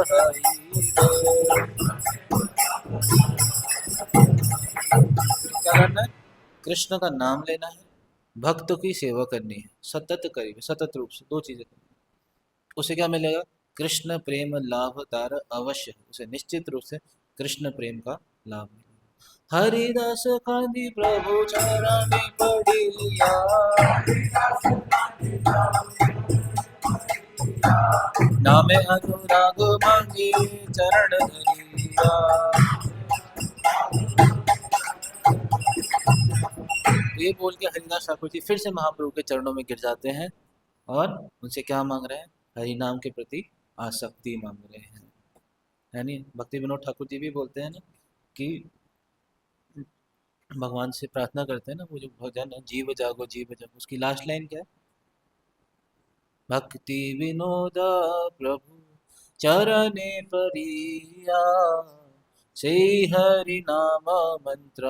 क्या करना है? कृष्ण का नाम लेना है, भक्तों की सेवा करनी है, सतत करिए, सतत रूप से दो चीजें करनी है। उसे क्या मिलेगा? कृष्ण प्रेम लाभ तार अवश्य, उसे निश्चित रूप से कृष्ण प्रेम का लाभ मिलेगा। हरिदास कांदी प्रभु चरणी पड़िया नामे अनुराग मांगे चरण धरिया। ये बोल के हरिदास ठाकुर जी फिर से महाप्रभु के चरणों में गिर जाते हैं और उनसे क्या मांग रहे हैं? हरि नाम के प्रति आसक्ति मांग रहे हैं, है नहीं। भक्ति विनोद ठाकुर जी भी बोलते हैं ना कि भगवान से प्रार्थना करते हैं ना, वो जो भजन है जीव जागो जीव जागो, उसकी लास्ट लाइन क्या है? भक्ति विनोद प्रभु चरणे परिया से हरि नाम मंत्र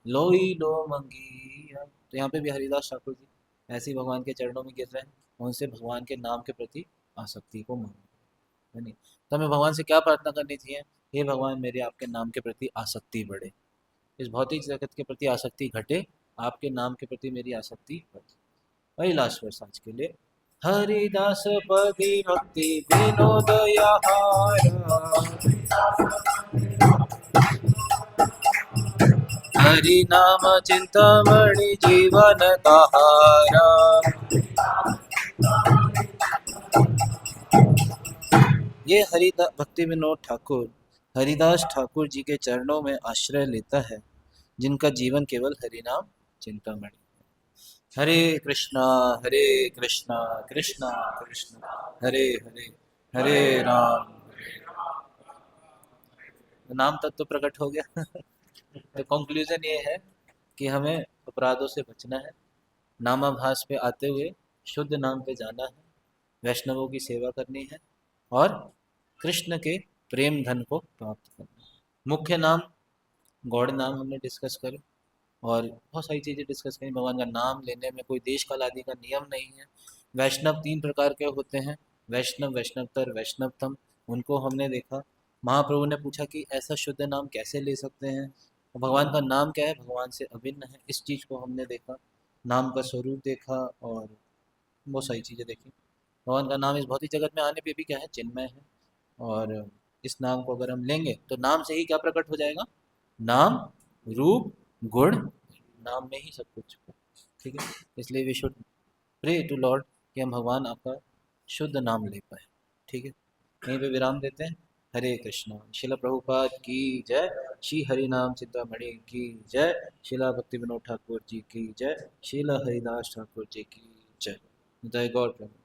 लोई लो मंगिया। तो यहाँ पे भी हरिदास ठाकुर जी ऐसे ही भगवान के चरणों में गिर रहे हैं, उनसे भगवान के नाम के प्रति आसक्ति को मांग रहे हैं, है नहीं। तो हमें भगवान से क्या प्रार्थना करनी चाहिए? हे भगवान, मेरे आपके नाम के प्रति आसक्ति बढ़े, इस भौतिक जगत के प्रति आसक्ति घटे, आपके नाम के प्रति मेरी आसक्ति बढ़े। वही लास्ट वर्ष आज के लिए। हरिदास पति भक्ति विनोद हरि नाम चिंतामणि जीवन कहारा। ये हरिदास भक्ति विनोद ठाकुर हरिदास ठाकुर जी के चरणों में आश्रय लेता है, जिनका जीवन केवल हरिनाम चिंतामणि। हरे कृष्णा कृष्णा कृष्णा हरे हरे हरे राम। नाम तक तो प्रकट हो गया। तो कंक्लूजन ये है कि हमें अपराधों से बचना है, नामाभास पे आते हुए शुद्ध नाम पे जाना है, वैष्णवों की सेवा करनी है और कृष्ण के प्रेम धन को प्राप्त करना है। मुख्य नाम गौड़ नाम हमने डिस्कस करे और बहुत सारी चीज़ें डिस्कस करें। भगवान का नाम लेने में कोई देश काल आदि का नियम नहीं है। वैष्णव तीन प्रकार के होते हैं, वैष्णव, वैष्णवतर, वैष्णवतम। उनको हमने देखा। महाप्रभु ने पूछा कि ऐसा शुद्ध नाम कैसे ले सकते हैं, भगवान का नाम क्या है? भगवान से अभिन्न है, इस चीज़ को हमने देखा, नाम का स्वरूप देखा और बहुत सारी चीज़ें देखी। भगवान का नाम इस भौतिक जगत में आने पे भी क्या है? चिन्मय है। और इस नाम को अगर हम लेंगे तो नाम से ही क्या प्रकट हो जाएगा? नाम रूप गुण, नाम में ही सब कुछ है। ठीक है, इसलिए we should pray to lord कि हम भगवान आपका शुद्ध नाम ले पाए। ठीक है, यहीं पे विराम देते हैं। हरे कृष्णा। शिला प्रभुपाद की जय, श्री हरि नाम चिंतामणि की जय, शिला भक्ति विनोद ठाकुर जी की जय, शिला हरिदास ठाकुर जी की जय। जय गौर प्रभु।